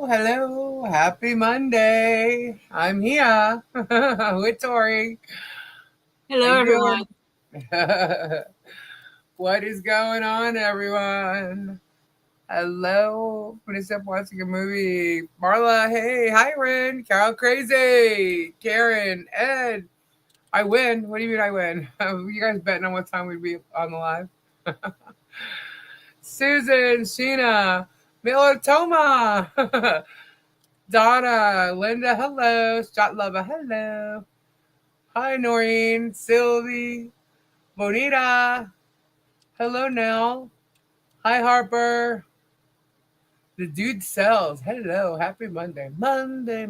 hello. Happy Monday. I'm here with Tori. How Hello, you everyone. doing? What is going on, everyone? Hello. Finish up watching a movie. Marla, hey, Hiren, Carol Crazy, Karen, Ed. I win. What do you mean I win? You guys betting on what time we'd be on the live? Susan, Sheena, Milotoma. Donna, Linda, hello. Shot Lover, hello. Hi, Noreen, Sylvie, Bonita. Hello, Nell. Hi, Harper. The dude sells. Hello, happy Monday. Monday.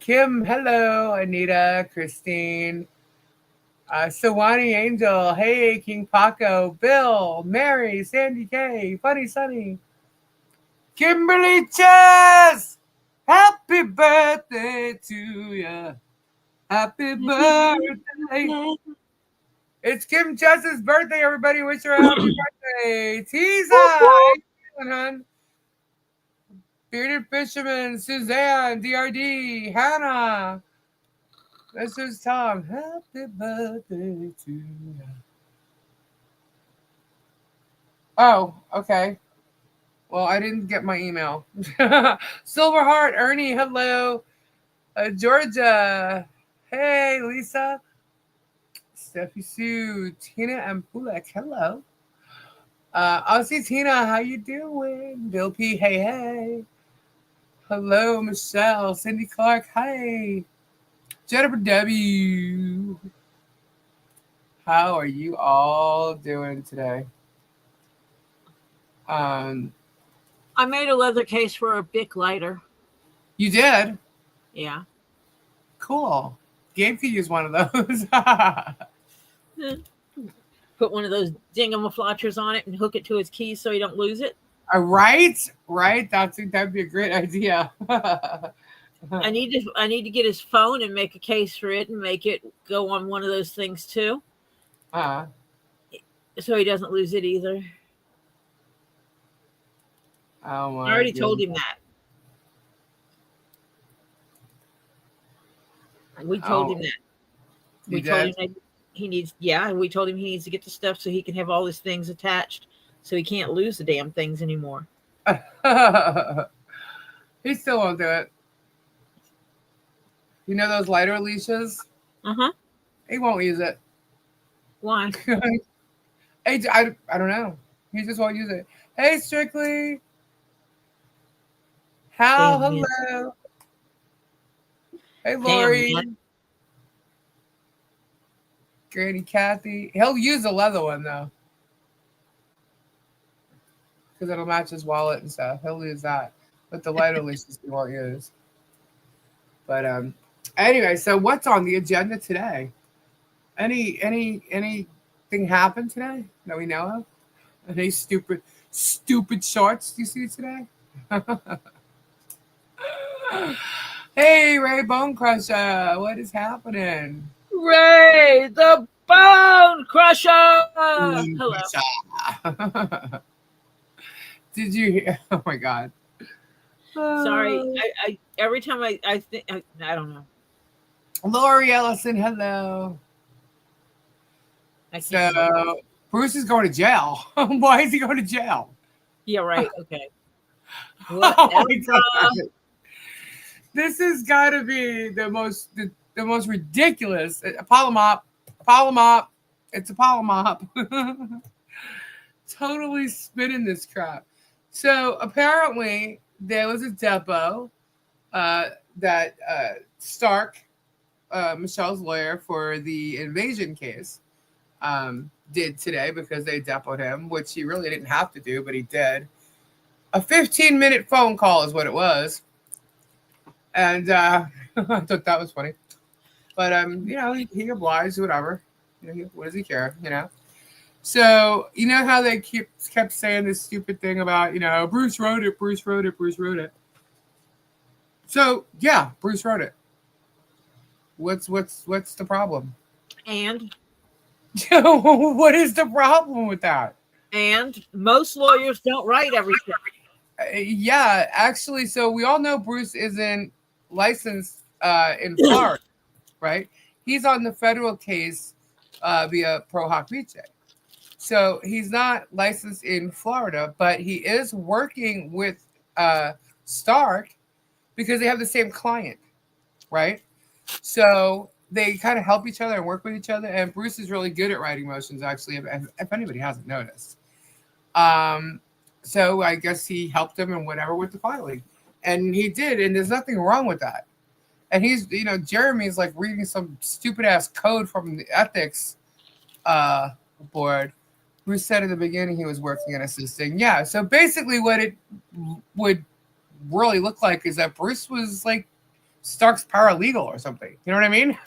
Kim, hello. Anita, Christine. Sawani Angel. Hey, King Paco. Bill, Mary, Sandy K. Funny Sunny. Kimberly Chess. Happy birthday to ya. Happy birthday. It's Kim Chess's birthday, everybody. Wish her a happy birthday. Teasa. How you doing, hon? Bearded Fisherman, Suzanne, DRD, Hannah. This is Tom. Happy birthday to you. Oh, okay. Well, I didn't get my email. Silverheart, Ernie, hello. Georgia. Hey, Lisa. Steffi Sue, Tina and Pulek, hello. Aussie Tina, how you doing? Bill P, hey. Hello, Michelle. Cindy Clark, hi. Jennifer W. How are you all doing today? Um, I made a leather case for a Bic lighter. you did? Yeah. Cool. Gabe could use one of those. Put one of those dingamaflatchers on it and hook it to his keys so he don't lose it. Right. That'd be a great idea. I need to get his phone and make a case for it and make it go on one of those things too, uh, so he doesn't lose it either. oh my I already goodness. told him that. We told Oh, him that. you We told did? him that he needs. Yeah, we told him he needs to get the stuff so he can have all his things attached, so he can't lose the damn things anymore. He still won't do it. You know those lighter leashes? Uh-huh. He won't use it. Why? I don't know. He just won't use it. Hey, Strictly. Hal, Damn man. hello. Hey, Damn Lori. man. Granny Kathy. He'll use the leather one, though. Because it'll match his wallet and stuff. He'll use that. But the lighter leashes he won't use. But anyway, so what's on the agenda today? Anything happened today that we know of? Any stupid shorts you see today? Hey, Ray Bone Crusher, what is happening? Ray the Bone Crusher. Bone Hello. Crusher. Did you hear? Oh my God. Sorry, I every time I think I don't know. Lori Ellison, hello. I So can't look. Bruce is going to jail. Why is he going to jail? Yeah, right. Okay. Oh Whatever. my God. This has got to be the most ridiculous. Polamop. It's a Polamop. Totally spinning this crap. So apparently there was a depot that Stark, Michelle's lawyer for the invasion case, did today because they depoted him, which he really didn't have to do, but he did. A 15-minute phone call is what it was. And I thought that was funny. But he obliged, whatever. What does he care? So you know how they kept saying this stupid thing about Bruce wrote it. So yeah, Bruce wrote it. What's the problem? And What is the problem with that? most lawyers don't write everything. Yeah, actually, so we all know Bruce isn't licensed in Florida, right? He's on the federal case via Pro Hoc Vice. So he's not licensed in Florida, but he is working with uh, Stark because they have the same client, right? So they kind of help each other and work with each other. And Bruce is really good at writing motions, actually, if anybody hasn't noticed. Um, so I guess he helped him and whatever with the filing. And he did, and there's nothing wrong with that. And he's, Jeremy's like reading some stupid ass code from the ethics uh, board. Bruce said in the beginning he was working and assisting. Yeah, so basically what it would really look like is that Bruce was like Stark's paralegal or something. You know what I mean?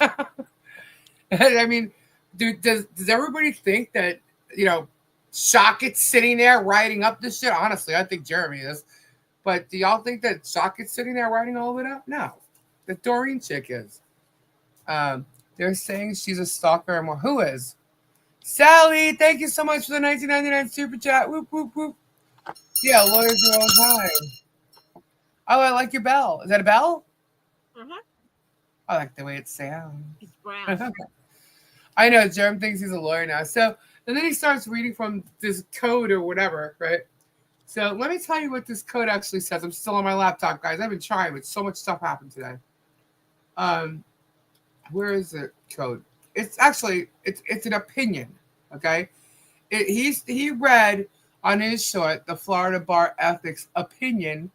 I mean, does everybody think that, Shockett's sitting there writing up this shit? Honestly, I think Jeremy is. But do y'all think that Shockett's sitting there writing all of it up? No. The Doreen chick is. They're saying she's a stalker and more. Who is? Sally, thank you so much for the 1999 super chat. Whoop, whoop, whoop. Yeah, lawyers are all time. Oh, I like your bell. Is that a bell? Uh-huh. I like the way it sounds. It's brown. I know, Germ thinks he's a lawyer now. So, and then he starts reading from this code or whatever, right? So let me tell you what this code actually says. I'm still on my laptop, guys. I've been trying, but so much stuff happened today. Where is the code? It's actually it's an opinion, okay? He read on his short the Florida Bar Ethics Opinion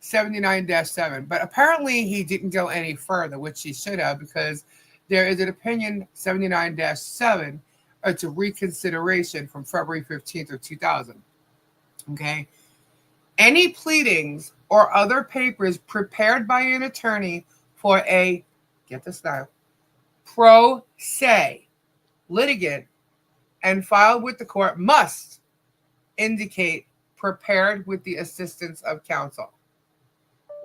79-7, but apparently he didn't go any further, which he should have, because there is an opinion 79-7. It's a reconsideration from February 15th of 2000. Okay. Any pleadings or other papers prepared by an attorney for a, get this now, pro se litigant and filed with the court must indicate prepared with the assistance of counsel.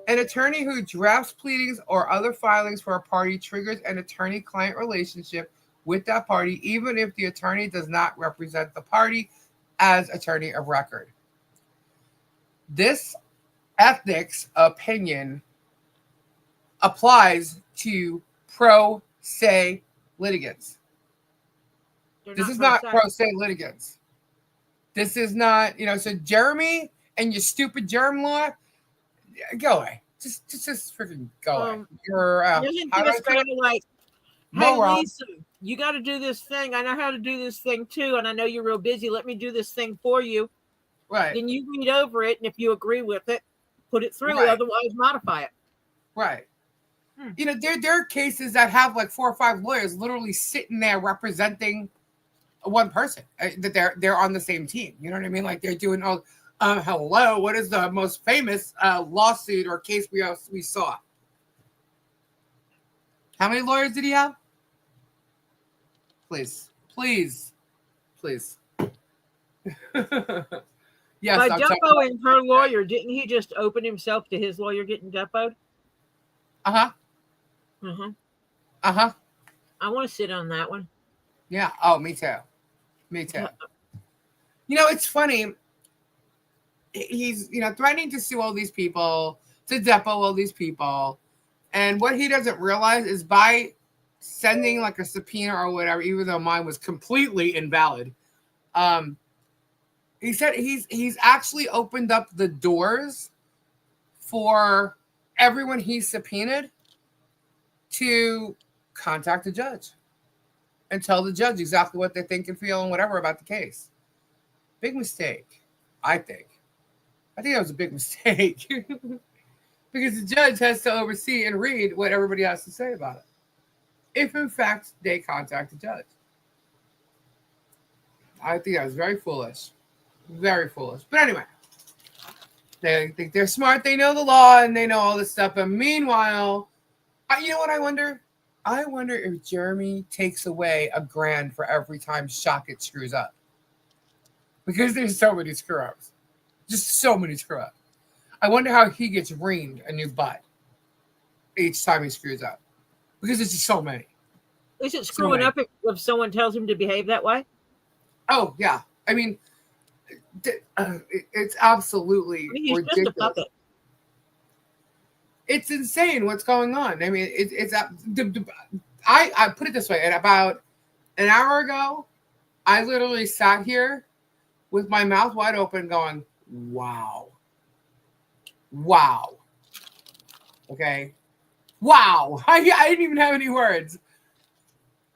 An attorney who drafts pleadings or other filings for a party triggers an attorney-client relationship with that party, even if the attorney does not represent the party as attorney of record. This ethics opinion applies to pro se litigants. This is not pro se litigants. This is not, so Jeremy and your stupid germ law, go away. Just freaking go away. You're kind of like, hey, Lisa, you got to do this thing. I know how to do this thing too, and I know you're real busy. Let me do this thing for you. Right. Then you read over it, and if you agree with it, put it through. Right. Otherwise, modify it. Right. There are cases that have like 4 or 5 lawyers literally sitting there representing one person. That they're on the same team. You know what I mean? Like they're doing all. Hello. What is the most famous lawsuit or case we saw? How many lawyers did he have? Please. Yes. By depoting her lawyer, didn't he just open himself to his lawyer getting depoted? Uh-huh. Uh-huh. Uh-huh. I want to sit on that one. Yeah. Oh, me too. It's funny. He's, threatening to sue all these people, to depo all these people. And what he doesn't realize is by sending like a subpoena or whatever, even though mine was completely invalid, he said he's actually opened up the doors for everyone he subpoenaed to contact the judge and tell the judge exactly what they think and feel and whatever about the case. Big mistake, I think. I think that was a big mistake because the judge has to oversee and read what everybody has to say about it. If in fact they contact the judge. I think that was very foolish. Very foolish. But anyway, they think they're smart. They know the law and they know all this stuff. But meanwhile, you know what I wonder? I wonder if Jeremy takes away $1,000 for every time Shockett screws up. Because there's so many screw-ups. Just so many screw-ups. I wonder how he gets reamed a new butt each time he screws up. Because it's just so many. Is it screwing up if someone tells him to behave that way? Oh, yeah. I mean, It's absolutely I mean, he's just a ridiculous. puppet. It's insane what's going on. I mean, I put it this way. At about an hour ago, I literally sat here with my mouth wide open, going, "Wow, wow." Okay, wow. I didn't even have any words.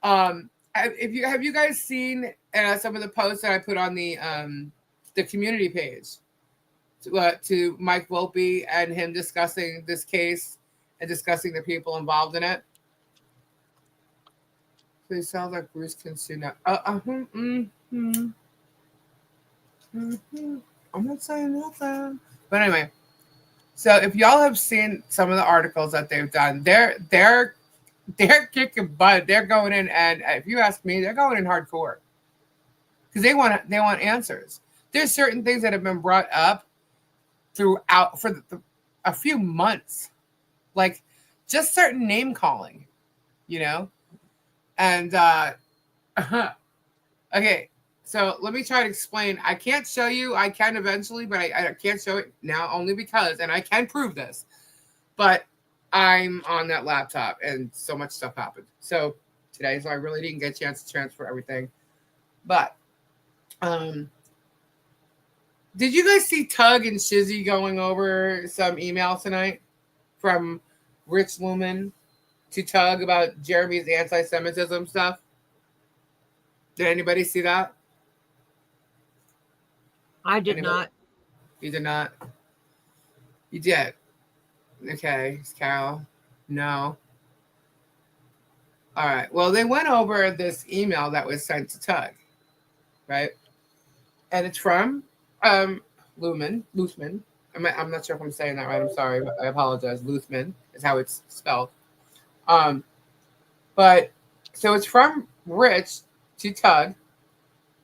If you have you guys seen some of the posts that I put on the community page to Mike Volpe and him discussing this case and discussing the people involved in it? So it sounds like Bruce can sue now. I'm not saying nothing. But anyway, so if y'all have seen some of the articles that they've done, they're kicking butt. They're going in, and if you ask me, they're going in hardcore because they want answers. There's certain things that have been brought up throughout for a few months, like just certain name calling, you know, and okay. So let me try to explain. I can't show you. I can eventually, but I can't show it now only because, and I can prove this, but I'm on that laptop and so much stuff happened. So today, so I really didn't get a chance to transfer everything. But did you guys see Tug and Shizzy going over some emails tonight from Rich Lumen to Tug about Jeremy's anti-Semitism stuff? Did anybody see that? I did Anybody? not. You did not? You did. Okay, Carol. No. All right. Well, they went over this email that was sent to Tug, right? And it's from Luthman. I'm not sure if I'm saying that right. I'm sorry. I apologize. Luthman is how it's spelled. But so it's from Rich to Tug.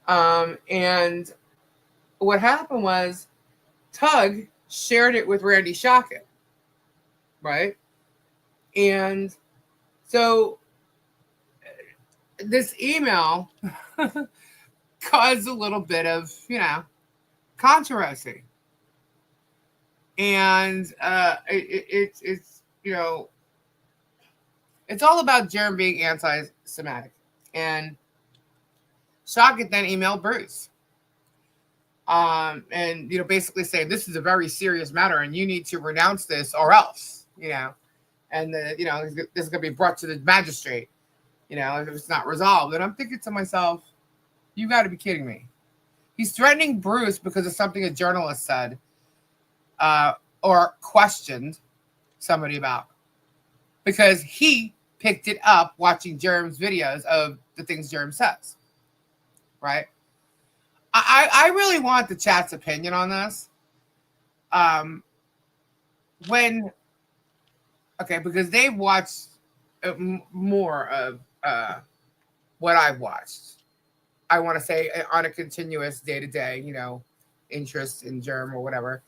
And what happened was Tug shared it with Randy Shockett, right? And so this email caused a little bit of, controversy. And it's it's all about Germ being anti-Semitic. And Shockett then emailed Bruce. And basically saying this is a very serious matter and you need to renounce this or else, and this is going to be brought to the magistrate, if it's not resolved. And I'm thinking to myself, you got to be kidding me. He's threatening Bruce because of something a journalist said or questioned somebody about, because he picked it up watching Germ's videos of the things Germ says, right? I really want the chat's opinion on this. Because they've watched more of what I've watched. I want to say on a continuous day-to-day, interest in Germ or whatever.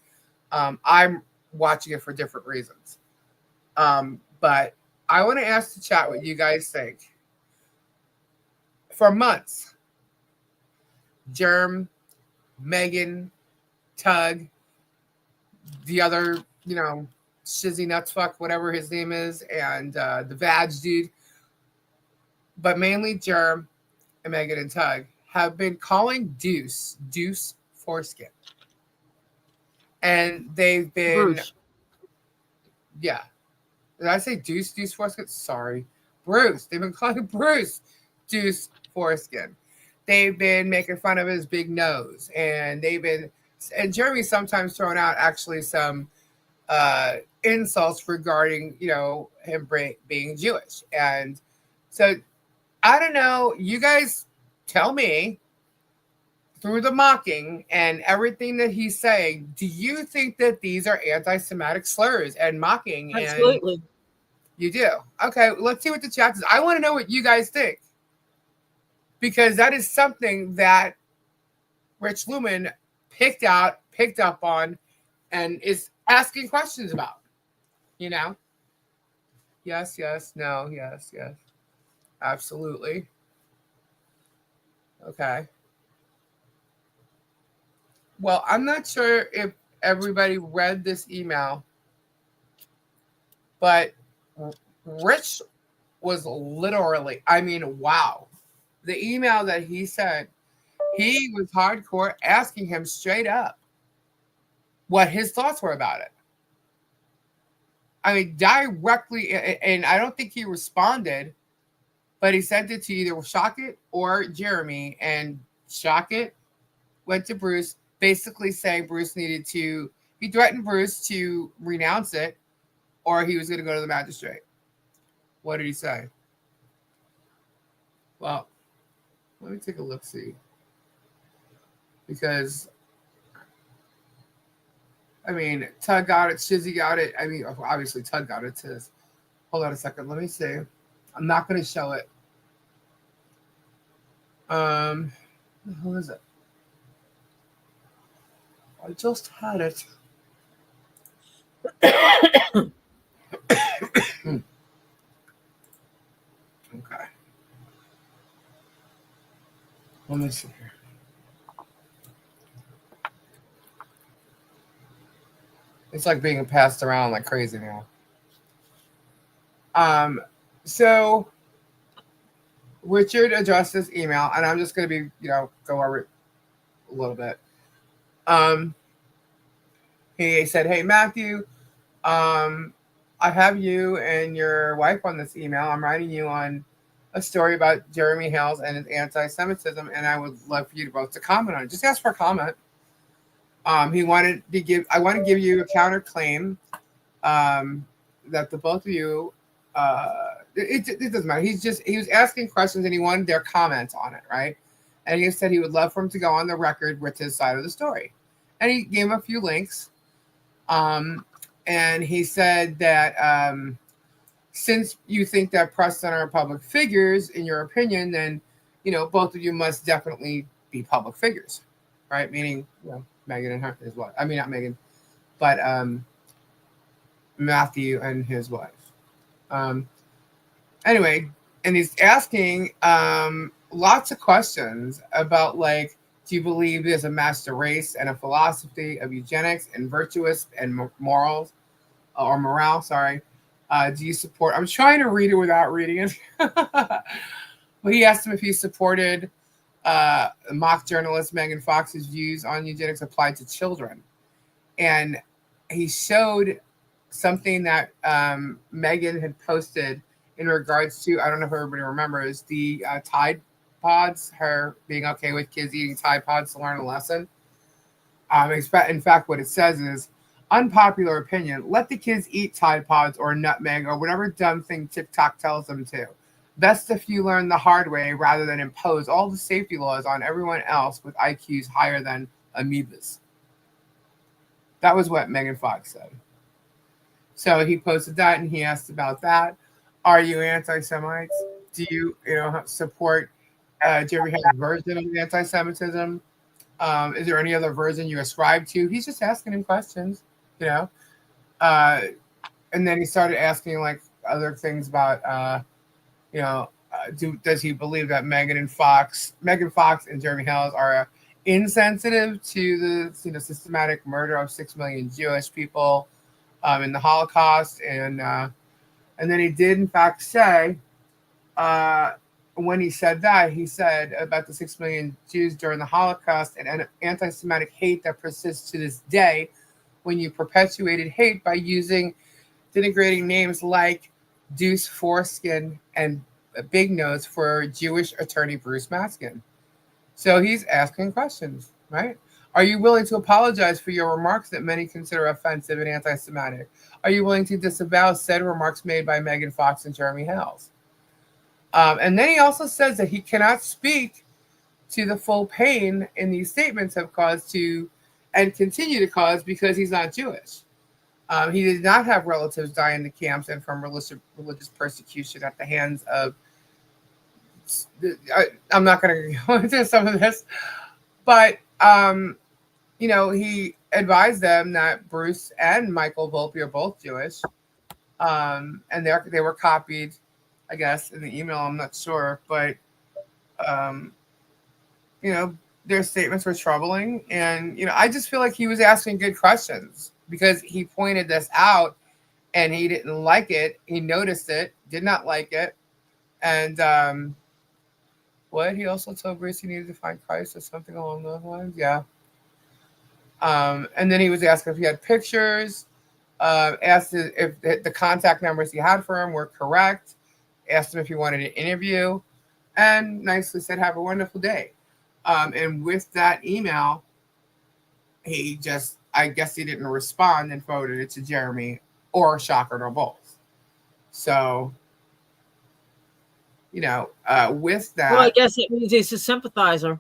I'm watching it for different reasons. But I want to ask the chat what you guys think. For months, Germ, Megan, Tug, the other, Shizzy Nutsfuck, whatever his name is, and the Vag dude, but mainly Germ and Megan and Tug have been calling Deuce Foreskin. And they've been Bruce. Yeah. Did I say Deuce Foreskin? Sorry. Bruce. They've been calling Bruce Deuce Foreskin. They've been making fun of his big nose. And Jeremy's sometimes throwing out actually some insults regarding, him being Jewish. And so, I don't know. You guys tell me, through the mocking and everything that he's saying, do you think that these are anti-Semitic slurs and mocking? Absolutely. And you do? Okay, let's see what the chat says. I want to know what you guys think, because that is something that Rich Lumen picked up on, and is asking questions about. Yes, no, yes. Absolutely. Okay. Well, I'm not sure if everybody read this email, but Rich was literally, I mean, wow. The email that he sent, he was hardcore asking him straight up what his thoughts were about it. I mean, directly, and I don't think he responded, but he sent it to either Shockit or Jeremy, and Shockit went to Bruce, basically saying Bruce needed to, he threatened Bruce to renounce it, or he was going to go to the magistrate. What did he say? Well, let me take a look, see. Because, I mean, Tug got it, Shizzy got it. I mean, obviously, Tug got it too. Hold on a second. Let me see. I'm not going to show it. Who is it? I just had it. Okay. Let me see here. It's like being passed around like crazy now. So Richard addressed this email, and I'm just going to be, go over it a little bit. He said, "Hey Matthew, I have you and your wife on this email. I'm writing you on a story about Jeremy Hales and his anti-Semitism, and I would love for you to both to comment on it. Just ask for a comment." He wanted to give. I want to give you a counterclaim that the both of you. It doesn't matter. He was asking questions and he wanted their comments on it, right? And he said he would love for him to go on the record with his side of the story, and he gave him a few links. And he said that since you think that press center are public figures, in your opinion, then both of you must definitely be public figures, right? Meaning, Megan and her, his wife. I mean, not Megan, but Matthew and his wife. Anyway, and he's asking lots of questions about, like, do you believe there's a master race and a philosophy of eugenics and virtuous and morals or morale? Sorry. Do you support? I'm trying to read it without reading it. But he asked him if he supported mock journalist Megan Fox's views on eugenics applied to children, and he showed something that Megan had posted in regards to, I don't know if everybody remembers, the Tide Pods, her being okay with kids eating Tide Pods to learn a lesson. In fact, what it says is, unpopular opinion, let the kids eat Tide Pods or nutmeg or whatever dumb thing TikTok tells them to. Best if you learn the hard way rather than impose all the safety laws on everyone else with IQs higher than amoebas. That was what Megan Fox said. So he posted that and he asked about that. Are you anti-Semites? Do you, support Jeremy Hale's version of anti-Semitism? Is there any other version you ascribe to? He's just asking him questions, and then he started asking like other things about, does he believe that Megan Fox and Jeremy Hales are insensitive to the systematic murder of 6 million Jewish people in the Holocaust, and then he did in fact say, when he said that, he said about the 6 million Jews during the Holocaust and anti-Semitic hate that persists to this day, when you perpetuated hate by using denigrating names like Deuce Foreskin and Big Nose for Jewish attorney Bruce Maskin. So he's asking questions, right? Are you willing to apologize for your remarks that many consider offensive and anti-Semitic? Are you willing to disavow said remarks made by Megan Fox and Jeremy Hales? And then he also says that he cannot speak to the full pain in these statements have caused to and continue to cause because he's not Jewish. He did not have relatives die in the camps and from religious persecution at the hands of. I'm not going to go into some of this, but he advised them that Bruce and Michael Volpe are both Jewish, and they were copied, I guess, in the email. I'm not sure, but their statements were troubling, and I just feel like he was asking good questions because he pointed this out, and he didn't like it. He noticed it, did not like it, and what he also told Bruce he needed to find Christ or something along those lines. Yeah. And then he was asking if he had pictures, asked if the contact numbers he had for him were correct, asked him if he wanted an interview, and nicely said, "Have a wonderful day." And with that email, I guess he didn't respond and forwarded it to Jeremy or Shocker or both. So, with that. Well, I guess it means he's a sympathizer.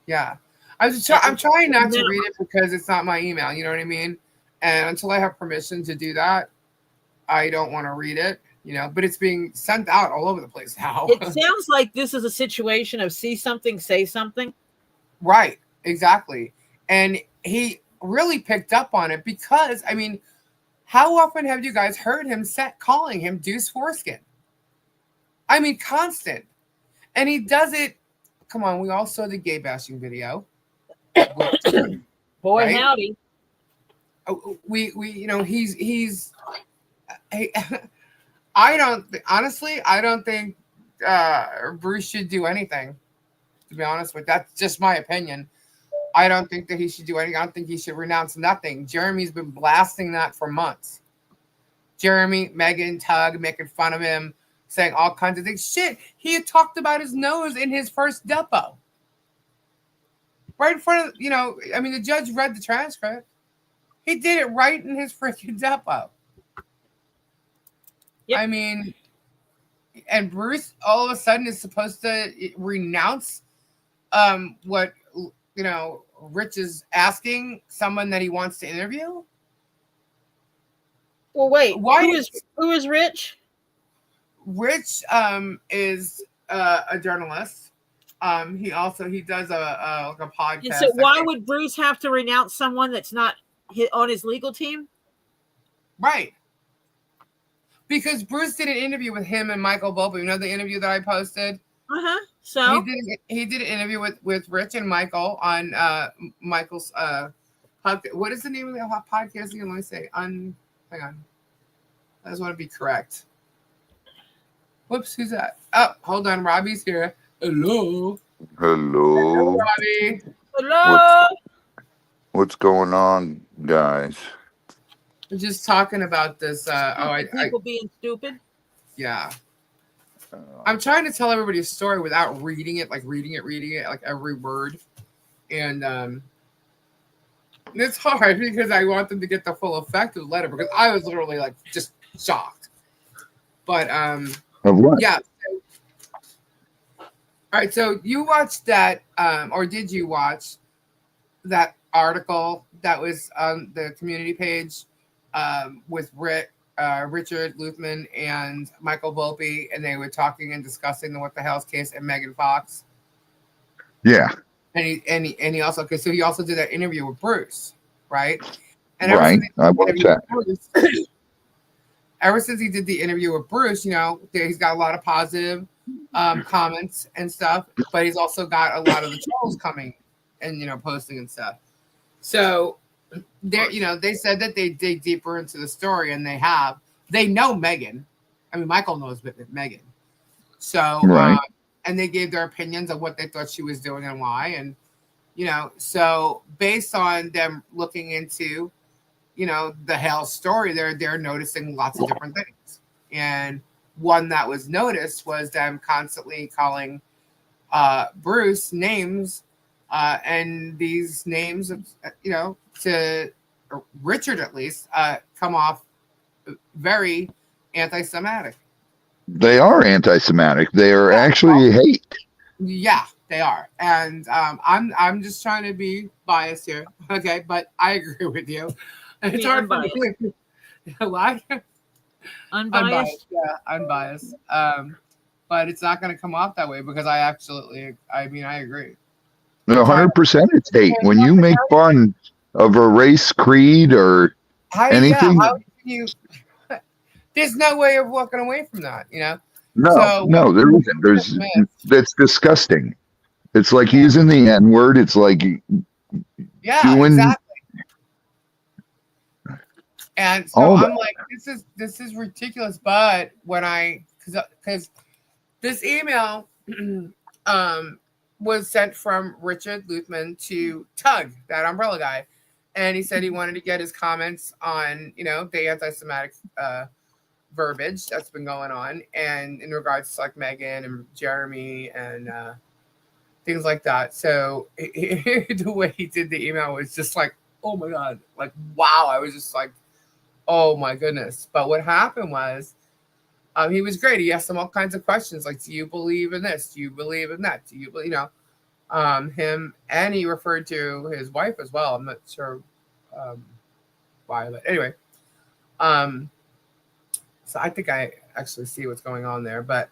Yeah. I'm trying not to read it because it's not my email. You know what I mean? And until I have permission to do that, I don't want to read it. But it's being sent out all over the place now. It sounds like this is a situation of see something, say something. Right. Exactly. And he really picked up on it because, how often have you guys heard him calling him Deuce Foreskin? Constant. And he does it. Come on, we all saw the gay bashing video. Boy, right? Howdy. He's I don't think Bruce should do anything, to be honest with you. That's just my opinion. I don't think that he should do anything. I don't think he should renounce nothing. Jeremy's been blasting that for months. Jeremy, Megan, Tug, making fun of him, saying all kinds of things. Shit, he had talked about his nose in his first depo. Right in front of, the judge read the transcript. He did it right in his freaking depo. Yep. And Bruce all of a sudden is supposed to renounce what, Rich is asking someone that he wants to interview. Well, wait, who is Rich? Rich is a journalist. He does a podcast. And so why would Bruce have to renounce someone that's not on his legal team? Right. Because Bruce did an interview with him and Michael Bolby. The interview that I posted? Uh-huh. So he did an interview with Rich and Michael on Michael's what is the name of the podcast again? Let me say. Hang on. I just want to be correct. Whoops, who's that? Oh, hold on. Robbie's here. Hello. Hello, Robbie. Hello. What's going on, guys? We're just talking about this. People being stupid. Yeah. I'm trying to tell everybody a story without reading it, like every word. And it's hard because I want them to get the full effect of the letter because I was literally just shocked. But of what? Yeah. All right, so you watched that, or did you watch that article that was on the community page with Richard Luthman and Michael Volpe, and they were talking and discussing the What the Hell's case and Megan Fox? Yeah. And he also, so he also did that interview with Bruce, right? And right, I watched that. Ever since he did the interview with Bruce, he's got a lot of positive comments and stuff, but he's also got a lot of the trolls coming and posting and stuff. So they said that they dig deeper into the story, and they know Megan. Michael knows Megan. So right. And they gave their opinions of what they thought she was doing and why, and so based on them looking into the Hale story, they're noticing lots of different things. And one that was noticed was them constantly calling Bruce names, and these names, to Richard at least, come off very anti-Semitic. They are anti-Semitic. They are actually hate. Yeah, they are. And I'm just trying to be biased here, okay? But I agree with you. It's hard for me. What? Unbiased? Yeah, unbiased. But it's not going to come off that way because I agree. 100% it's hate. When you make fun of a race, creed, or anything. How can you? There's no way of walking away from that, No, there isn't. That's disgusting. It's like using the N word. It's like doing exactly. And so all I'm that. like, this is ridiculous. But when because this email was sent from Richard Luthman to Tug, that umbrella guy, and he said he wanted to get his comments on the anti-Semitic verbiage that's been going on, and in regards to like Megan and Jeremy and things like that. So the way he did the email was just like, oh my god, like wow. I was just like, oh my goodness. But what happened was, he was great. He asked him all kinds of questions like, do you believe in this? Do you believe in that? Do you believe, him, and he referred to his wife as well. I'm not sure why, but anyway. So I think I actually see what's going on there, but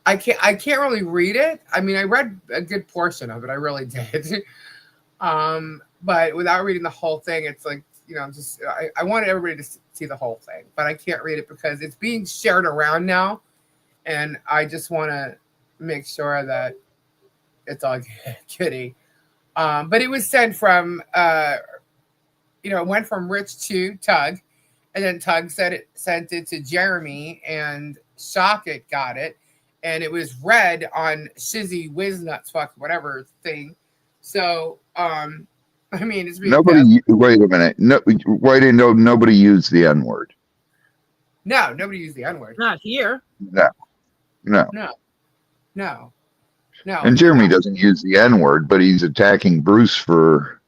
I can't really read it. I mean, I read a good portion of it. I really did. But without reading the whole thing, it's like, just I wanted everybody to see the whole thing, but I can't read it because it's being shared around now, and I just want to make sure that it's all goody. But it was sent from, it went from Rich to Tug, and then Tug sent it to Jeremy, and Shockit got it, and it was read on Shizzy Whiznuts, fuck whatever thing. So, I mean, it's being Wait a minute. No, why didn't nobody use the N word? No, nobody used the N word. Not here. No. And Jeremy doesn't use the N word, but he's attacking Bruce for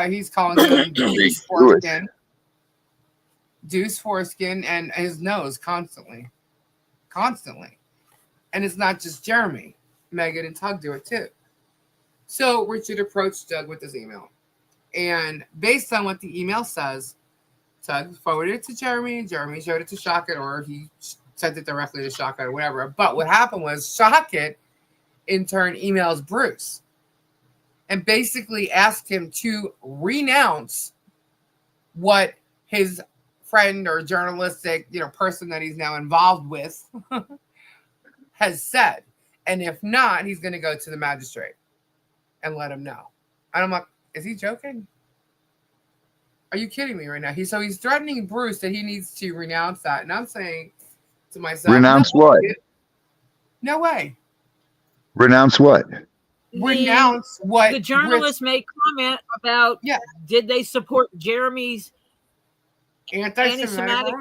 he's calling him Deuce Foreskin, and his nose constantly, and it's not just Jeremy. Megan and Tug do it too. So Richard approached Doug with this email, and based on what the email says, Tug forwarded it to Jeremy. Jeremy showed it to Shockit, or he sent it directly to Shockit or whatever. But what happened was Shockit, in turn, emails Bruce and basically asked him to renounce what his friend or journalistic, person that he's now involved with has said. And if not, he's going to go to the magistrate and let him know. And I'm like, is he joking? Are you kidding me right now? He's threatening Bruce that he needs to renounce that. And I'm saying to myself, renounce what? No way. Renounce what? Renounce what the journalist made comment about. Yeah. Did they support Jeremy's anti-Semitic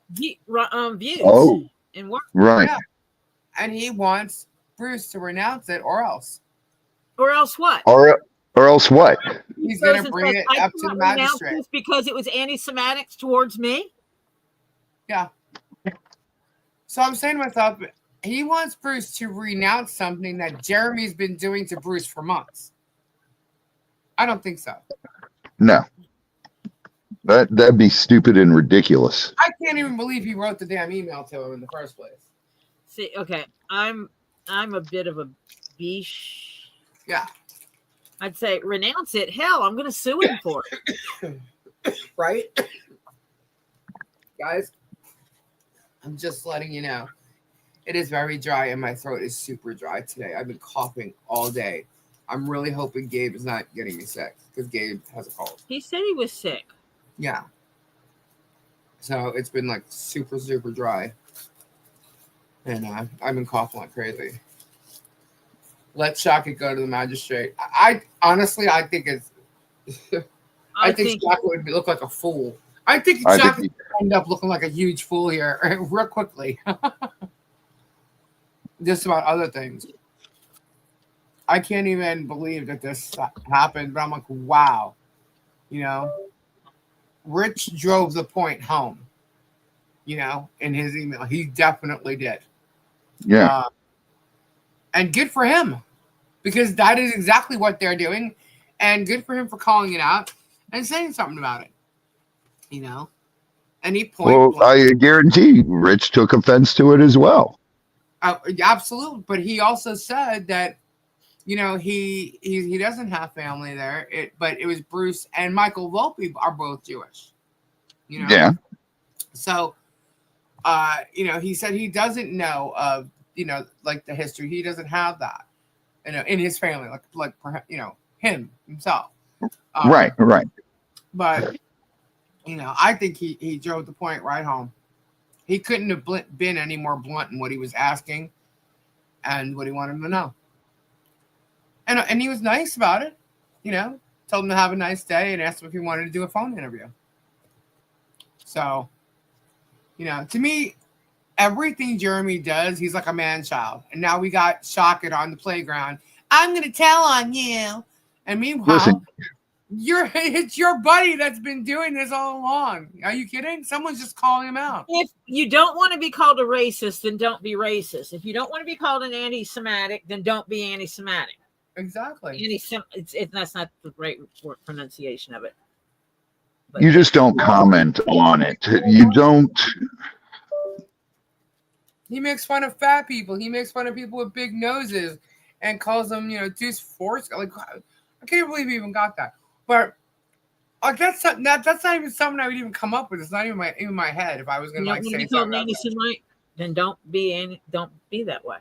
views? Oh, and what? Right. Yeah. And he wants Bruce to renounce it, or else. Or else what? Or else what? He's going to bring it up to the magistrate because it was anti-Semitics towards me. Yeah. So I'm saying to myself, he wants Bruce to renounce something that Jeremy's been doing to Bruce for months. I don't think so. No. That'd be stupid and ridiculous. I can't even believe he wrote the damn email to him in the first place. See, okay, I'm a bit of a biche. Yeah. I'd say renounce it. Hell, I'm going to sue him for it. Right? Guys, I'm just letting you know. It is very dry, and my throat is super dry today. I've been coughing all day. I'm really hoping Gabe is not getting me sick, because Gabe has a cold. He said he was sick. Yeah. So it's been like super, super dry. And I've been coughing like crazy. Let Shockit go to the magistrate. I honestly, I think it's. I think Shockit would look like a fool. I think Shockit would end up looking like a huge fool here real quickly. Just about other things. I can't even believe that this happened, but I'm like, wow. Rich drove the point home, in his email. He definitely did. Yeah. And good for him, because that is exactly what they're doing. And good for him for calling it out and saying something about it. And he pointed. Well, I guarantee Rich took offense to it as well. Absolutely. But he also said that, he doesn't have family there. But it was Bruce and Michael Volpe are both Jewish. Yeah. So, he said he doesn't know of like the history. He doesn't have that, in his family, like him himself. Right. But I think he drove the point right home. He couldn't have been any more blunt in what he was asking and what he wanted him to know. And he was nice about it, told him to have a nice day and asked him if he wanted to do a phone interview. So, to me, everything Jeremy does, he's like a man child. And now we got Shockett on the playground. I'm going to tell on you. And meanwhile, Listen. It's your buddy that's been doing this all along. Are you kidding? Someone's just calling him out. If you don't want to be called a racist, then don't be racist. If you don't want to be called an anti-Semitic, then don't be anti-Semitic. Exactly. That's not the right pronunciation of it. But you just don't comment on it. You don't. He makes fun of fat people. He makes fun of people with big noses and calls them, deuce force. Like, I can't believe he even got that. But that's not even something I would even come up with. It's not even my head. If I was going to say something, anti-Semite, then don't be that way.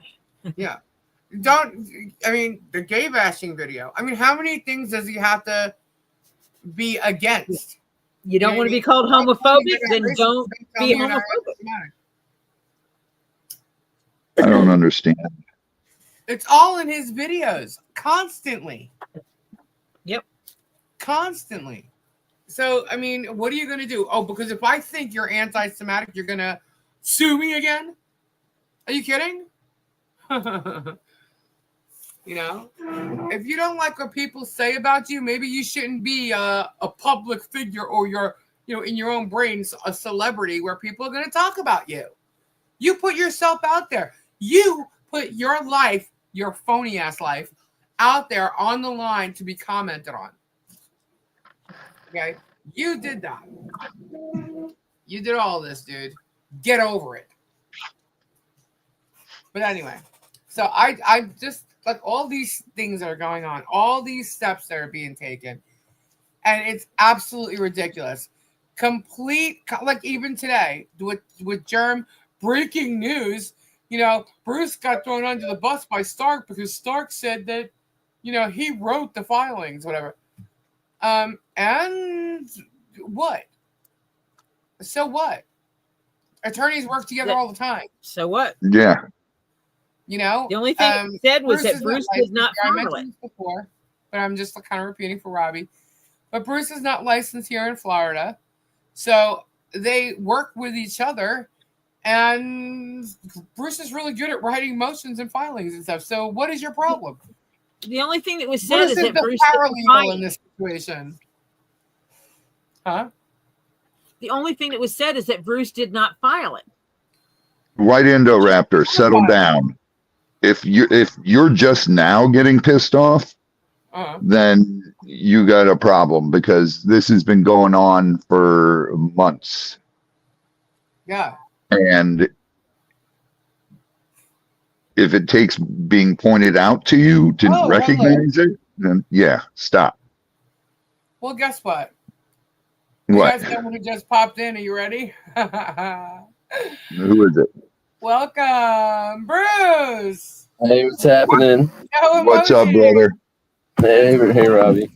Yeah, the gay bashing video. I mean, how many things does he have to be against? You don't want to be called homophobic, then don't be homophobic. I don't understand. It's all in his videos constantly. Yep. Constantly. So, I mean, what are you going to do? Oh, because if I think you're anti-Semitic, you're going to sue me again? Are you kidding? If you don't like what people say about you, maybe you shouldn't be a public figure, or you're, in your own brains, a celebrity where people are going to talk about you. You put yourself out there. You put your life, your phony ass life, out there on the line to be commented on. Okay? You did that. You did all this, dude. Get over it. But anyway, so I just, like, all these things that are going on, all these steps that are being taken, and it's absolutely ridiculous. Complete, like, even today with Germ, breaking news, Bruce got thrown under the bus by Stark because Stark said that, he wrote the filings, whatever. And what? So what? Attorneys work together all the time. So what? Yeah. The only thing he said was that Bruce did not file it. I mentioned this before, but I'm just kind of repeating for Robbie. But Bruce is not licensed here in Florida. So they work with each other, and Bruce is really good at writing motions and filings and stuff. So what is your problem? The only thing that was said is that Bruce paralegal in this situation. Huh? The only thing that was said is that Bruce did not file it. White Indoraptor, settle down. If you're just now getting pissed off, then you got a problem, because this has been going on for months. Yeah. And if it takes being pointed out to you to recognize it, then yeah, stop. Well, guess what? What? You guys know who just popped in. Are you ready? Who is it? Welcome, Bruce. Hey, what's happening? What's up, brother? Hey, Robbie.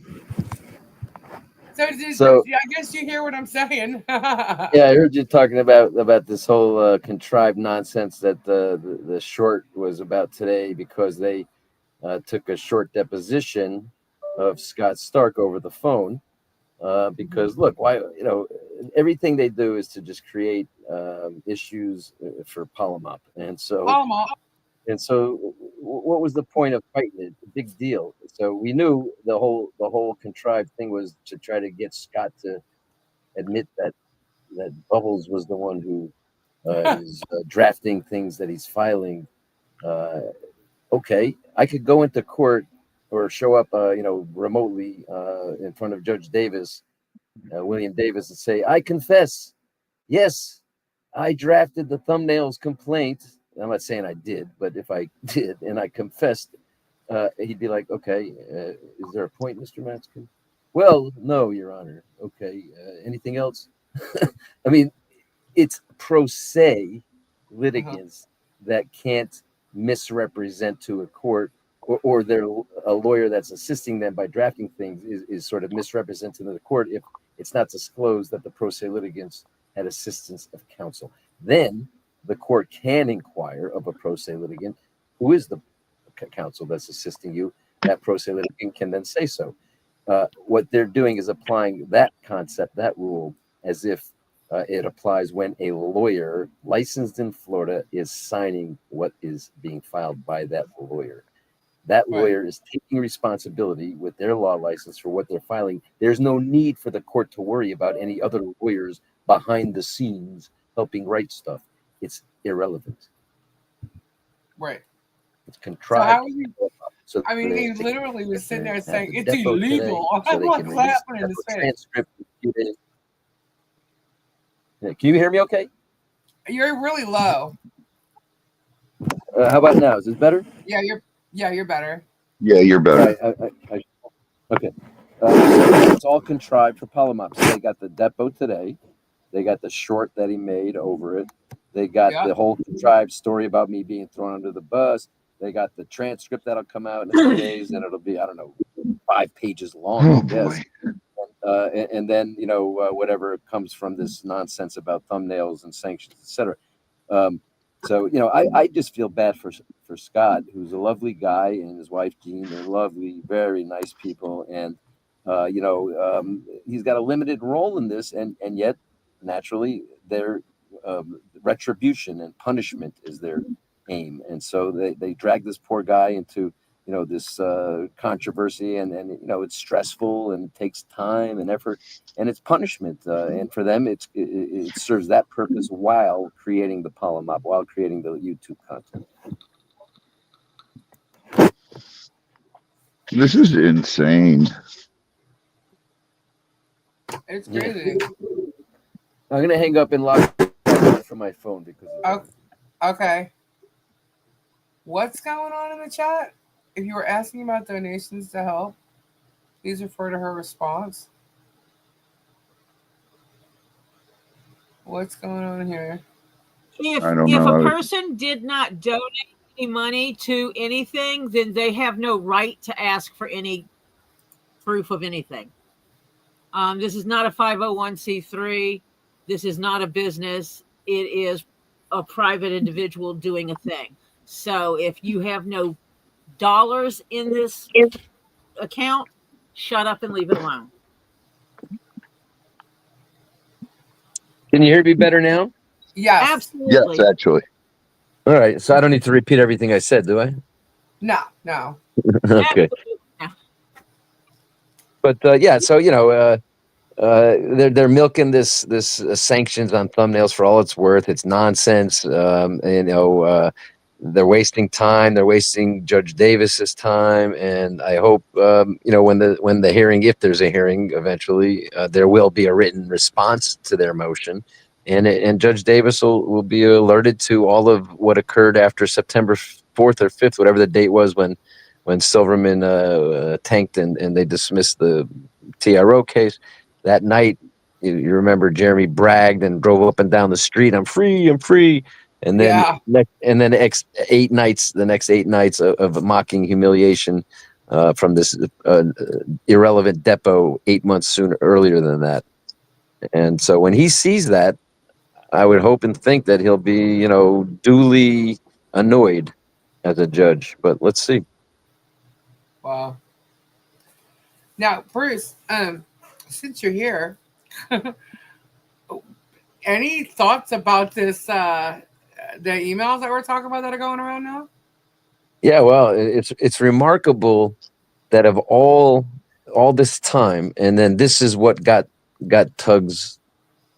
So I guess you hear what I'm saying. Yeah, I heard you talking about this whole contrived nonsense that the short was about today, because they took a short deposition of Scott Stark over the phone. Because look, why everything they do is to just create issues for Polamop, and so what was the point of fighting it? A big deal. So we knew the whole contrived thing was to try to get Scott to admit that Bubbles was the one who is drafting things that he's filing. Okay, I could go into court or show up, remotely in front of Judge Davis, William Davis, and say, I confess, yes, I drafted the thumbnails complaint. I'm not saying I did, but if I did and I confessed, he'd be like, okay, is there a point, Mr. Matzkin? Well, no, Your Honor. Okay, anything else? I mean, it's pro se litigants that can't misrepresent to a court, or they're a lawyer that's assisting them by drafting things is sort of misrepresenting to the court if it's not disclosed that the pro se litigants had assistance of counsel. Then the court can inquire of a pro se litigant who is the counsel that's assisting you. That pro se litigant can then say so. What they're doing is applying that concept, that rule, as if it applies when a lawyer licensed in Florida is signing what is being filed by that lawyer. That lawyer is taking responsibility with their law license for what they're filing. There's no need for the court to worry about any other lawyers behind the scenes helping write stuff. It's irrelevant. Right. It's contrived. So how would you? So I mean, he literally was sitting there saying it's illegal. I'm like clapping in his face. Can you hear me okay? You're really low. How about now? Is this better? Yeah, you're better. Yeah, you're better. Okay. So it's all contrived for Polamop. So they got the depo today. They got the short that he made over it. They got the whole contrived story about me being thrown under the bus. They got the transcript that'll come out in a few days, and it'll be, I don't know, 5 pages long, I guess. And then, whatever comes from this nonsense about thumbnails and sanctions, etc. So, I just feel bad for Scott, who's a lovely guy, and his wife, Jean. They're lovely, very nice people. And, he's got a limited role in this. And yet, naturally, their retribution and punishment is their aim. And so they drag this poor guy into this controversy, and it's stressful and takes time and effort, and it's punishment. And for them, it serves that purpose while creating the Polamop, while creating the YouTube content. This is insane. It's crazy. I'm going to hang up and log from my phone because. Okay. What's going on in the chat? If you were asking about donations to help, please refer to her response. What's going on here? If a person did not donate any money to anything, then they have no right to ask for any proof of anything. This is not a 501c3. This is not a business. It is a private individual doing a thing. So if you have no dollars in this account, shut up and leave it alone. Can you hear me better now? Yes. Absolutely. Yes, actually. All right. So I don't need to repeat everything I said, do I? No. Okay. But so they're milking this sanctions on thumbnails for all it's worth. It's nonsense. They're wasting time. They're wasting Judge Davis's time, and I hope when the hearing, if there's a hearing eventually, there will be a written response to their motion, and Judge Davis will be alerted to all of what occurred after September 4th or 5th, whatever the date was when Silverman tanked and they dismissed the TRO case. That night, you remember Jeremy bragged and drove up and down the street. I'm free. And then the next 8 nights of mocking humiliation from this irrelevant depo 8 months earlier than that. And so when he sees that, I would hope and think that he'll be, duly annoyed as a judge. But let's see. Wow. Now, Bruce, since you're here, any thoughts about this? The emails that we're talking about that are going around now? Yeah, well, it's remarkable that of all this time, and then this is what got Tug's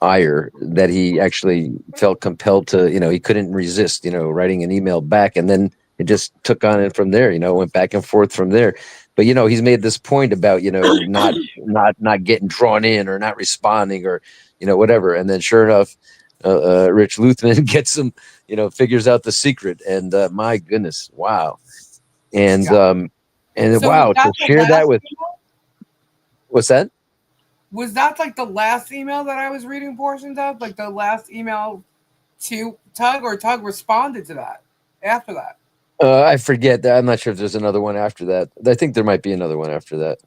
ire, that he actually felt compelled to, he couldn't resist, writing an email back, and then it just took on it from there, went back and forth from there. But he's made this point about not getting drawn in or not responding or whatever, and then sure enough, Rich Luthman gets him, figures out the secret, and my goodness, wow, and so wow, to share that with email? What's that? Was that like the last email that I was reading portions of, like the last email to Tug, or Tug responded to that after that? I forget that. I'm not sure if there's another one after that. I think there might be another one after that.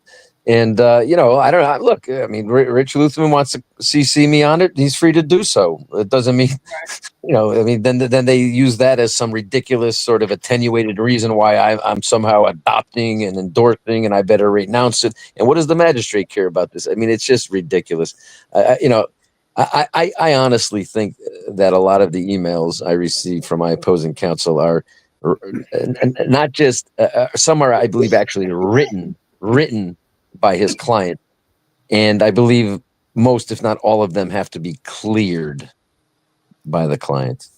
And I don't know. Look, I mean, Rich Luthman wants to CC me on it. He's free to do so. It doesn't mean, I mean, then they use that as some ridiculous sort of attenuated reason why I'm somehow adopting and endorsing, and I better renounce it. And what does the magistrate care about this? I mean, it's just ridiculous. I honestly think that a lot of the emails I receive from my opposing counsel are not just some are, I believe, actually written by his client, and I believe most, if not all of them, have to be cleared by the client.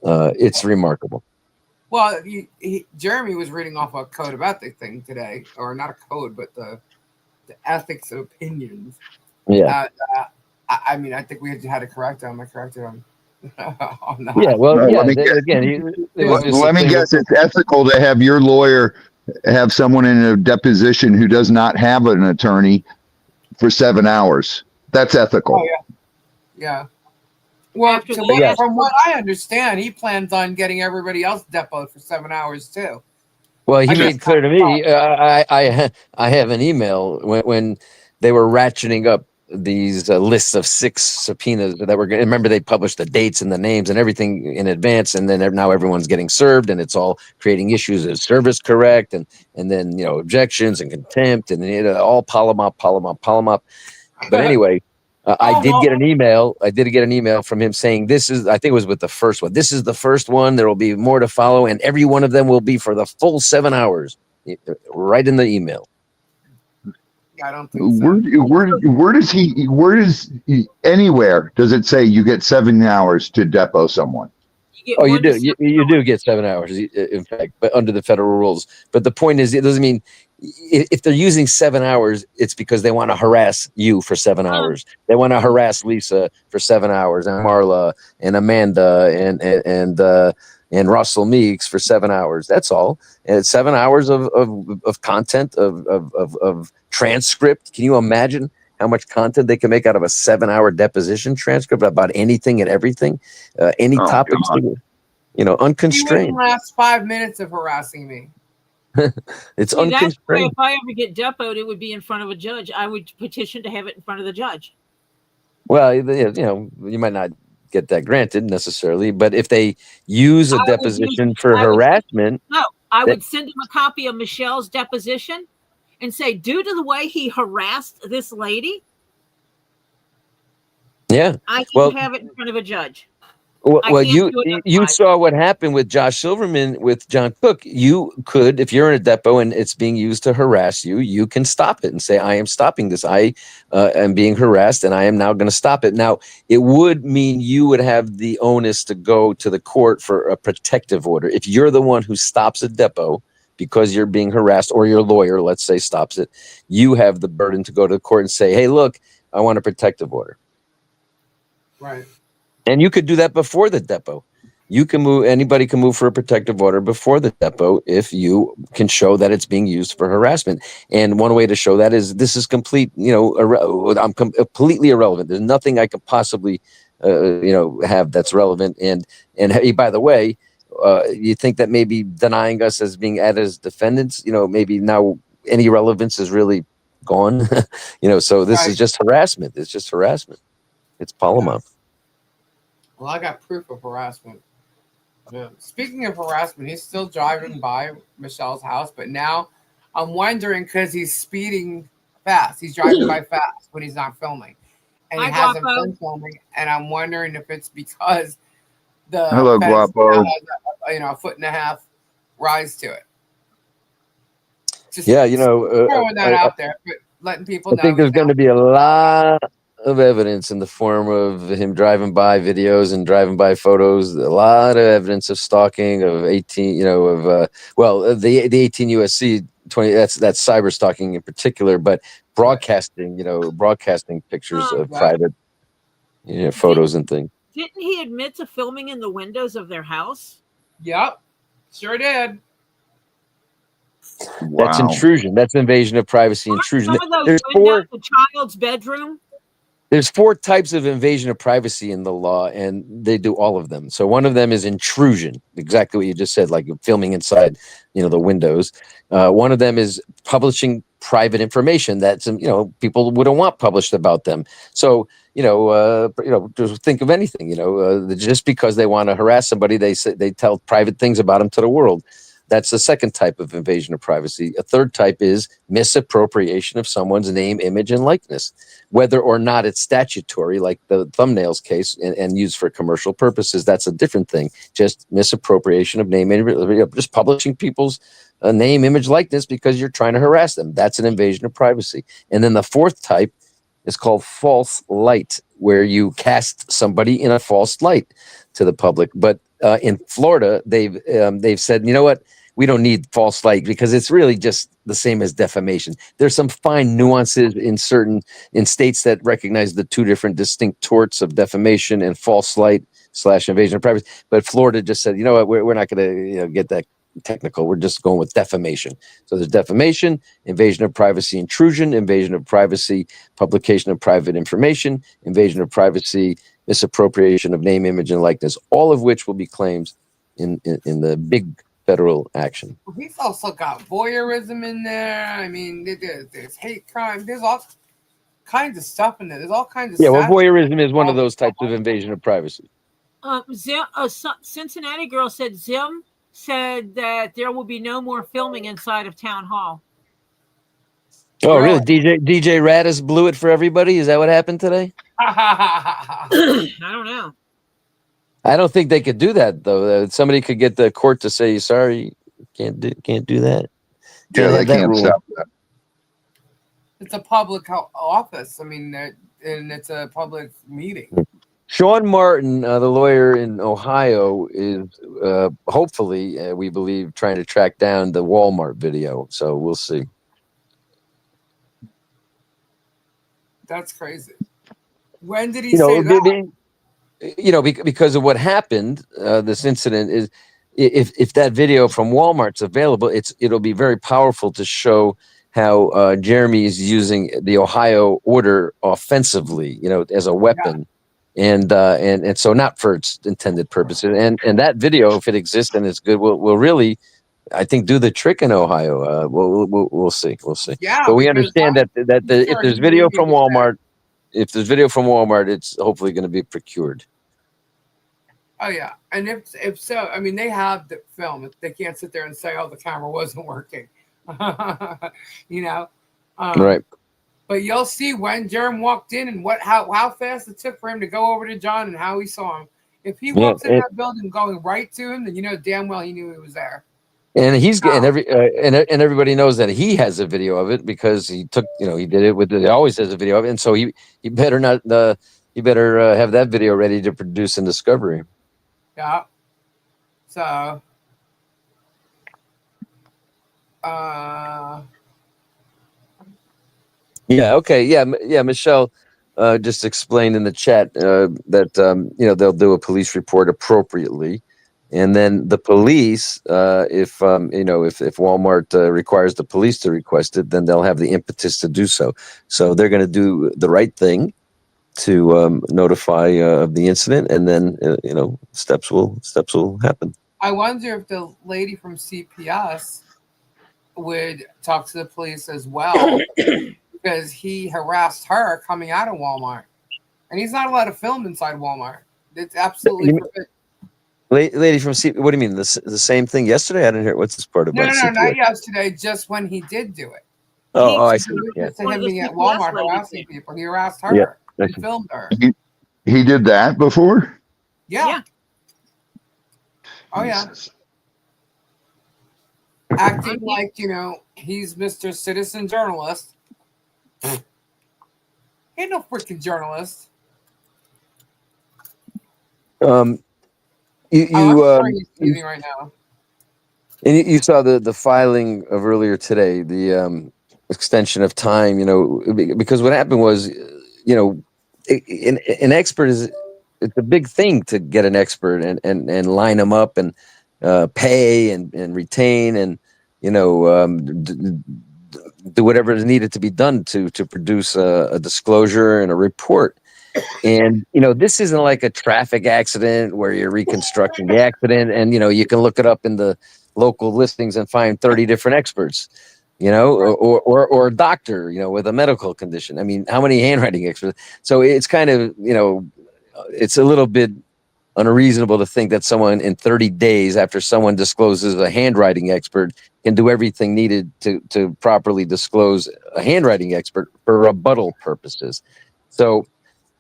It's remarkable. Well, Jeremy was reading off a code of ethics thing today, or not a code, but the ethics of opinions. Yeah. I mean, I think we had to correct him. I corrected him. Yeah, well, no, let me guess. It's ethical to have your lawyer have someone in a deposition who does not have an attorney for 7 hours. That's ethical. Oh, yeah. Well, from what I understand, he plans on getting everybody else depoted for 7 hours too. Well, he made clear to me. I have an email when they were ratcheting up these lists of 6 subpoenas that were going. Remember, they published the dates and the names and everything in advance, and then now everyone's getting served, and it's all creating issues. Is service correct? And then objections and contempt, and all Polamop. But anyway, I did get an email. I did get an email from him saying this is. I think it was with the first one. This is the first one. There will be more to follow, and every one of them will be for the full 7 hours. Right in the email. I don't think so. Where does he anywhere does it say you get 7 hours to depot someone? You do. You do get 7 hours, in fact, but under the federal rules. But the point is, it doesn't mean if they're using 7 hours, it's because they want to harass you for 7 hours. They want to harass Lisa for 7 hours, and Marla, and Amanda, and Russell Meeks for 7 hours. That's all. And it's 7 hours of content, of transcript. Can you imagine how much content they can make out of a 7-hour deposition transcript about anything and everything, any topics, unconstrained. You wouldn't last 5 minutes of harassing me. It's unconstrained. If I ever get depoted, it would be in front of a judge. I would petition to have it in front of the judge. Well, you might not get that granted necessarily, but if they use a deposition for harassment, I would send them a copy of Michelle's deposition and say, due to the way he harassed this lady, I can have it in front of a judge. Well, you saw what happened with Josh Silverman with John Cook. You could, if you're in a depot and it's being used to harass you, you can stop it and say, I am stopping this. I am being harassed and I am now going to stop it. Now, it would mean you would have the onus to go to the court for a protective order. If you're the one who stops a depot because you're being harassed, or your lawyer, let's say, stops it, you have the burden to go to the court and say, hey, look, I want a protective order. Right. And you could do that before the depot. You can move. Anybody can move for a protective order before the depot if you can show that it's being used for harassment. And one way to show that is this is complete. I'm completely irrelevant. There's nothing I could possibly, have that's relevant. And hey, by the way, you think that maybe denying us as being added as defendants, maybe now any relevance is really gone. So this is just harassment. It's just harassment. It's Polamop. Well, I got proof of harassment. Yeah. Speaking of harassment, he's still driving by Michelle's house, but now I'm wondering because he's speeding fast. He's driving by fast when he's not filming, and he hasn't been filming. And I'm wondering if it's because the fence has a 1.5 foot rise to it. Just throwing that out there, but letting people know. I think there's going to be a lot of evidence in the form of him driving by videos and driving by photos, a lot of evidence of stalking of 18, the 18 USC 20, that's cyber stalking in particular, but broadcasting pictures of private, photos and things. Didn't he admit to filming in the windows of their house? Yep, sure did. Wow. That's intrusion. That's invasion of privacy intrusion. Some of those windows, the child's bedroom. There's 4 types of invasion of privacy in the law, and they do all of them. So one of them is intrusion, exactly what you just said, like filming inside, the windows. One of them is publishing private information that people wouldn't want published about them. So just think of anything. Just because they want to harass somebody, they tell private things about them to the world. That's the second type of invasion of privacy. A third type is misappropriation of someone's name, image, and likeness, whether or not it's statutory, like the thumbnails case, and used for commercial purposes. That's a different thing. Just misappropriation of name, just publishing people's name, image, likeness because you're trying to harass them. That's an invasion of privacy. And then the fourth type is called false light, where you cast somebody in a false light to the public. But in Florida, they've said, you know what? We don't need false light because it's really just the same as defamation. There's some fine nuances in states that recognize the 2 different distinct torts of defamation and false light / invasion of privacy. But Florida just said, you know what? We're not going to get that technical. We're just going with defamation. So there's defamation, invasion of privacy, intrusion, invasion of privacy, publication of private information, invasion of privacy, misappropriation of name, image, and likeness, all of which will be claims in the big federal action. He's also got voyeurism in there. I mean, there's hate crime. There's all kinds of stuff in there. There's all kinds of stuff. Well, voyeurism is one of those types of invasion of privacy. Cincinnati girl said Zim said that there will be no more filming inside of town hall. Oh, really? DJ Radis blew it for everybody? Is that what happened today? I don't know. I don't think they could do that though. Somebody could get the court to say, "Sorry, can't do that." Yeah, they can't stop that. It's a public office. I mean, and it's a public meeting. Sean Martin, the lawyer in Ohio, is hopefully, we believe, trying to track down the Walmart video. So we'll see. That's crazy. When did he say that? Because of what happened, this incident is, if that video from Walmart's available, it'll be very powerful to show how Jeremy is using the Ohio order offensively, as a weapon, and so not for its intended purposes. And that video, if it exists and it's good, will really, I think, do the trick in Ohio. We'll see. Yeah, but we understand that if there's video from Walmart. If there's video from Walmart, it's hopefully going to be procured. Oh yeah, and if so, I mean, they have the film. They can't sit there and say, "Oh, the camera wasn't working," Right. But you'll see when Germ walked in and how fast it took for him to go over to John and how he saw him. If he walks in that building going right to him, then damn well he knew he was there. And he's getting and everybody knows that he has a video of it because he took, he did it he always has a video of it. And so he better not, he better have that video ready to produce in discovery. Yeah. So, yeah. Okay. Yeah. Michelle just explained in the chat that, they'll do a police report appropriately. And then the police, if Walmart requires the police to request it, then they'll have the impetus to do so. So they're going to do the right thing to notify of the incident, and then steps will happen. I wonder if the lady from CPS would talk to the police as well, because he harassed her coming out of Walmart, and he's not allowed to film inside Walmart. It's absolutely forbidden. Lady from C. What do you mean? The same thing yesterday? I didn't hear. What's this part about? No, not yesterday. Just when he did do it. Oh, I see. Yeah. To him being at Walmart harassing people. He harassed her. Yeah, and filmed her. He did that before? Yeah. Oh yeah. Acting like he's Mr. Citizen Journalist. Ain't no freaking journalist. You right now. And you saw the filing of earlier today, the extension of time, because what happened was, an expert it's a big thing to get an expert and line them up and pay and retain and, do whatever is needed to be done to produce a disclosure and a report. And, this isn't like a traffic accident where you're reconstructing the accident. And, you can look it up in the local listings and find 30 different experts, or a doctor, with a medical condition. I mean, how many handwriting experts? So it's kind of, it's a little bit unreasonable to think that someone in 30 days after someone discloses a handwriting expert can do everything needed to properly disclose a handwriting expert for rebuttal purposes. So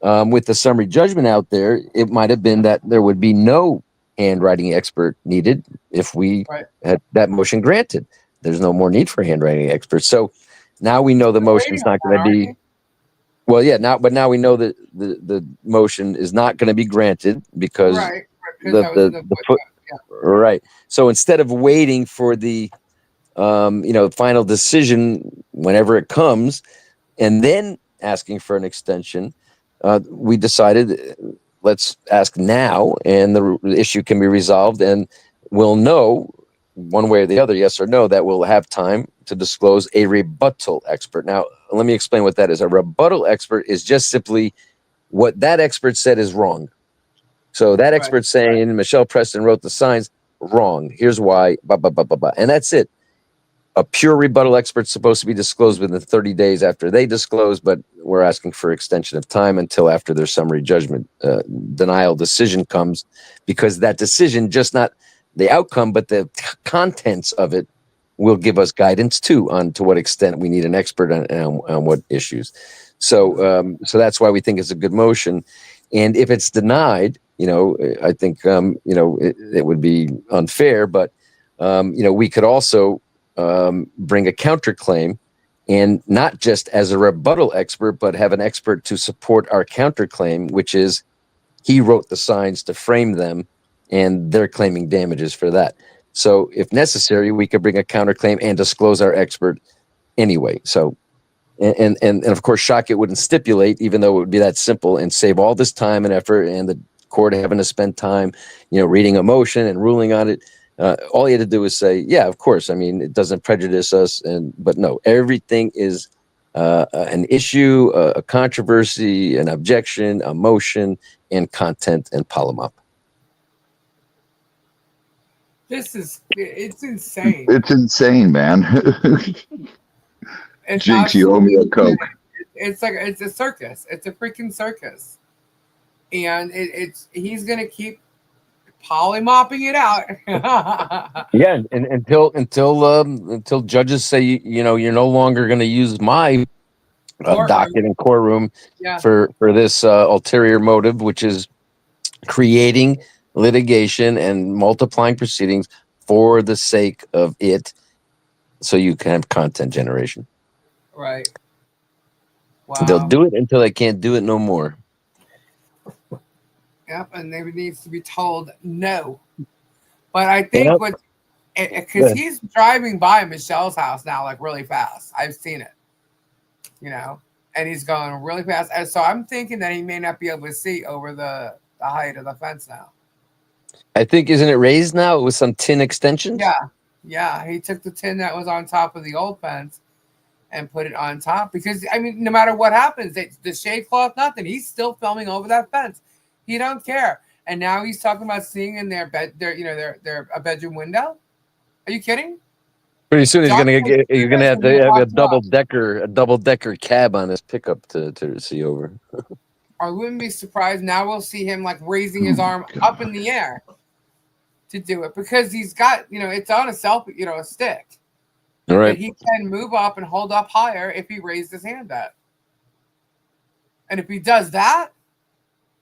with the summary judgment out there, it might have been that there would be no handwriting expert needed if we had that motion granted. There's no more need for handwriting experts. So now we know the motion's not going to be. Well, yeah, now we know that the motion is not going to be granted because right. So instead of waiting for the final decision whenever it comes, and then asking for an extension, we decided let's ask now, and the issue can be resolved, and we'll know one way or the other, yes or no, that we'll have time to disclose a rebuttal expert. Now, let me explain what that is. A rebuttal expert is just simply what that expert said is wrong. So that expert saying Michelle Preston wrote the signs wrong. Here's why, blah, blah, blah, blah, blah. And that's it. A pure rebuttal expert's supposed to be disclosed within 30 days after they disclose, but we're asking for extension of time until after their summary judgment denial decision comes, because that decision, just not the outcome, but the contents of it, will give us guidance too on to what extent we need an expert on what issues. So that's why we think it's a good motion. And if it's denied, I think it would be unfair, but we could also bring a counterclaim, and not just as a rebuttal expert, but have an expert to support our counterclaim, which is he wrote the signs to frame them, and they're claiming damages for that. So if necessary, we could bring a counterclaim and disclose our expert anyway. So, and of course, Shockett wouldn't stipulate, even though it would be that simple, and save all this time and effort, and the court having to spend time, reading a motion and ruling on it. All you had to do is say, yeah, of course. I mean, it doesn't prejudice us, but no, everything is an issue, a controversy, an objection, a motion, and content and Polamop. It's insane. It's insane, man. Jinx, you owe me a Coke. It's a circus. It's a freaking circus. And he's going to keep polymopping it out. Yeah, and until judges say, you're no longer going to use my docket and courtroom for this ulterior motive, which is creating litigation and multiplying proceedings for the sake of it, so you can have content generation. Right. Wow. They'll do it until they can't do it no more. Yep, and they needs to be told no. But I think because he's driving by Michelle's house now, like really fast. I've seen it, and he's going really fast. And so I'm thinking that he may not be able to see over the height of the fence now. I think, isn't it raised now with some tin extensions? Yeah. He took the tin that was on top of the old fence and put it on top, because I mean, no matter what happens, the shade cloth, nothing. He's still filming over that fence. He don't care. And now he's talking about seeing in their bed, their a bedroom window. Are you kidding? Pretty soon you're gonna have to have a double decker cab on his pickup to see over. I wouldn't be surprised. Now we'll see him like raising his arm up in the air to do it, because he's got, it's on a a stick. All right. He can move up and hold up higher if he raised his hand up. And if he does that,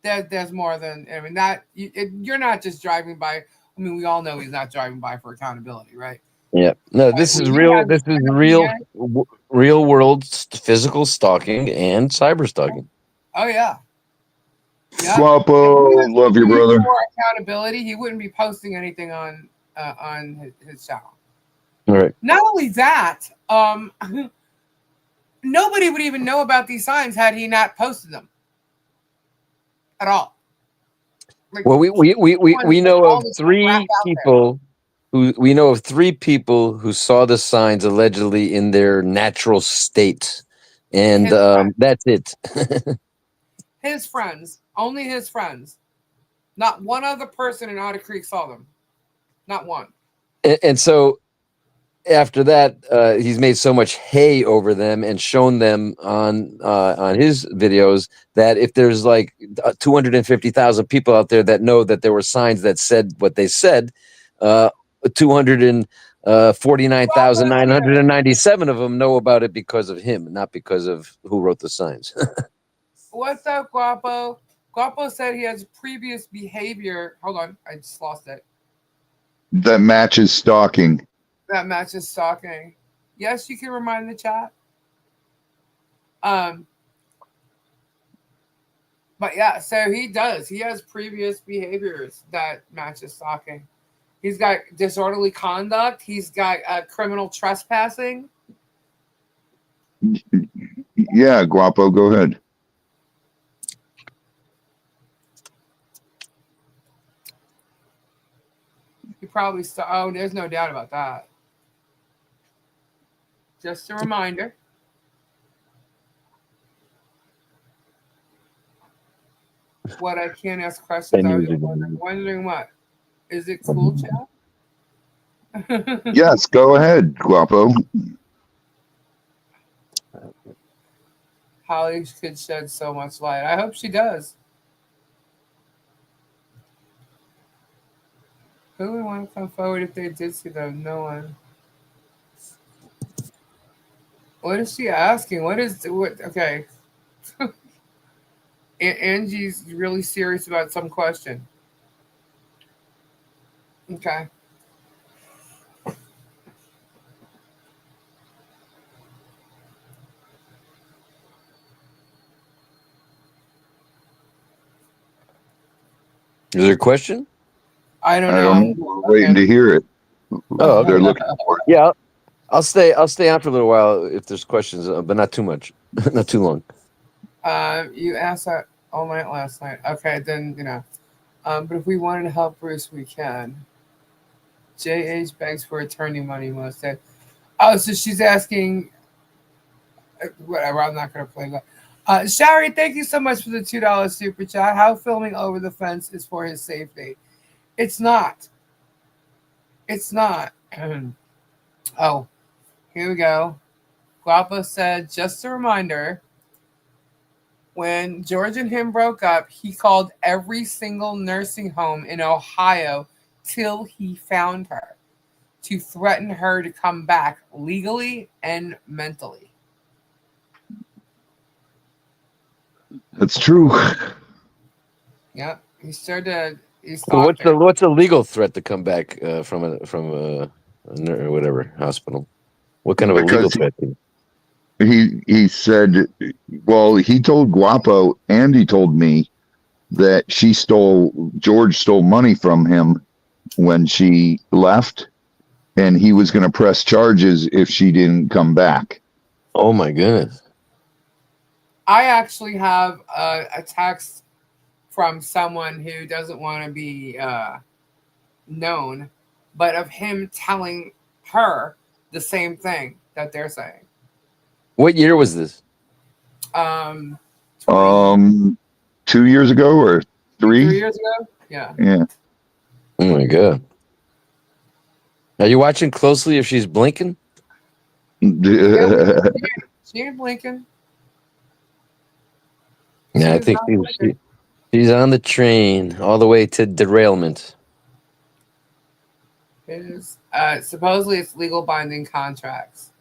there's more than, I mean, that you're not just driving by. I mean, we all know he's not driving by for accountability, right? Yeah. No, this is real. This is real world physical stalking and cyber stalking. Oh yeah. Guapo, love you, brother. For accountability, he wouldn't be posting anything on his channel. All right. Not only that, nobody would even know about these signs had he not posted them at all. Like, well, we know of three people who saw the signs allegedly in their natural state, and that's it. His friends, only his friends. Not one other person in Otter Creek saw them. Not one. And so after that, he's made so much hay over them and shown them on his videos that if there's like 250,000 people out there that know that there were signs that said what they said, 249,997 of them know about it because of him, not because of who wrote the signs. What's up, Guapo? Guapo said he has previous behavior. Hold on, I just lost it. That matches stalking. That matches stalking. Yes, you can remind the chat. But yeah, so he does. He has previous behaviors that matches stalking. He's got disorderly conduct. He's got criminal trespassing. Yeah, Guapo, go ahead. He probably oh, there's no doubt about that. Just a reminder. What I can't ask questions. I was wondering what. Is it cool, chat? Yes, go ahead, Guapo. Holly could shed so much light. I hope she does. Who would want to come forward if they did see them? No one. What is she asking? What? Okay. Angie's really serious about some question. Okay. Is there a question? I don't know. We're waiting to hear it. Oh, they're looking for it. Yeah, I'll stay on for a little while if there's questions, but not too much, not too long. You asked that all night last night. Okay, then but if we wanted to help Bruce, we can. JH begs for attorney money most days. Oh, so she's asking. Whatever. I'm not going to play that. Shari, thank you so much for the $2 super chat. How filming over the fence is for his safety? It's not. It's not. Oh, here we go. Guapo said, just a reminder, when George and him broke up, he called every single nursing home in Ohio till he found her to threaten her to come back legally and mentally. That's true. Yep, he sure did. So what's a legal threat to come back from a or whatever hospital? What kind of a legal threat? He said, well, he told Guapo and he told me that George stole money from him when she left, and he was going to press charges if she didn't come back. Oh my goodness. I actually have a text from someone who doesn't want to be known, but of him telling her the same thing that they're saying. What year was this? 2 years ago or 3? 3 years ago? Yeah. Yeah. Oh my God. Are you watching closely if she's blinking? Yeah, she ain't blinking. Yeah, I think she's on the train all the way to derailment. It is. Supposedly it's legal binding contracts.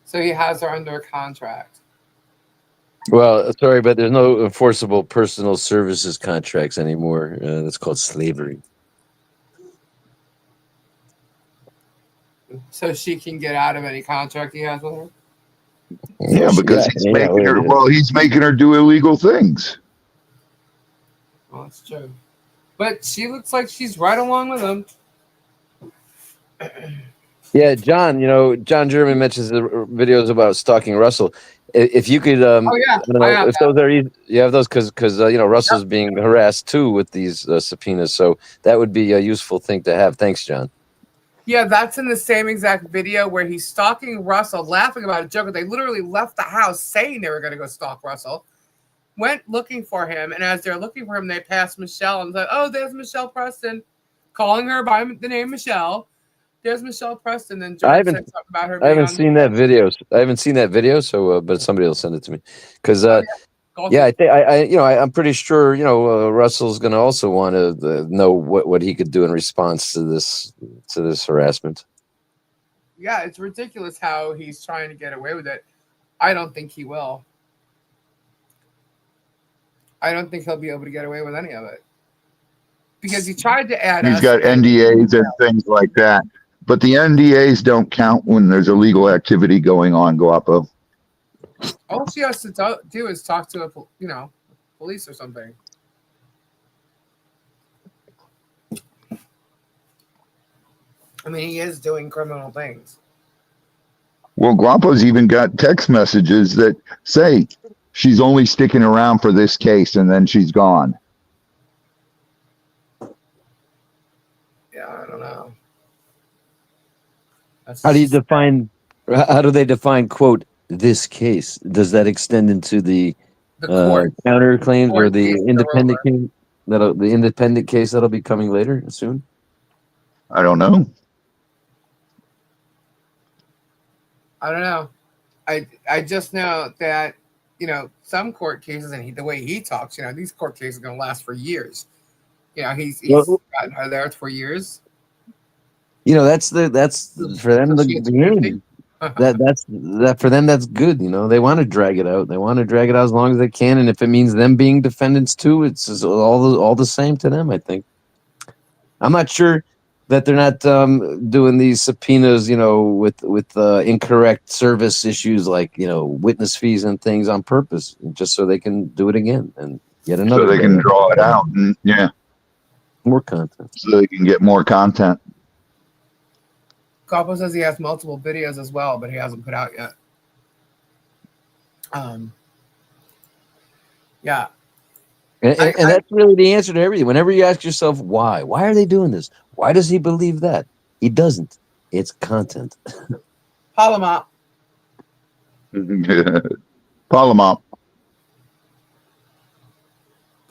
So he has her under a contract. Well, sorry, but there's no enforceable personal services contracts anymore. That's called slavery. So she can get out of any contract he has with her? Yeah, because he's making her do illegal things. Well, that's true. But she looks like she's right along with him. Yeah, John, John German mentions the videos about stalking Russell. If you could, I don't know if those are easy, you have those because Russell's being harassed too with these subpoenas, so that would be a useful thing to have. Thanks, John. Yeah, that's in the same exact video where he's stalking Russell, laughing about it, joking. They literally left the house saying they were going to go stalk Russell. went looking for him, and as they're looking for him, they passed Michelle and said, "Oh, there's Michelle Preston," calling her by the name Michelle. There's Michelle Preston. And I Jordan haven't said something about her. I haven't seen that video. I haven't seen that video. So, but somebody will send it to me because. Yeah, I think I'm pretty sure Russell's going to also want to know what he could do in response to this harassment. Yeah, it's ridiculous how he's trying to get away with it. I don't think he will. I don't think he'll be able to get away with any of it because he tried to add. He's got NDAs and things like that, but the NDAs don't count when there's illegal activity going on. Guapo. All she has to do is talk to police or something. I mean, he is doing criminal things. Well, Guapo's even got text messages that say she's only sticking around for this case and then she's gone. Yeah, I don't know. How do they define, quote, this case? Does that extend into the counterclaims or the independent case? The independent case that'll be coming later soon? I don't know. I don't know. I just know that some court cases and the way he talks, these court cases are going to last for years. He's gotten her there for years. That's for them the community. That for them that's good. They want to drag it out. They want to drag it out as long as they can, and if it means them being defendants too, it's all the same to them. I think. I'm not sure that they're not doing these subpoenas, with incorrect service issues like witness fees and things on purpose, just so they can do it again and get another. So they can draw it out and more content. So they can get more content. Capo says he has multiple videos as well, but he hasn't put out yet. Yeah. And that's really the answer to everything. Whenever you ask yourself why are they doing this? Why does he believe that? He doesn't. It's content. Polamop. Polamop.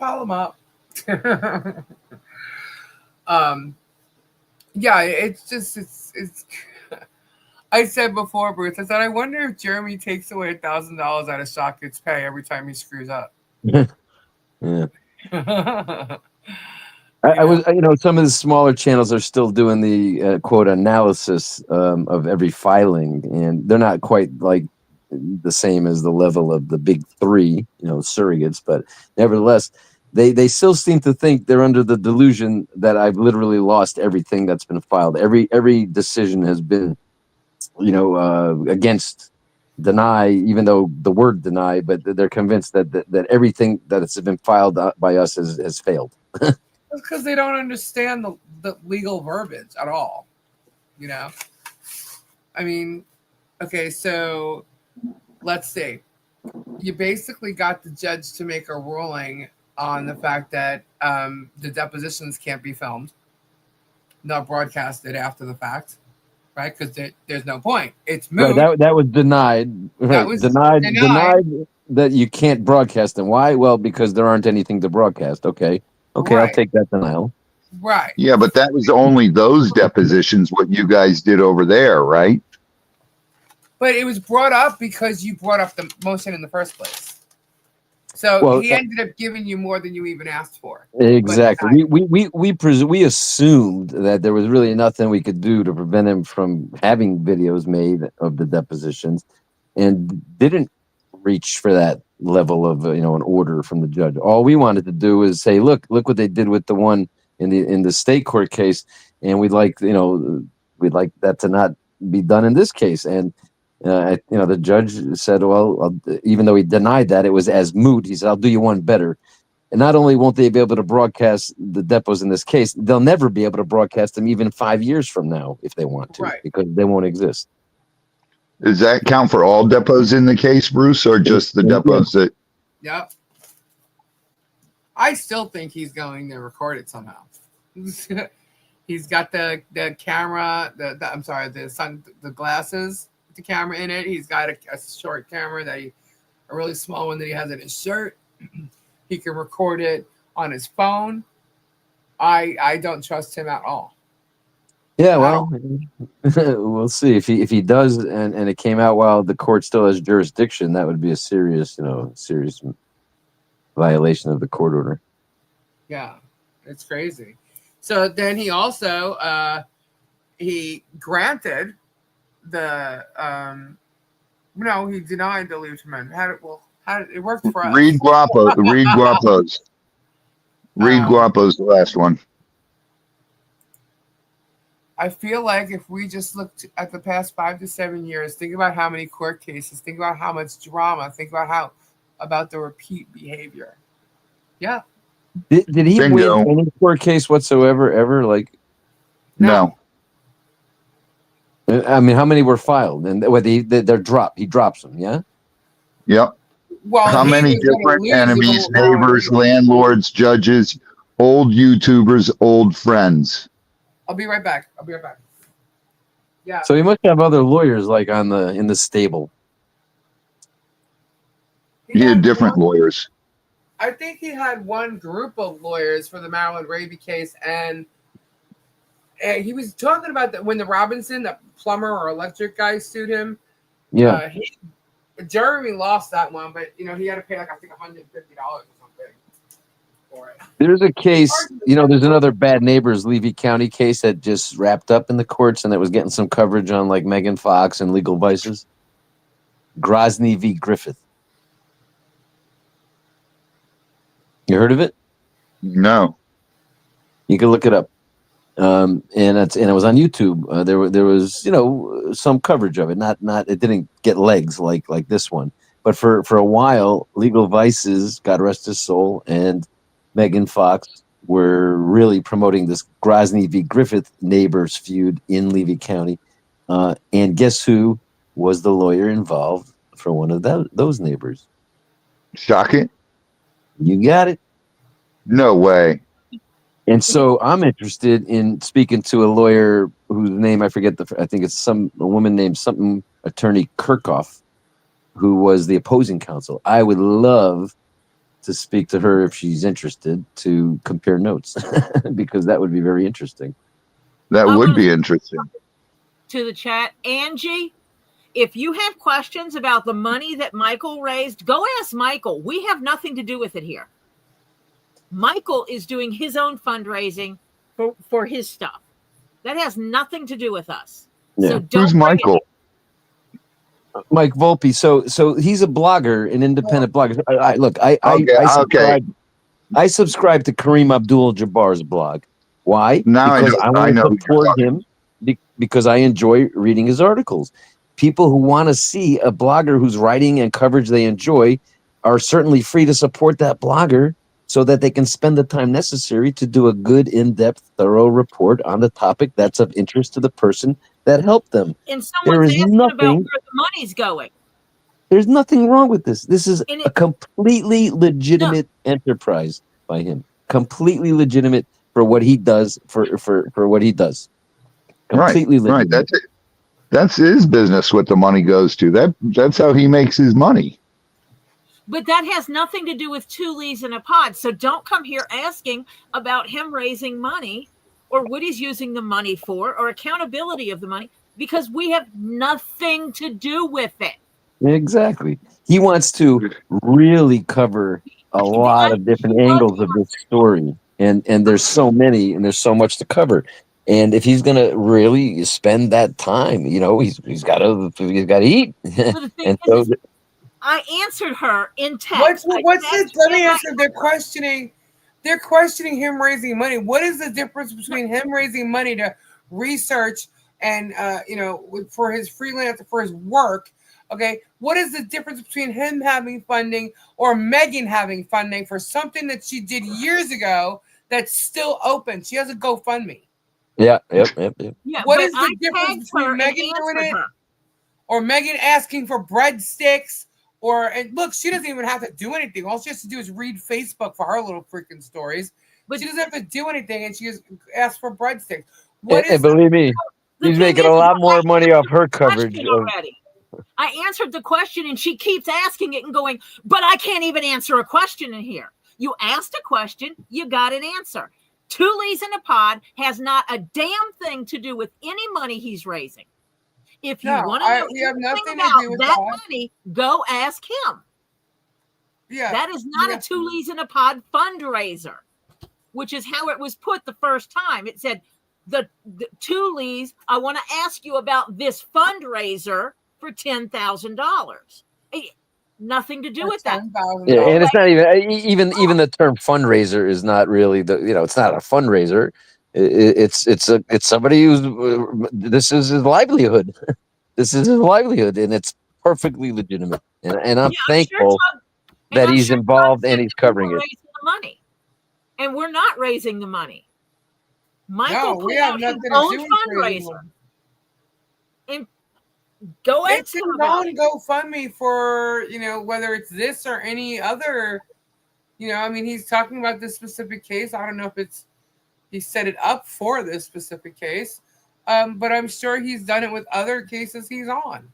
Polamop. Yeah, it's I said before, Bruce, I said, I wonder if Jeremy takes away $1,000 out of Shocket's pay every time he screws up. Yeah. I was, some of the smaller channels are still doing the quote analysis of every filing, and they're not quite like the same as the level of the big three, surrogates, but nevertheless, they still seem to think they're under the delusion that I've literally lost everything that's been filed. Every decision has been, against deny, even though the word deny, but they're convinced that everything that has been filed by us has failed. Because they don't understand the legal verbiage at all. I mean, okay, so let's see. You basically got the judge to make a ruling on the fact that the depositions can't be filmed, not broadcasted after the fact, right? Because there's no point. It's moot. Right, that was denied. Right. That was denied that you can't broadcast them. Why? Well, because there aren't anything to broadcast. Okay, right. I'll take that denial. Right. Yeah, but that was only those depositions, what you guys did over there, right? But it was brought up because you brought up the motion in the first place. So he ended up giving you more than you even asked for. Exactly. We assumed that there was really nothing we could do to prevent him from having videos made of the depositions, and didn't reach for that level of an order from the judge. All we wanted to do is say, look what they did with the one in the state court case, and we'd like that to not be done in this case. And the judge said, well, even though he denied that, it was as moot. He said, I'll do you one better. And not only won't they be able to broadcast the depots in this case, they'll never be able to broadcast them even 5 years from now if they want to, right, because they won't exist. Does that count for all depots in the case, Bruce, or just the depots that? Yep. I still think he's going to record it somehow. He's got the camera, the glasses, the camera in it. He's got a short camera a really small one that he has in his shirt. He can record it on his phone. I don't trust him at all. Yeah, well, we'll see if he does, and it came out while the court still has jurisdiction. That would be a serious violation of the court order. Yeah, it's crazy. So then he also he granted the no, he denied the leave to amend. How did it work for us? Reed Guapo's the last one. I feel like if we just looked at the past 5 to 7 years, think about how many court cases, think about how much drama, think about the repeat behavior. Yeah. Did he win any court case whatsoever ever? Like, no. I mean, how many were filed? And they're dropped. He drops them. Yeah. Yep. Well, how many different enemies, neighbors, landlords, judges, old YouTubers, old friends? I'll be right back. Yeah. So he must have other lawyers like in the stable. He had different lawyers. I think he had one group of lawyers for the Maryland Raby case, and he was talking about that when the Robinson, the plumber or electric guy, sued him. Yeah. Jeremy lost that one, but he had to pay like I think $150 or something for it. There's a case, there's another Bad Neighbors Levy County case that just wrapped up in the courts and that was getting some coverage on like Megan Fox and Legal Vices. Grozny v. Griffith. You heard of it? No. You can look it up. And it was on YouTube. There was some coverage of it. Not it didn't get legs like this one. But for a while, Legal Vices, God rest his soul, and Megan Fox were really promoting this Grozny v. Griffith neighbors feud in Levy County. And guess who was the lawyer involved for one of those neighbors? Shocking. You got it. No way. And so I'm interested in speaking to a lawyer whose name I forget. I think it's a woman named something Attorney Kirchhoff, who was the opposing counsel. I would love to speak to her if she's interested to compare notes, because that would be very interesting. That would be interesting. To the chat, Angie, if you have questions about the money that Michael raised, go ask Michael. We have nothing to do with it here. Michael is doing his own fundraising for his stuff. That has nothing to do with us. Yeah. So don't Who's Michael? Mike Volpe. So he's a blogger, an independent blogger. I subscribe to Kareem Abdul-Jabbar's blog. Why? Because I want to support him because I enjoy reading his articles. People who want to see a blogger who's writing and coverage they enjoy are certainly free to support that blogger, so that they can spend the time necessary to do a good, in-depth, thorough report on the topic that's of interest to the person that helped them. And someone's asking about where the money's going. There's nothing wrong with this. This is a completely legitimate enterprise by him. Completely legitimate for what he does. For what he does. Completely legitimate. Right. That's his business. What the money goes to. That's how he makes his money. But that has nothing to do with two leaves in a pod. So don't come here asking about him raising money or what he's using the money for or accountability of the money, because we have nothing to do with it. Exactly. He wants to really cover a lot of different angles of this story. And there's so many and there's so much to cover. And if he's going to really spend that time, he's got to eat. And so I answered her in text. Let me answer. They're questioning him raising money. What is the difference between him raising money to research and for his freelance, for his work? Okay, what is the difference between him having funding or Megan having funding for something that she did years ago that's still open? She has a GoFundMe. Yeah. Yeah, what is the difference between Megan doing it or Megan asking for breadsticks? And look, she doesn't even have to do anything. All she has to do is read Facebook for her little freaking stories. But she doesn't have to do anything, and she just asks for breadsticks. And believe me, he's making a lot more money off her coverage. I answered the question and she keeps asking it and going, but I can't even answer a question in here. You asked a question, you got an answer. Two Lees in a Pod has not a damn thing to do with any money he's raising. If you want to know anything about that money, go ask him. Yeah, that is not a Two Lees in a Pod fundraiser, which is how it was put the first time. It said, the Two Lees, I want to ask you about this fundraiser for $10,000. Nothing to do with that. Yeah, and it's not even the term fundraiser is not really it's not a fundraiser. It's somebody who's this is his livelihood. This is his livelihood, and it's perfectly legitimate. And I'm thankful that he's involved and he's covering it. The money, and we're not raising the money. Michael put out his own fundraiser. And go ask him about it. GoFundMe for, whether it's this or any other, he's talking about this specific case. I don't know if he set it up for this specific case, but I'm sure he's done it with other cases he's on.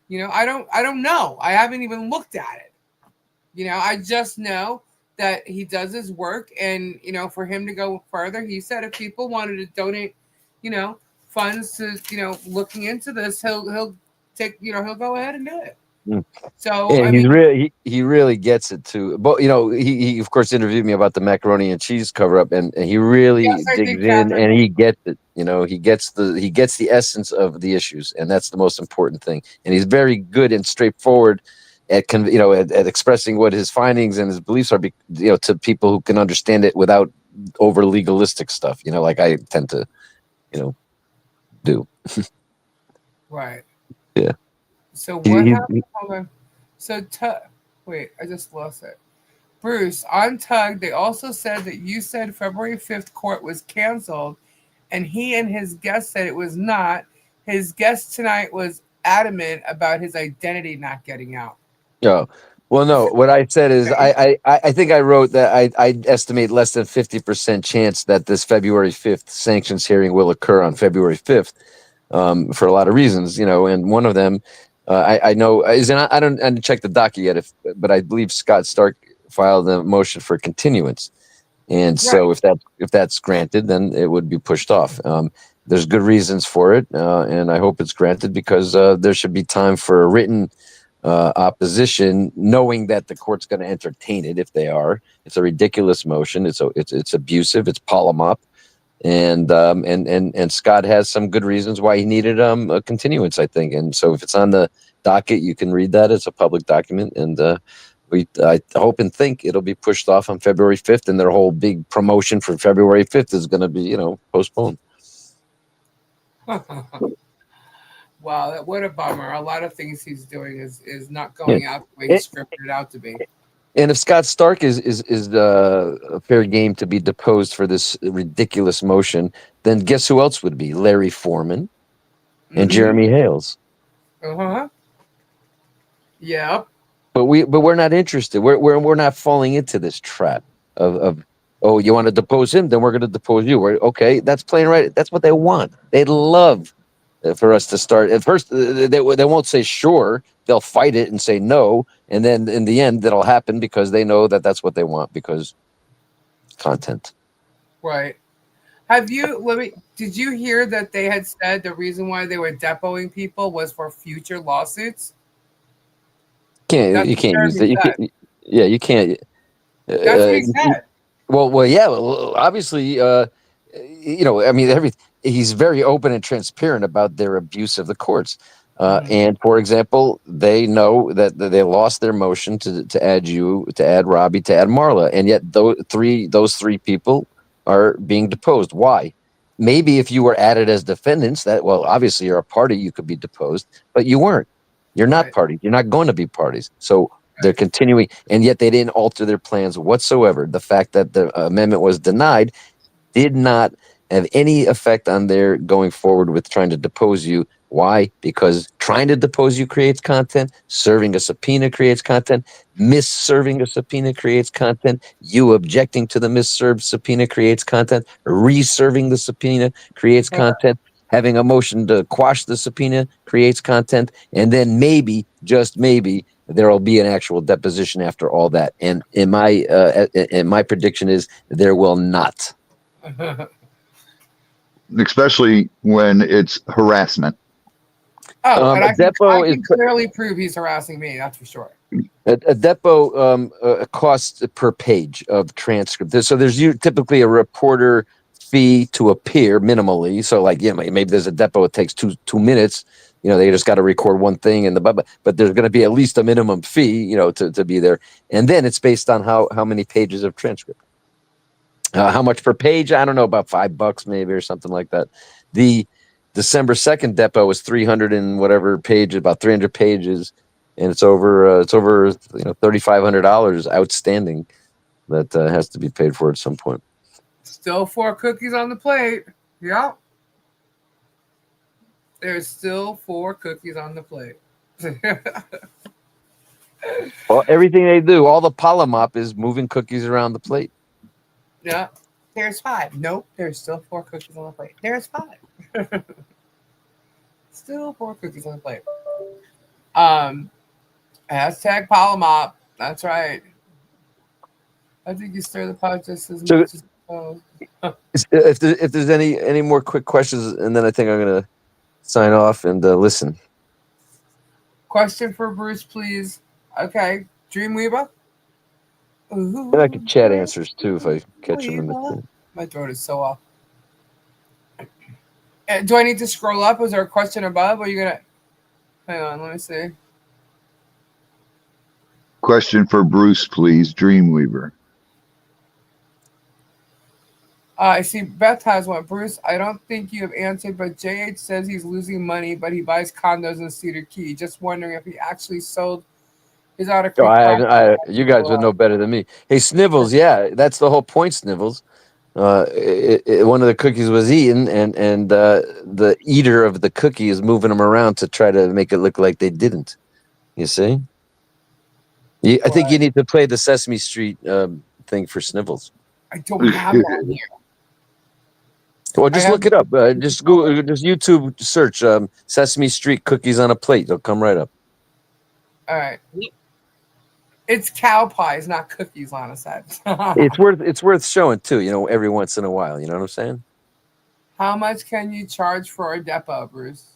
I don't know. I haven't even looked at it. I just know that he does his work, and for him to go further, he said if people wanted to donate, funds to looking into this, he'll take he'll go ahead and do it. So and he really gets it too. But he of course interviewed me about the macaroni and cheese cover up, and he really digs in and he gets it. He gets the essence of the issues, and that's the most important thing. And he's very good and straightforward at expressing what his findings and his beliefs are, to people who can understand it without over legalistic stuff. Like I tend to, do. Right. Yeah. So what happened? Hold on. So wait, I just lost it. Bruce, on Tug, they also said that you said February 5th court was canceled, and he and his guest said it was not. His guest tonight was adamant about his identity not getting out. Oh, well, no. What I said is I think I wrote that I estimate less than 50% chance that this February 5th sanctions hearing will occur on February 5th for a lot of reasons, and one of them I know is, and I didn't check the docket yet, but I believe Scott Stark filed a motion for continuance. And so if that's granted, then it would be pushed off. There's good reasons for it, and I hope it's granted because there should be time for a written opposition, knowing that the court's going to entertain it if they are. It's a ridiculous motion. It's abusive. It's Polamop, and Scott has some good reasons why he needed a continuance, I think. And so if it's on the docket, you can read that. It's a public document, and I hope and think it'll be pushed off on February 5th, and their whole big promotion for February 5th is going to be, postponed. Wow, what a bummer. A lot of things he's doing is not going out the way he scripted it out to be. And if Scott Stark is a fair game to be deposed for this ridiculous motion, then guess who else would be? Larry Foreman and Jeremy Hales. Uh-huh. Yep. But we're not interested. We're not falling into this trap of oh, you want to depose him, then we're going to depose you. Okay, that's playing right. That's what they want. They'd love for us to start. At first, they won't say sure. They'll fight it and say no, and then in the end, that'll happen because they know that that's what they want, because content. Right. Did you hear that they had said the reason why they were depoting people was for future lawsuits? You can't use that. You can't. That's what he said. Well, yeah. Well, obviously, he's very open and transparent about their abuse of the courts. And for example, they know that they lost their motion to add you, to add Robbie, to add Marla, and yet those three people are being deposed. Why? Maybe if you were added as defendants, obviously you're a party, you could be deposed, but you weren't. You're not parties. You're not going to be parties. So they're continuing, and yet they didn't alter their plans whatsoever. The fact that the amendment was denied did not have any effect on their going forward with trying to depose you. Why? Because trying to depose you creates content. Serving a subpoena creates content. Misserving a subpoena creates content. You objecting to the misserved subpoena creates content. Reserving the subpoena creates content. having a motion to quash the subpoena creates content, and then maybe, just maybe, there will be an actual deposition after all that. And in my prediction is there will not. Especially when it's harassment. Oh, and I can clearly prove he's harassing me. That's for sure. A depot costs per page of transcript. So there's typically a reporter fee to appear minimally. So like, maybe there's a depot it takes two minutes. They just got to record one thing but there's going to be at least a minimum fee, to be there. And then it's based on how many pages of transcript. How much per page? I don't know, about $5 maybe or something like that. The December 2nd depot was 300 and whatever pages, about 300 pages, and it's over $3,500 outstanding that has to be paid for at some point. Still 4 cookies on the plate. Yeah. There's still 4 cookies on the plate. Well, everything they do, all the Polamop is moving cookies around the plate. Yeah. There's 5. Nope. There's still 4 cookies on the plate. There's 5. Still 4 cookies on the plate. Hashtag Polamop. That's right. I think you stir the pot just as much as if there's any more quick questions, and then I think I'm gonna sign off and listen. Question for Bruce, please. Okay, Dreamweaver. And I could chat answers too if I catch them in the. My throat is so off. Do I need to scroll up? Was there a question above? Or are you gonna? Hang on, let me see. Question for Bruce, please. Dreamweaver. I see Beth has one. Bruce, I don't think you have answered, but JH says he's losing money, but he buys condos in Cedar Key. Just wondering if he actually sold his Otter Creek. You guys would know better than me. Hey, Snivels, yeah, that's the whole point, Snivels. One of the cookies was eaten, and the eater of the cookie is moving them around to try to make it look like they didn't. You see? I think you need to play the Sesame Street thing for Snivels. I don't have that here. Well, just look it up. Just Google, just YouTube search Sesame Street cookies on a plate. They'll come right up. All right. It's cow pies, not cookies, Lana said. It's worth showing too, every once in a while. You know what I'm saying? How much can you charge for a depot, Bruce?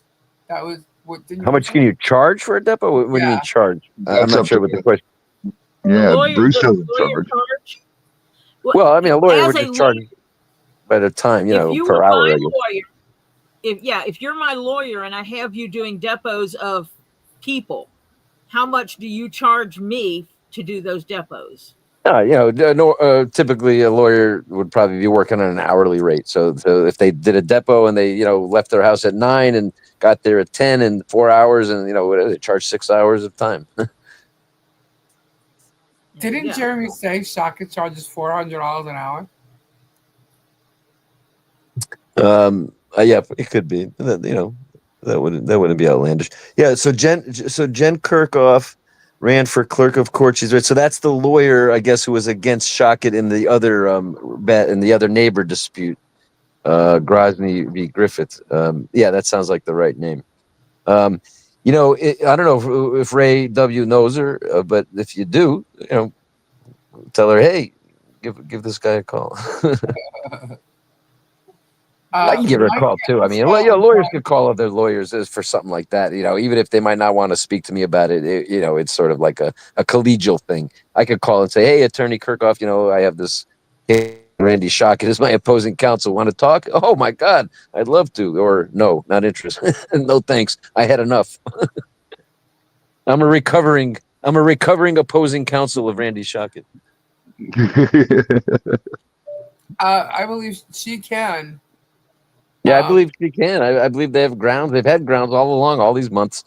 That was what did you How much can you charge for a depot? What do you mean charge? I'm not sure what the question. Yeah, Bruce doesn't charge. Well, I mean, a lawyer would just charge by the time, per hour. If you're my lawyer and I have you doing depots of people, how much do you charge me to do those depots? Typically a lawyer would probably be working on an hourly rate. So if they did a depot and they, left their house at 9 and got there at 10 in 4 hours, and they charge 6 hours of time. Didn't Jeremy say Shaka charges $400 an hour? Yeah, it could be. That wouldn't be outlandish. Yeah. So Jen Kirchhoff ran for clerk of court. She's right. So that's the lawyer, I guess, who was against Shockett in the other neighbor dispute, Grozny v. Griffith. Yeah, that sounds like the right name. I don't know if Ray W knows her, but if you do, tell her, hey, give this guy a call. I can give her a call too. I mean, lawyers could call other lawyers for something like that. Even if they might not want to speak to me about it, it's sort of like a collegial thing. I could call and say, "Hey, Attorney Kirchhoff, I have this Randy Shockett is my opposing counsel. Want to talk? Oh my God, I'd love to." Or no, not interested. No thanks. I had enough. I'm a recovering opposing counsel of Randy Shockett. I believe she can. Yeah, I believe she can. I believe they have grounds. They've had grounds all along, all these months.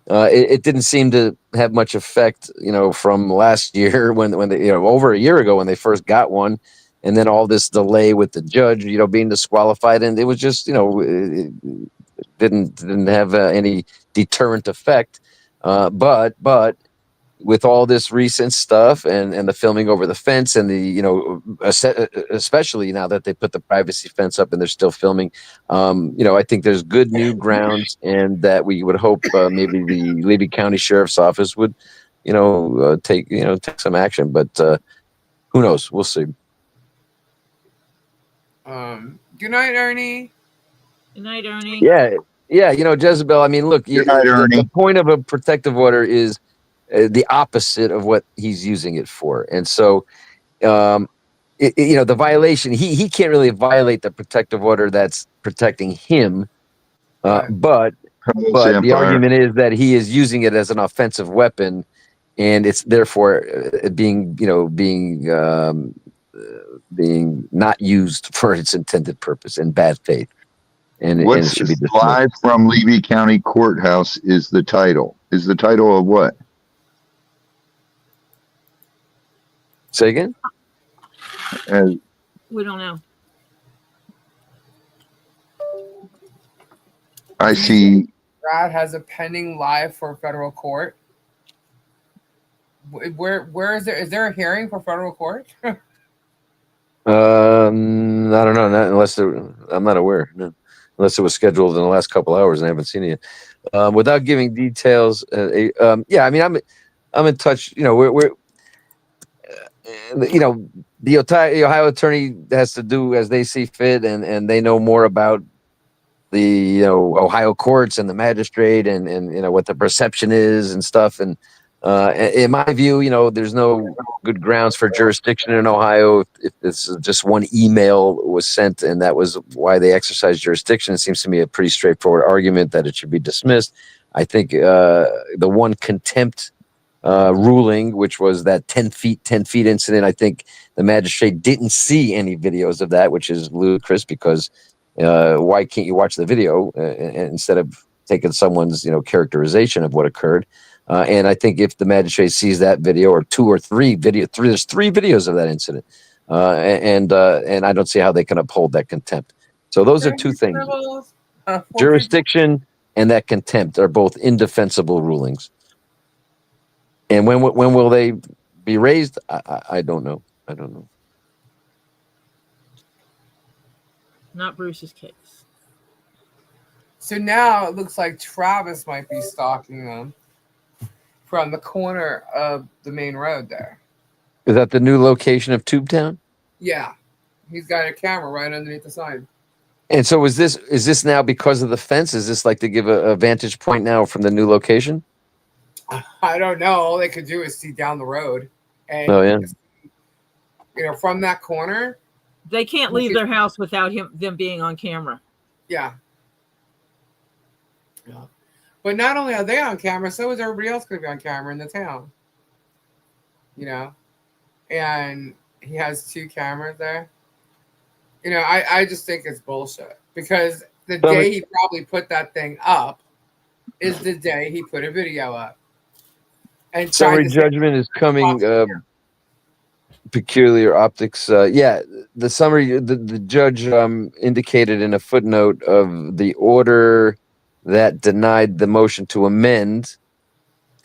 It didn't seem to have much effect, from last year when they, over a year ago when they first got one, and then all this delay with the judge, being disqualified, and it was just, it didn't have any deterrent effect. But with all this recent stuff and the filming over the fence and especially now that they put the privacy fence up and they're still filming, I think there's good new grounds, and that we would hope maybe the Levy County Sheriff's Office would, take some action. But who knows? We'll see. Good night, Ernie. Good night, Ernie. Yeah, Jezebel. I mean, look, the point of a protective order is the opposite of what he's using it for, and so the violation, he can't really violate the protective order that's protecting him, Right. but the argument is that he is using it as an offensive weapon, and it's therefore being not used for its intended purpose in bad faith. And what's it should be live from Levy County Courthouse is the title. Is the title of what? Say again? We don't know. I see. Brad has a pending live for federal court. Where is there? Is there a hearing for federal court? I don't know. Not unless I'm not aware. No. Unless it was scheduled in the last couple hours and I haven't seen it yet. Without giving details, I'm in touch. We're the Ohio attorney has to do as they see fit, and they know more about the Ohio courts and the magistrate and what the perception is and stuff. And in my view, there's no good grounds for jurisdiction in Ohio. If this is just one email was sent and that was why they exercised jurisdiction, it seems to me a pretty straightforward argument that it should be dismissed. I think the one contempt ruling, which was that 10 feet incident, I think the magistrate didn't see any videos of that, which is ludicrous because why can't you watch the video instead of taking someone's characterization of what occurred? And I think if the magistrate sees that video or two or three there's three videos of that incident, and I don't see how they can uphold that contempt. So those are two things: jurisdiction and that contempt are both indefensible rulings. And when will they be raised? I don't know. Not Bruce's case. So now it looks like Travis might be stalking them from the corner of the main road there. Is that the new location of Tubetown? Yeah. He's got a camera right underneath the sign. And so is this now because of the fence? Is this like to give a vantage point now from the new location? I don't know. All they could do is see down the road. And, from that corner. They can't leave their house without them being on camera. Yeah. But not only are they on camera, so is everybody else going to be on camera in the town. And he has two cameras there. I just think it's bullshit because the day he probably put that thing up is the day he put a video up. And summary judgment is coming. Peculiar optics. The summary. The judge indicated in a footnote of the order that denied the motion to amend,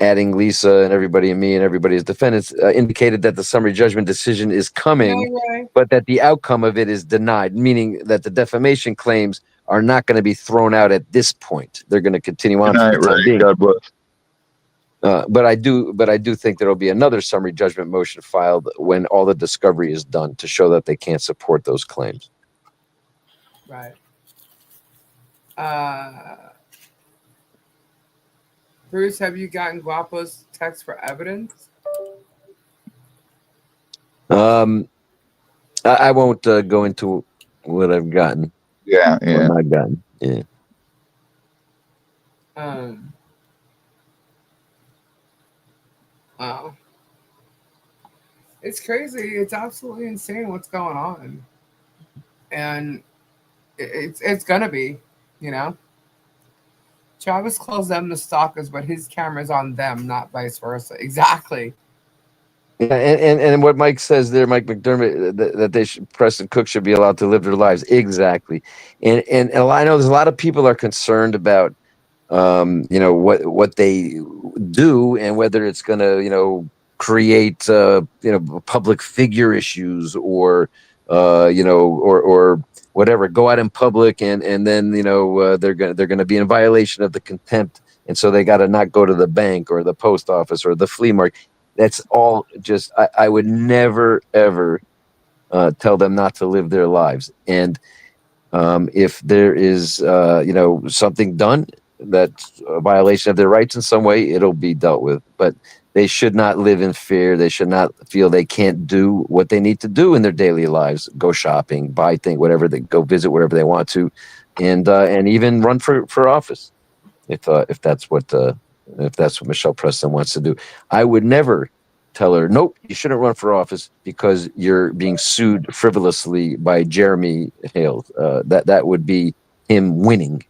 adding Lisa and everybody and me and everybody as defendants, indicated that the summary judgment decision is coming, but that the outcome of it is denied, meaning that the defamation claims are not going to be thrown out at this point. They're going to continue on. God bless. But I do think there will be another summary judgment motion filed when all the discovery is done to show that they can't support those claims. Right. Bruce, have you gotten Guapo's text for evidence? I won't go into what I've gotten. Yeah. What I've gotten. Yeah. Wow. It's crazy. It's absolutely insane what's going on. And it's gonna be, Travis calls them the stalkers, but his camera's on them, not vice versa. Exactly. Yeah, and what Mike says there, Mike McDermott, that they should, Preston Cook should be allowed to live their lives. Exactly. And I know there's a lot of people are concerned about what they do, and whether it's going to create public figure issues, or or whatever, go out in public, and then they're going to be in violation of the contempt, and so they got to not go to the bank or the post office or the flea market. That's all just I would never ever tell them not to live their lives. And if there is something done that's a violation of their rights in some way, it'll be dealt with. But they should not live in fear. They should not feel they can't do what they need to do in their daily lives: go shopping, buy things, whatever, they go visit wherever they want to, and even run for office if that's what Michelle Preston wants to do. I would never tell her, nope, you shouldn't run for office because you're being sued frivolously by Jeremy Hales. That would be him winning,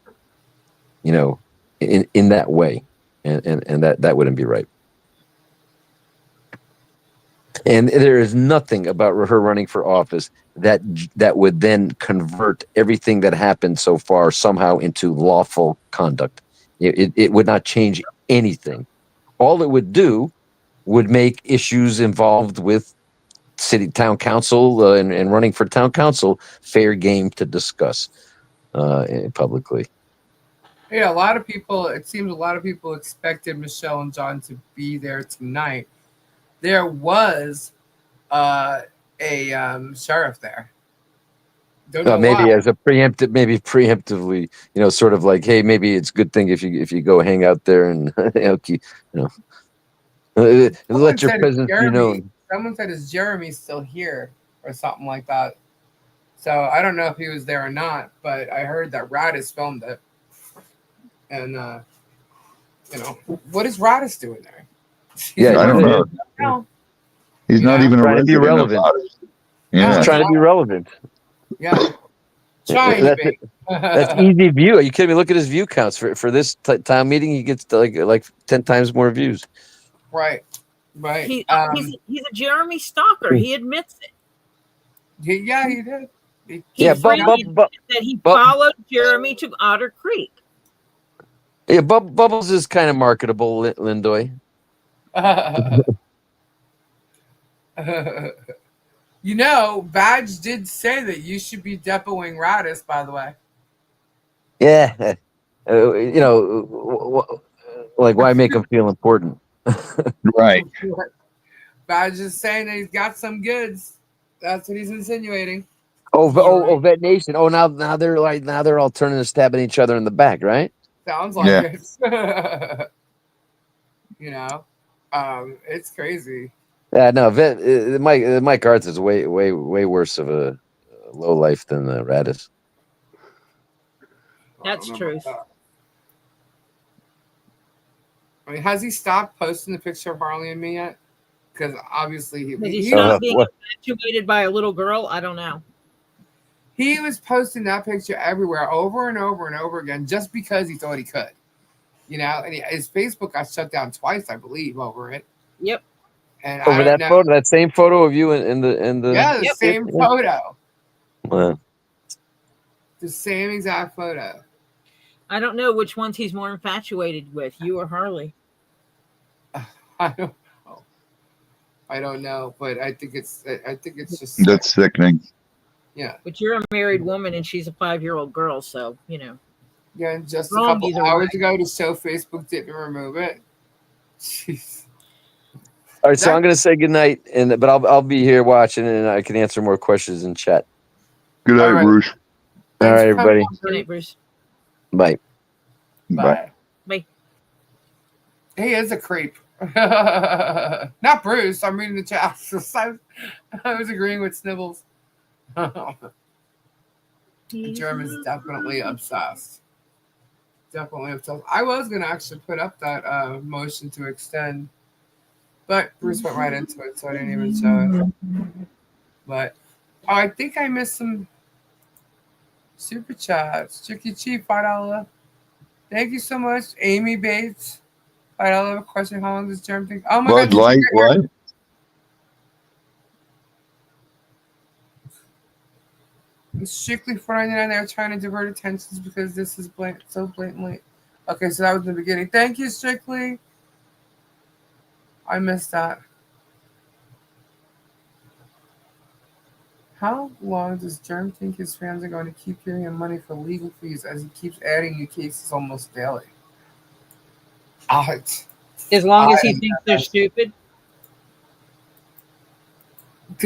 in that way, and that wouldn't be right. And there is nothing about her running for office that would then convert everything that happened so far somehow into lawful conduct. It would not change anything. All it would do would make issues involved with town council and running for town council fair game to discuss publicly. Yeah, it seems a lot of people expected Michelle and John to be there tonight. There was a sheriff there. Don't know maybe why. as a preemptively, sort of like, hey, maybe it's a good thing if you go hang out there and let your presence be known. Someone said, "Is Jeremy still here?" or something like that. So I don't know if he was there or not, but I heard that Radis filmed it. And what is Radis doing there? I don't know. No. He's not even trying to be relevant. Yeah. He's trying to be relevant. Yeah. Trying to be. That's easy view. Are you kidding me? Look at his view counts for this town meeting. He gets like 10 times more views. Right. He's a Jeremy stalker. He admits it. He did. He followed Jeremy to Otter Creek. Yeah, Bubbles is kind of marketable, Lindoy. Badge did say that you should be depoing Radis, by the way. Yeah. Like, why make him feel important? Right. Badge is saying that he's got some goods. That's what he's insinuating. Vet Nation. Oh, now they're all turning and stabbing each other in the back, right? Sounds like it. It's crazy. Yeah, no, Mike Arts is way worse of a low life than Radis. That's true. I mean, has he stopped posting the picture of Harley and me yet? Because obviously he's not being infatuated by a little girl. I don't know. He was posting that picture everywhere, over and over and over again, just because he thought he could. And his Facebook got shut down twice, I believe, over it. Yep. And over that photo, that same photo of you in the same photo. Wow. The same exact photo. I don't know which ones he's more infatuated with, you or Harley. I don't know, but I think it's just that's sickening. Yeah. But you're a married woman and she's a 5-year-old girl, so Yeah, and just a couple hours ago to show Facebook didn't remove it. Jeez. All right, so I'm gonna say goodnight, but I'll be here watching, and I can answer more questions in chat. Good night, Bruce. All right, everybody. Good night, Bruce. Bye. Bye. He is a creep. Not Bruce. I'm reading the chat. I was agreeing with Snibbles. Germ is definitely obsessed. Definitely obsessed. I was going to actually put up that motion to extend, but Bruce went right into it, so I didn't even show it. But I think I missed some super chats. Chicky Chief, $5. Thank you so much. Amy Bates, $5 question. How long does Germ think? Oh my God. Light, what? It's strictly $4.99. They're trying to divert attentions because this is so blatantly. Okay, so that was the beginning. Thank you, Strictly. I missed that. How long does Germ think his fans are going to keep giving him money for legal fees as he keeps adding new cases almost daily? I, As long I as he thinks they're stupid.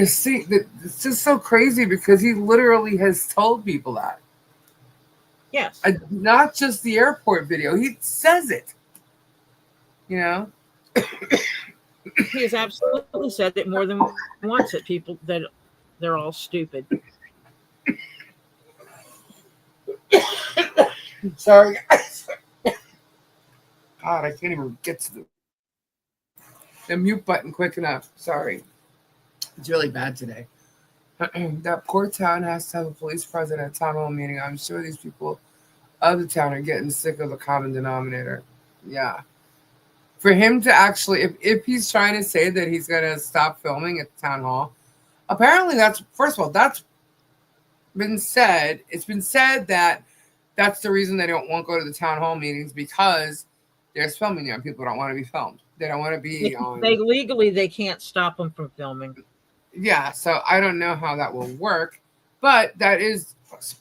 see, it's just so crazy because he literally has told people that. Yes. Not just the airport video. He says it. You know? He has absolutely said it more than once that people that they're all stupid. Sorry, guys. God, I can't even get to the mute button quick enough. Sorry. It's really bad today. That poor town has to have a police present at a town hall meeting. I'm sure these people of the town are getting sick of the common denominator. Yeah. For him to actually, if he's trying to say that he's going to stop filming at the town hall, apparently that's, first of all, that's been said. It's been said that that's the reason they don't want to go to the town hall meetings because there's filming there and people don't want to be filmed. They don't want to be on. They can't stop them from filming. Yeah, so I don't know how that will work, but that is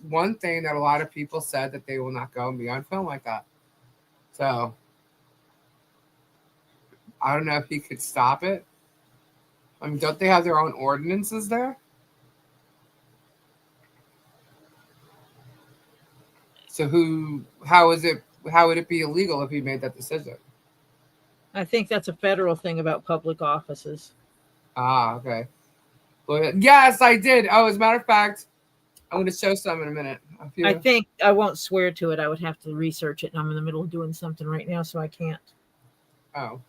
one thing that a lot of people said that they will not go and be on film like that. So I don't know if he could stop it. I mean, don't they have their own ordinances there? So how would it be illegal if he made that decision? I think that's a federal thing about public offices. Ah, okay. Well, yes, I did. Oh, as a matter of fact, I'm going to show some in a minute. I think I won't swear to it. I would have to research it. And I'm in the middle of doing something right now, so I can't. Oh.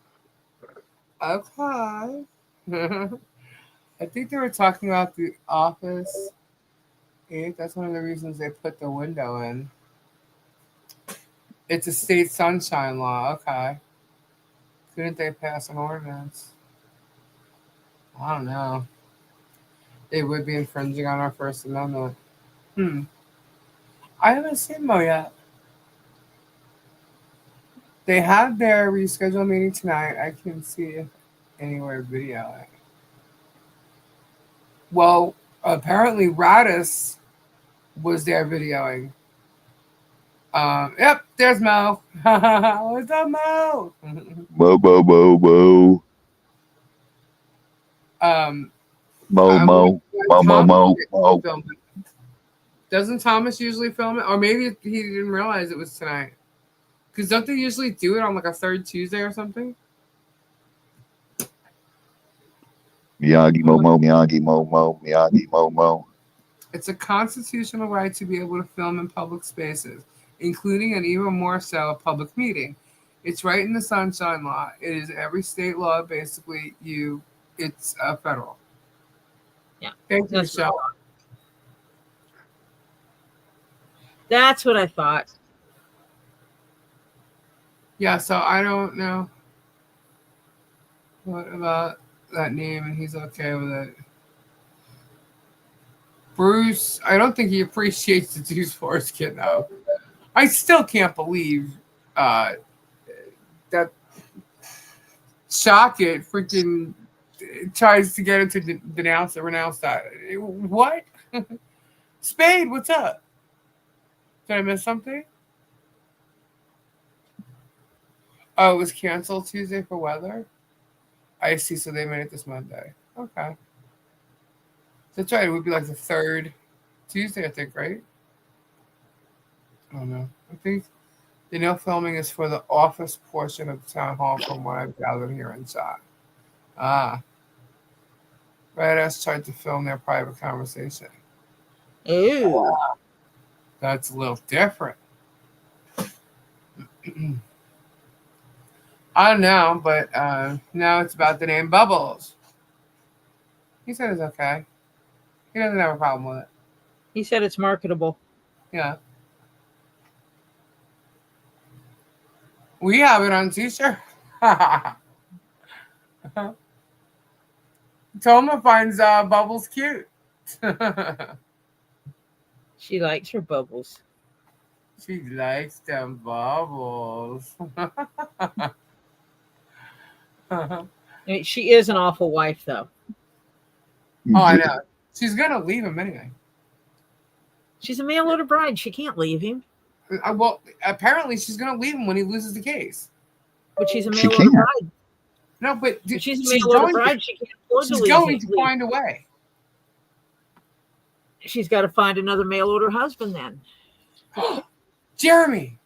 Okay. I think they were talking about the Office 8. That's one of the reasons they put the window in. It's a state sunshine law. Okay. Couldn't they pass an ordinance? I don't know. It would be infringing on our First Amendment. I haven't seen Mo yet. They had their rescheduled meeting tonight. I can't see anywhere video. Well, apparently Radis was there videoing. Yep, there's Mo. What's up, Mo? Mo, mo, mo, mo. Mo, mo, mo, mo, mo, mo. Doesn't Thomas usually film it? Or maybe he didn't realize it was tonight. Because don't they usually do it on like a third Tuesday or something? Miyagi, mo, mo, Miyagi, mo, mo, Miyagi, mo, mo. It's a constitutional right to be able to film in public spaces, including and even more so a public meeting. It's right in the Sunshine Law. It is every state law, basically. It's federal. Yeah. Thank you, Michelle. That's what I thought. Yeah, so I don't know what about that name, and he's okay with it. Bruce, I don't think he appreciates the Deuce Force kid, though. I still can't believe that Shockett freaking tries to get him to renounce that. What? Spade, what's up? Did I miss something? Oh, it was canceled Tuesday for weather? I see, so they made it this Monday. Okay. That's right, it would be like the third Tuesday, I think, right? I don't know. I think the no filming is for the office portion of the town hall from what I've gathered here inside. Ah. Badass tried to film their private conversation. Ew. That's a little different. I don't know, but now it's about the name Bubbles. He said it's okay. He doesn't have a problem with it. He said it's marketable. Yeah. We have it on t-shirt. Toma finds Bubbles cute. She likes her bubbles. She likes them bubbles. Oh, I mean, she is an awful wife, though. I know. She's gonna leave him anyway. She's a mail order bride. She can't leave him. Well, apparently she's gonna leave him when he loses the case. But she's a She mail order can't. bride. No, but If she's a mail order bride. She can't afford to she's leave. going to find a way. She's got to find another mail order husband then. Jeremy.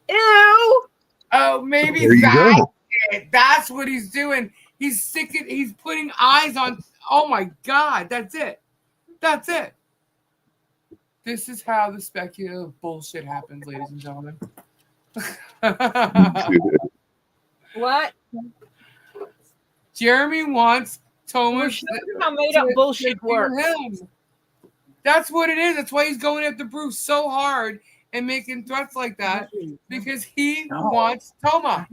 Ew. Oh, maybe There you that's go. it. That's what he's doing. He's sticking. He's putting eyes on. Oh my God, that's it. That's it. This is how the speculative bullshit happens, ladies and gentlemen. What? Jeremy wants Thomas. How made up bullshit works. That's what it is. That's why he's going after Bruce so hard and making threats like that, because he wants Toma.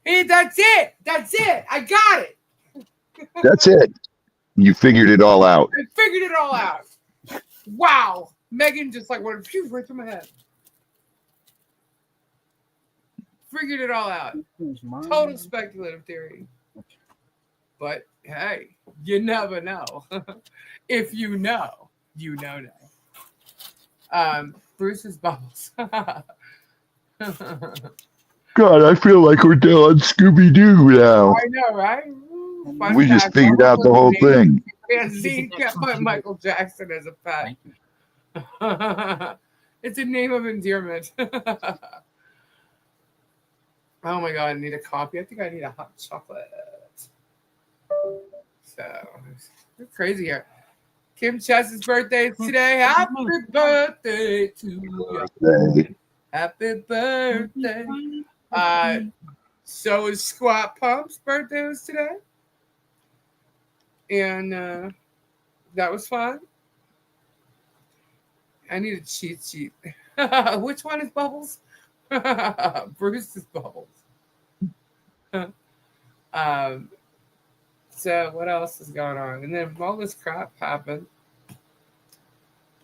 Hey, that's it. That's it. I got it. That's it. You figured it all out. I figured it all out. Wow. Megan just like went phew, right through my head. Figured it all out. Total speculative theory. But hey, you never know. If you know, you know now. Bruce's bubbles. God, I feel like we're doing Scooby-Doo now. I know, right? Fun We just fact, figured out the whole thing. Yeah, Z kept my Michael Jackson as a pet. It's a name of endearment. Oh my God, I need a coffee. I think I need a hot chocolate. So, it's crazy here. Kim Chess's birthday is today. Happy birthday to you. Happy birthday. So is Squat Pump's birthday was today. And that was fun. I need a cheat sheet. Which one is Bubbles? Bruce is Bubbles. So what else is going on? And then all this crap happened.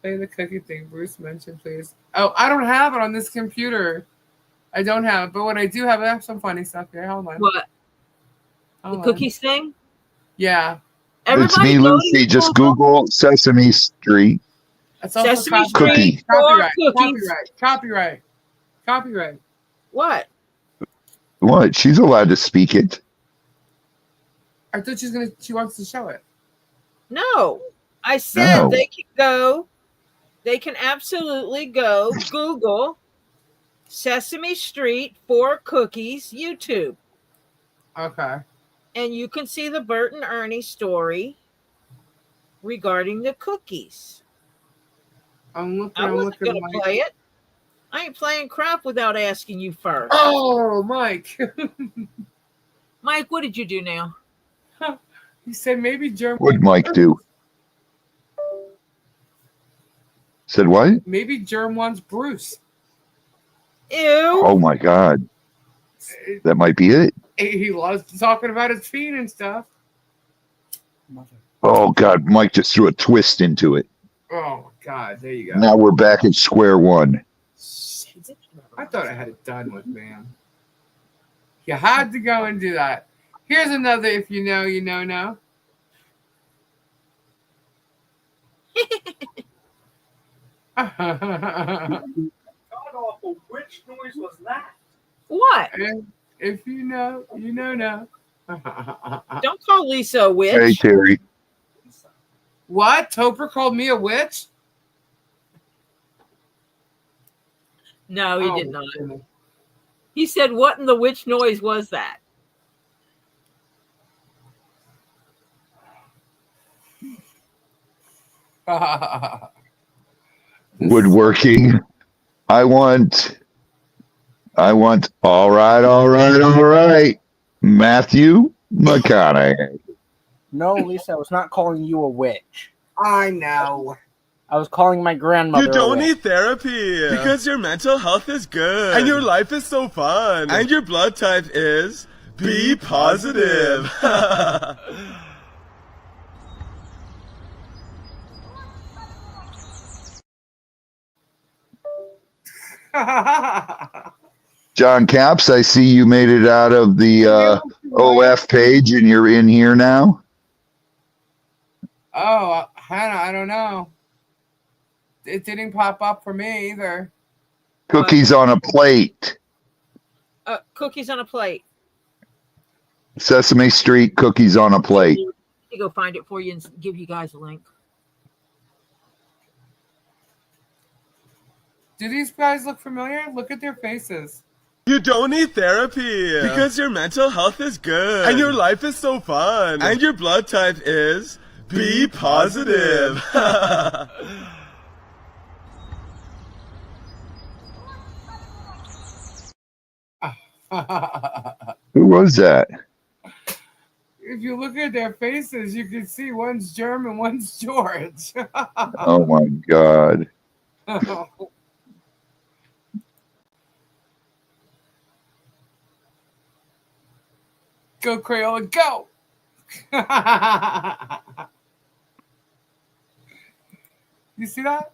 Play the cookie thing Bruce mentioned, please. Oh, I don't have it on this computer. I don't have it. But what I do have, I have some funny stuff here. Hold on. What? Hold The on. cookies thing? Yeah. It's me, Lucy. Just Google Sesame Street. That's also Sesame Street copyright. for cookies. Copyright. What? What? She's allowed to speak it. I thought she wants to show it. No. I said No. they can go. They can absolutely go Google Sesame Street for cookies YouTube. Okay. And you can see the Bert and Ernie story regarding the cookies. I'm looking. I wasn't going to play it. I ain't playing crap without asking you first. Oh, Mike. Mike, what did you do now? He said maybe Germ. What'd Mike do? Said what? Maybe Germ wants Bruce. Ew. Oh my God. That might be it. He loves talking about his feet and stuff. Oh God, Mike just threw a twist into it. Oh God, there you go. Now we're back at square one. I thought I had it done with, man. You had to go and do that. Here's another if you know, you know now. God-awful, which noise was that? What? If you know, you know now. Don't call Lisa a witch. Hey Terry. What? Topher called me a witch? No, he did not. He said, what in the witch noise was that? Woodworking. I want all right. Matthew McConaughey. No, Lisa, I was not calling you a witch. I know. I was calling my grandmother. You don't a witch. need therapy because your mental health is good and your life is so fun and your blood type is B positive. John Caps, I see you made it out of the OF page and you're in here now. Oh, Hannah, I don't know. It didn't pop up for me either. Cookies on a plate. Cookies on a plate. Sesame Street cookies on a plate. Let me go find it for you and give you guys a link. Do these guys look familiar? Look at their faces. You don't need therapy because your mental health is good and your life is so fun and your blood type is B positive. Who was that? If you look at their faces, you can see one's Germ and one's George. Oh my God. Go, Crayola, go! You see that?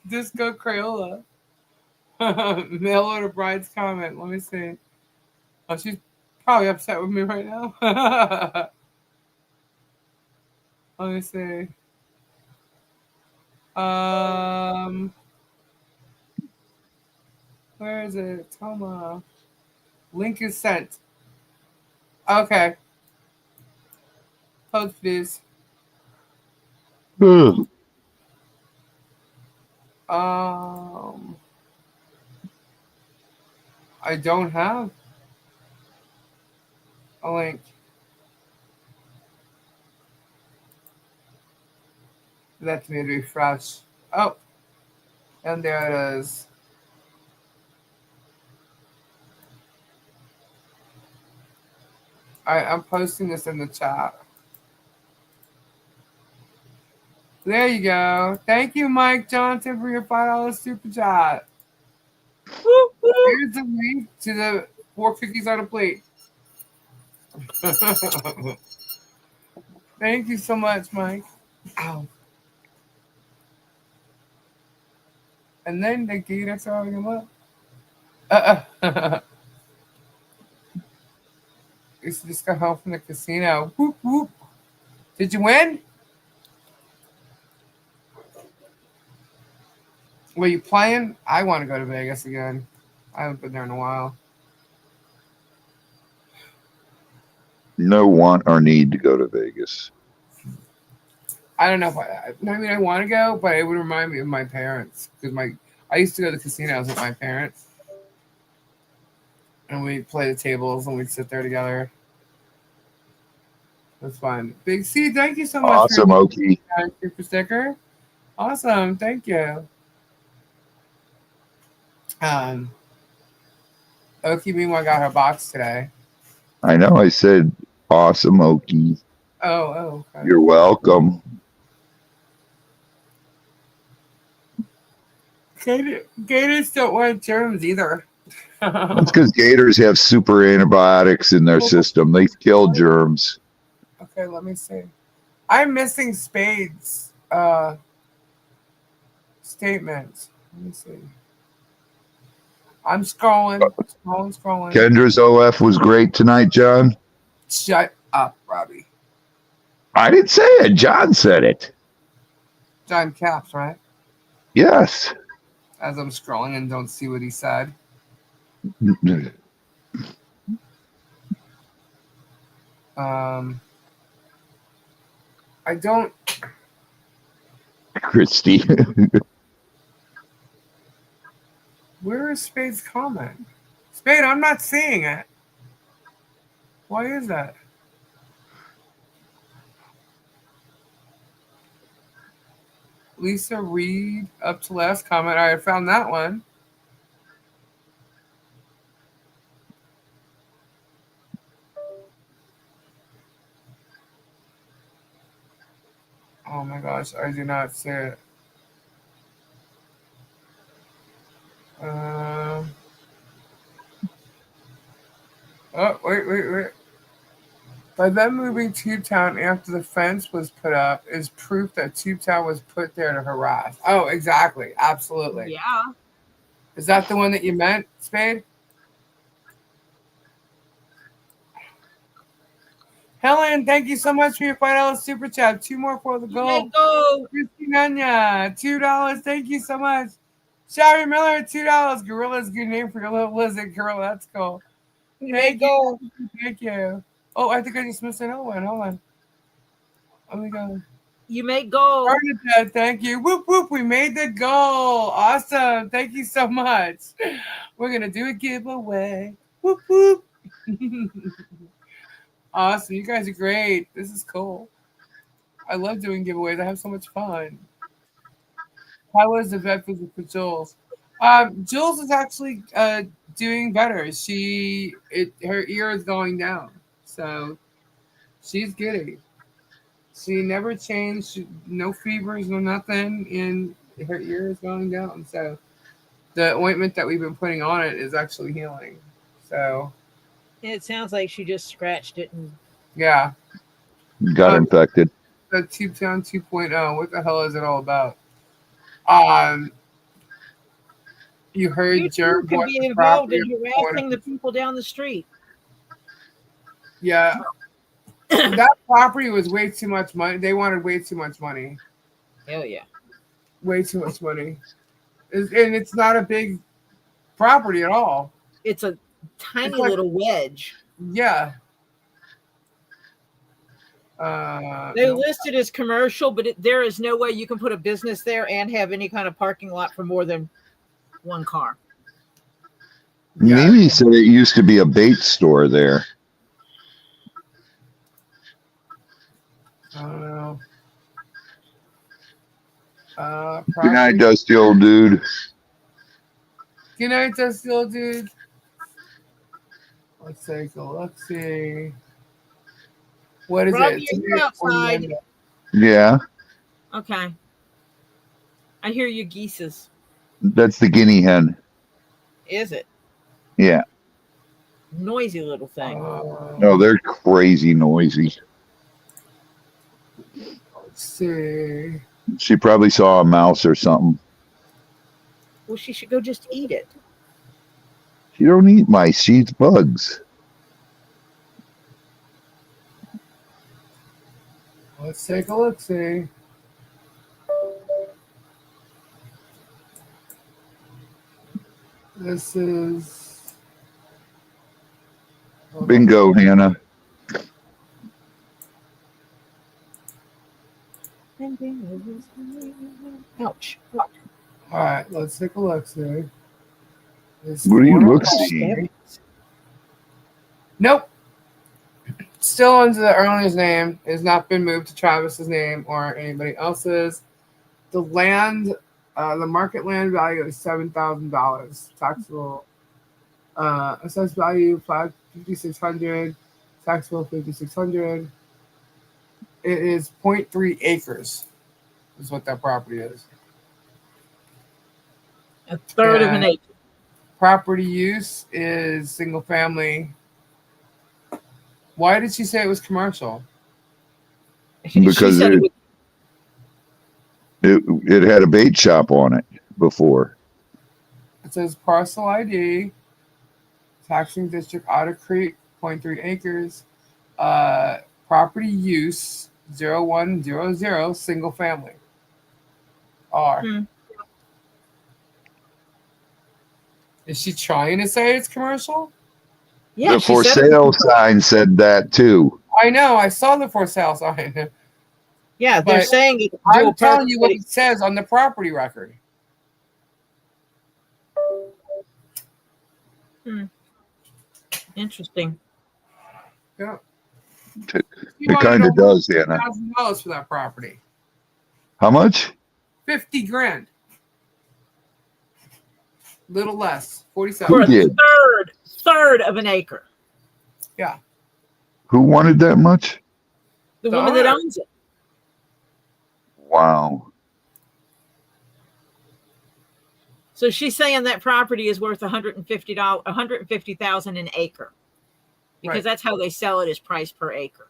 Disco Crayola. Mail order bride's comment. Let me see. Oh, she's probably upset with me right now. Let me see. Where is it? Toma. Link is sent. Okay. Post please. Ugh. I don't have a link. Let me refresh. Oh, and there it is. I'm posting this in the chat. There you go. Thank you, Mike Johnson, for your $5 super chat. Woo, woo. Here's the link to the 4 cookies on a plate. Thank you so much, Mike. Ow. And then the gator throwing him up. Just got home from the casino. Whoop, whoop. Did you win? Were you playing? I want to go to Vegas again. I haven't been there in a while. No want or need to go to Vegas. I don't know if I want to go, but it would remind me of my parents because I used to go to the casinos with my parents, and we'd play the tables and we'd sit there together. That's fun. Big C, thank you so much. Awesome, Okie. Super sticker. Awesome, thank you. Okie meanwhile got her box today. I know. I said awesome, Okie. Oh, okay. You're welcome. Gators don't want germs either. That's because gators have super antibiotics in their system. They kill germs. Okay, let me see. I'm missing Spade's statement. Let me see. I'm scrolling. Kendra's OF was great tonight, John. Shut up, Robbie. I didn't say it. John said it. John Caps, right? Yes. As I'm scrolling and don't see what he said. I don't. Christy. Where is Spade's comment? Spade, I'm not seeing it. Why is that? Lisa Reed up to last comment. I found that one. Oh my gosh, I do not see it. Oh, wait. By them moving Tubetown after the fence was put up is proof that Tubetown was put there to harass. Oh, exactly. Absolutely. Yeah. Is that the one that you meant, Spade? Helen, thank you so much for your $5 super chat. 2 more for the goal. Go. Christina, $2. Thank you so much. Shari Miller, $2. Gorilla's a good name for your little lizard girl. That's cool. Thank you. Thank you. Oh, I think I just missed another one. Hold on. Let me go. You make goal. Bernadette, thank you. Whoop, whoop. We made the goal. Awesome. Thank you so much. We're going to do a giveaway. Whoop, whoop. Awesome. You guys are great. This is cool. I love doing giveaways. I have so much fun. How was the vet visit for Jules? Jules is actually doing better. Her ear is going down. So she's good. She never changed. No fevers, no nothing. And her ear is going down. So the ointment that we've been putting on it is actually healing. So it sounds like she just scratched it. And yeah. Got infected. The Tubetown 2.0. What the hell is it all about? You heard you Germ can be involved in harassing the people down the street. Yeah. That property was way too much money. They wanted way too much money. Hell yeah. Way too much money. And it's not a big property at all. It's a tiny little wedge. Yeah. They listed as commercial, but there is no way you can put a business there and have any kind of parking lot for more than one car. Mimi said it used to be a bait store there. I don't know. Good night, Dusty old dude. Good night, Dusty old dude. Let's take a look. See. What is Robbie, it? are you outside? Yeah. Okay. I hear you geeses. That's the guinea hen. Is it? Yeah. Noisy little thing. No, they're crazy noisy. Let's see. She probably saw a mouse or something. Well, she should go just eat it. She don't eat mice. She eats bugs. Let's take a look. See. This is bingo, Hannah. Ouch. All right, let's take a look. See. What do you look see? Nope. Still under the owner's name. It has not been moved to Travis's name or anybody else's. The land, the market land value is $7,000. Taxable, assessed value $5,600. Taxable $5,600. It is 0.3 acres. Is what that property is. A third of an acre. Property use is single family. Why did she say it was commercial? Because it had a bait shop on it before. It says parcel ID, taxing district Otter Creek, 0.3 acres, property use 0100, single family. R. Is she trying to say it's commercial? Yeah, the for sale sign said that too. I know. I saw the for sale sign. Yeah, they're saying it. I'm telling you what it says on the property record. Interesting. Yeah. It kind of does, Hannah. $1,000 for that property. How much? $50,000. Little less. 47. For a third of an acre. Yeah. Who wanted that much? The woman that owns it. Wow. So she's saying that property is worth $150,000 an acre. because that's how they sell it, is price per acre.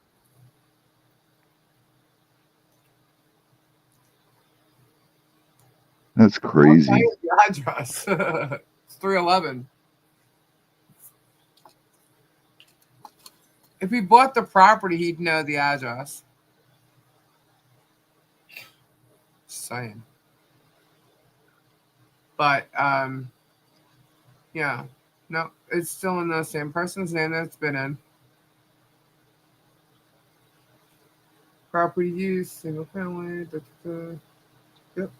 That's crazy. The address. It's 311. If he bought the property, he'd know the address. Just saying. But yeah, no, it's still in the same person's name that it's been in. Property use, single family. Da, da, da. Yep.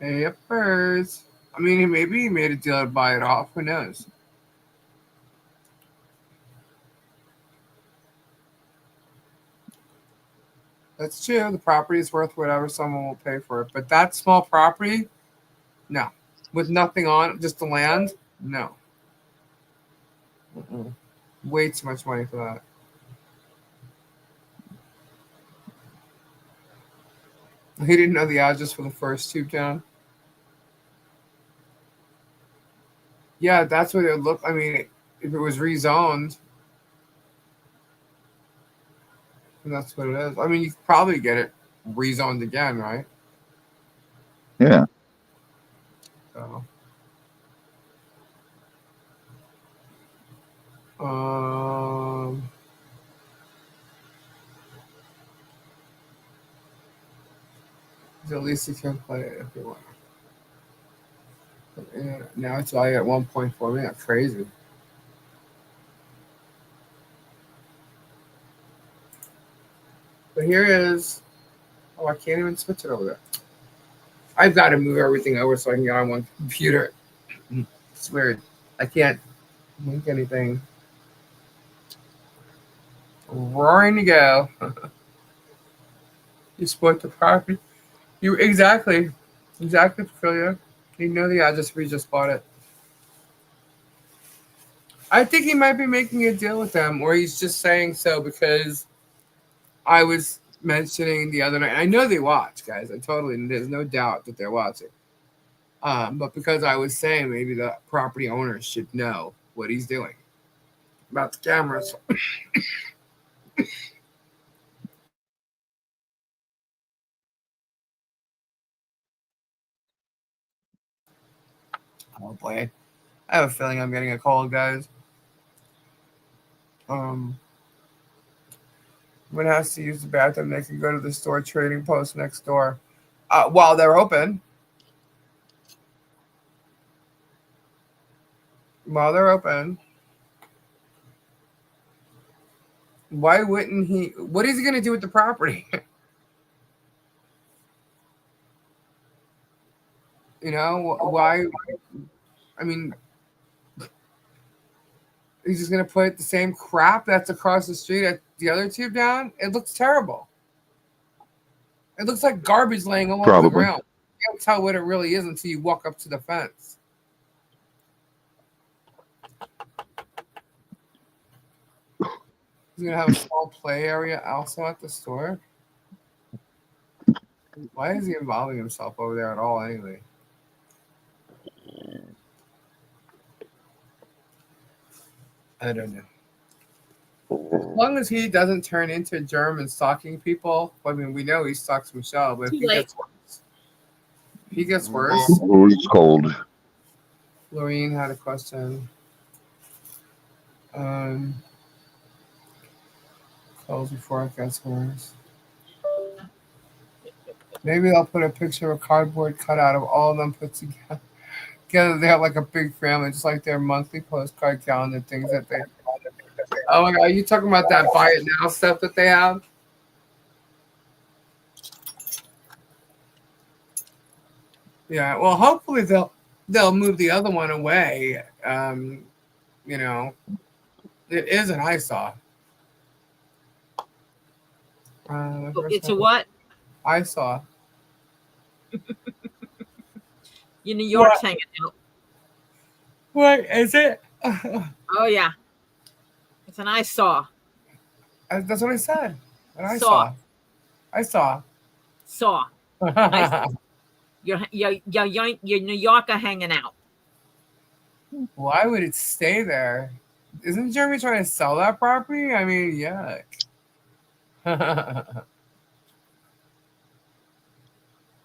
Yepers. I mean, maybe he made a deal to buy it off. Who knows? That's true. The property is worth whatever someone will pay for it. But that small property, no. With nothing on it, just the land, no. Way too much money for that. He didn't know the address for the first tube down. Yeah, that's what it would look. I mean, if it was rezoned, that's what it is. I mean, you could probably get it rezoned again, right? Yeah. So, at least you can play it if you want. Yeah, now it's valued at 1.4 million. That's crazy. But here is. Oh, I can't even switch it over there. I've got to move everything over so I can get on one computer. It's weird. I can't link anything. Roaring to go. You split the property. You exactly, Ophelia. You know the address we just bought it. I think he might be making a deal with them, or he's just saying so because I was mentioning the other night. I know they watch, guys. There's no doubt that they're watching. But because I was saying maybe the property owners should know what he's doing about the cameras. Oh boy, I have a feeling I'm getting a cold, guys. When has to use the bathroom, they can go to the store trading post next door while they're open. While they're open. Why wouldn't he? What is he going to do with the property? You know, why? I mean, he's just going to put the same crap that's across the street at the other tube down? It looks terrible. It looks like garbage laying all over the ground. You can't tell what it really is until you walk up to the fence. He's going to have a small play area also at the store. Why is he involving himself over there at all anyway? I don't know. As long as he doesn't turn into Germ and stalking people, I mean, we know he stalks Michelle, but if he gets worse. Oh, it's cold. Lorraine had a question. Calls before it gets worse. Maybe I'll put a picture of a cardboard cutout of all of them put together. They have like a big family, just like their monthly postcard calendar things that they. Oh my God, are you talking about that buy it now stuff that they have? Yeah, well, hopefully they'll move the other one away. You know, it is an eyesore. It's a what? Eyesore. New York's hanging out. What is it? Oh yeah, it's an eyesore. That's what I said. An eyesore. I saw. Saw. You're New Yorker hanging out. Why would it stay there? Isn't Jeremy trying to sell that property? I mean, yuck.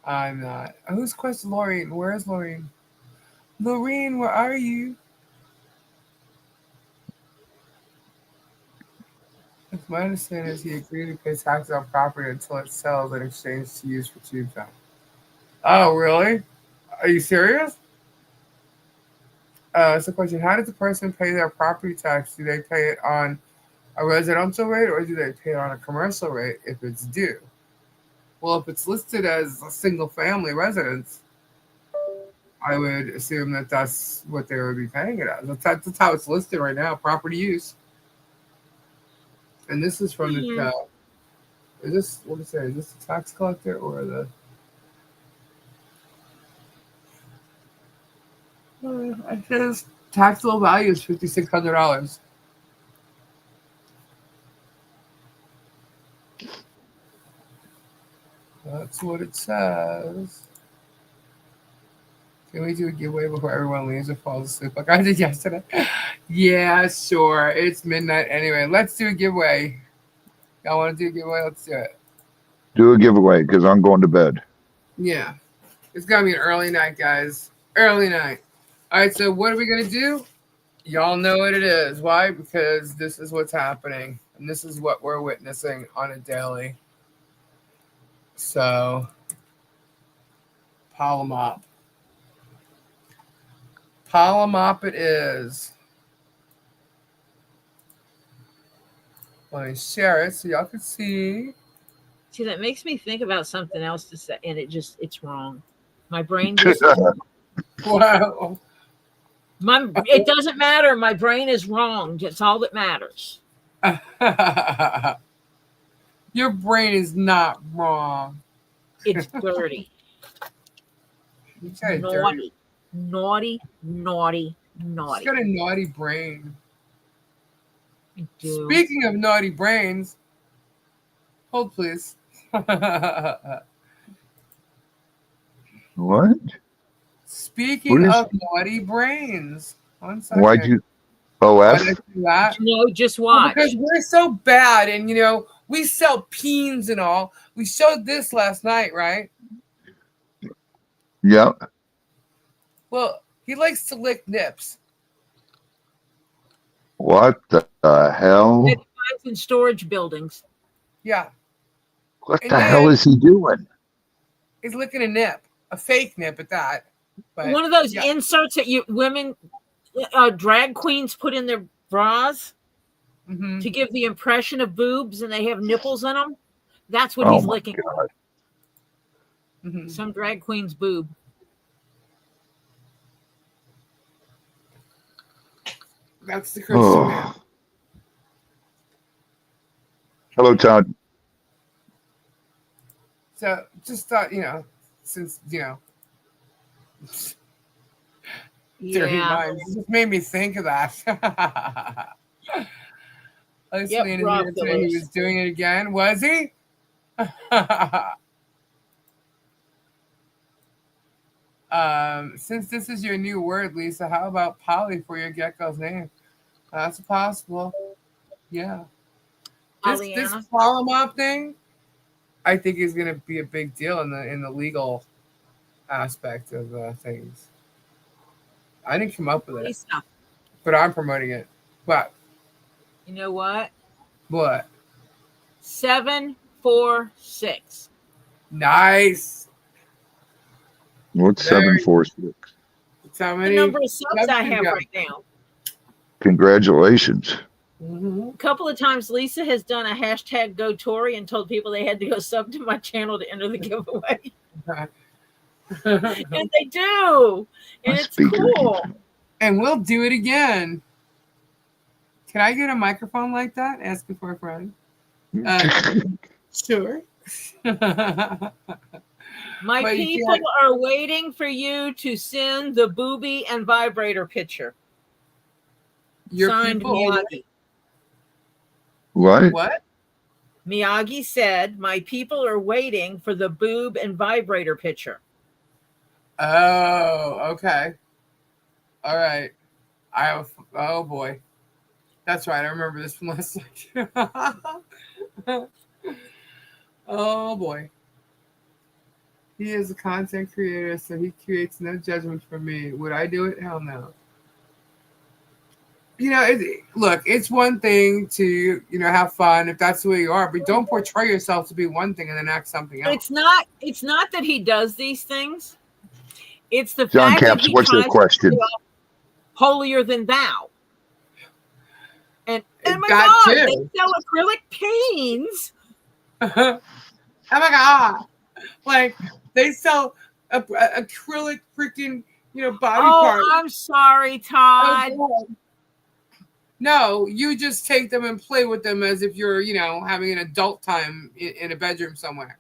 I'm not. Who's question Laureen? Where's Laureen? Laureen, where are you? If my understanding is he agreed to pay taxes on property until it sells in exchange to use for tube time. Oh, really? Are you serious? It's a question. How does the person pay their property tax? Do they pay it on a residential rate or do they pay it on a commercial rate if it's due? Well, if it's listed as a single family residence, I would assume that that's what they would be paying it as. That's how it's listed right now, property use. And this is from the, is this, what is it? Is this the tax collector or the, it says taxable value is $5,600. That's what it says. Can we do a giveaway before everyone leaves or falls asleep like I did yesterday? Yeah, sure. It's midnight anyway. Let's do a giveaway. Y'all want to do a giveaway? Let's do it. Do a giveaway because I'm going to bed. Yeah. It's going to be an early night, guys. Early night. All right, so what are we going to do? Y'all know what it is. Why? Because this is what's happening. And this is what we're witnessing on a daily. So, Polamop. Polamop it is. Let me share it so y'all can see. See, that makes me think about something else to say, and it's wrong. My brain just wow. It doesn't matter. My brain is wrong. That's all that matters. Your brain is not wrong. It's dirty. Naughty. Naughty, naughty, naughty. She's got a naughty brain. I do. Speaking of naughty brains, hold please. What? Speaking of naughty brains. 1 second. Why'd you OF? No, just watch. Well, because we're so bad and we sell peens and all. We showed this last night, right? Yep. Well, he likes to lick nips. What the hell? It finds in storage buildings. Yeah. What the hell is he doing? He's licking a nip, a fake nip at that. But, one of those inserts that women, drag queens put in their bras to give the impression of boobs, and they have nipples in them. That's what he's licking. Some drag queen's boob. That's the Christian man. Hello, Todd. So just thought, since, dirty minds. It just made me think of that. I was seeing here today he was doing it again. Was he? Since this is your new word, Lisa, how about Polly for your gecko's name? That's possible. Yeah. This Polamop thing, I think is going to be a big deal in the legal aspect of things. I didn't come up with it, but I'm promoting it. But you know what? What? 746. Nice. What's 746? That's how many? The number of subs I have right now. Congratulations. A couple of times Lisa has done a hashtag go Tory and told people they had to go sub to my channel to enter the giveaway. And they do. And it's cool. And we'll do it again. Can I get a microphone like that? Ask it for a friend. Sure. My people are waiting for you to send the booby and vibrator picture. Signed Miyagi. What? Miyagi said, my people are waiting for the boob and vibrator picture. Oh, okay. All right. Oh boy. That's right. I remember this from last night. Oh boy. He is a content creator, so he creates no judgment from me. Would I do it? Hell no. Look, it's one thing to have fun if that's the way you are, but don't portray yourself to be one thing and then act something else. It's not that he does these things. It's the John fact Caps, that he what's your tries question? to be holier than thou. And oh my That God, too. they sell acrylic paints. Oh my God. Like they sell acrylic freaking, body parts. I'm sorry, Todd. Oh, no, you just take them and play with them as if you're, having an adult time in a bedroom somewhere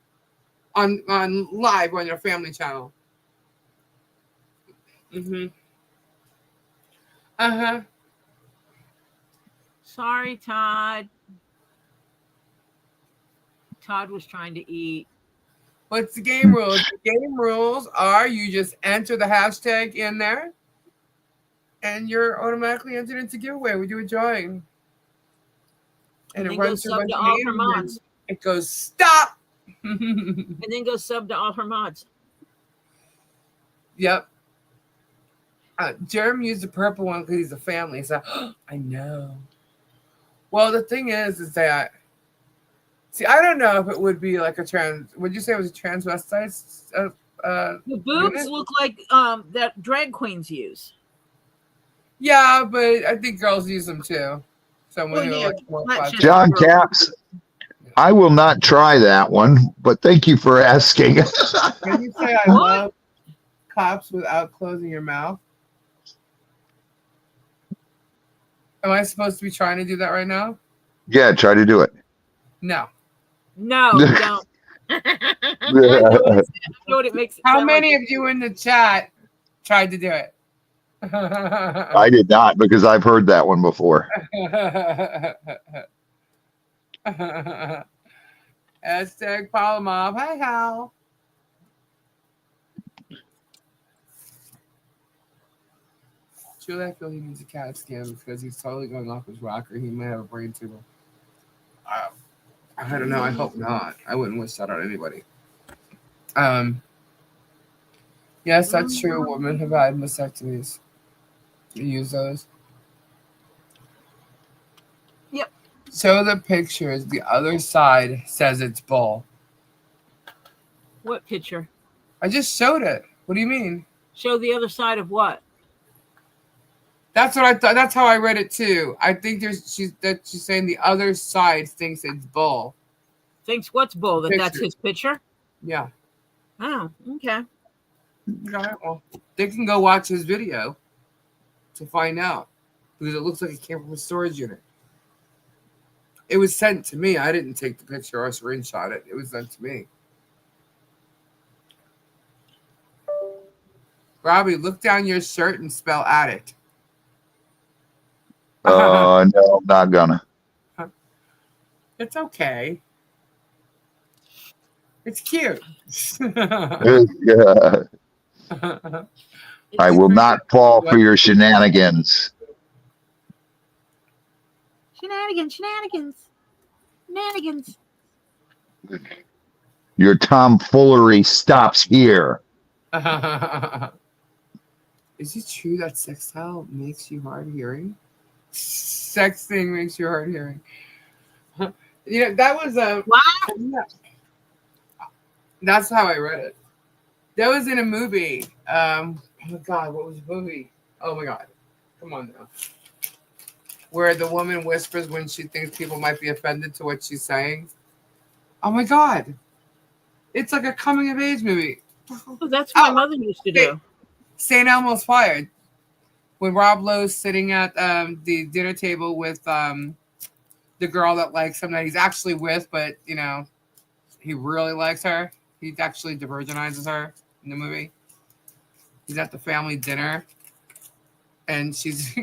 on live on your family channel. Mm-hmm. Uh-huh. Sorry, Todd. Todd was trying to eat. What's the game rules? The game rules are you just enter the hashtag in there and you're automatically entered into giveaway. We do a drawing. And it runs through a bunch of all her names. mods. It goes, stop! And then go sub to all her mods. Yep. Germ used the purple one because he's a family. So I know. Well, the thing is that I don't know if it would be like a trans. Would you say it was a transvestite? The boobs look like that drag queens use. Yeah, but I think girls use them too. Someone who like more John Caps, I will not try that one, but thank you for asking. Can you say I love cops without closing your mouth? Am I supposed to be trying to do that right now? Yeah, try to do it. No. No, don't. I know what it makes. How many of you in the chat tried to do it? I did not, because I've heard that one before. Hashtag Polamop. Hi, Hal. Truly, I feel he needs a CAT scan because he's totally going off his rocker. He might have a brain tumor. I don't know. I hope not. I wouldn't wish that on anybody. Yes, that's true. Women have had mastectomies. You use those. Yep. Show the pictures. The other side says it's bull. What picture? I just showed it. What do you mean? Show the other side of what? That's what I thought. That's how I read it too. I think she's saying the other side thinks it's bull. Thinks what's bull? That's his picture? Yeah. Oh, okay. All right, well, they can go watch his video to find out because it looks like it came from a storage unit. It was sent to me. I didn't take the picture or screenshot it. It was sent to me. Robbie, look down your shirt and spell addict. No, I'm not gonna. It's okay. It's cute. Yeah. I will not fall for your shenanigans. Shenanigans. Your tomfoolery stops here. Is it true that sextile makes you hard hearing? Sexting makes you hard hearing. That was a what? Yeah. That's how I read it. That was in a movie. Oh my God, what was the movie? Oh my God, come on now. Where the woman whispers when she thinks people might be offended to what she's saying. Oh my God, it's like a coming of age movie. Oh, that's what my mother used to do. St. Elmo's Fire. When Rob Lowe's sitting at the dinner table with the girl that likes him that he's actually with, but he really likes her. He actually divergenizes her in the movie. He's at the family dinner, and she's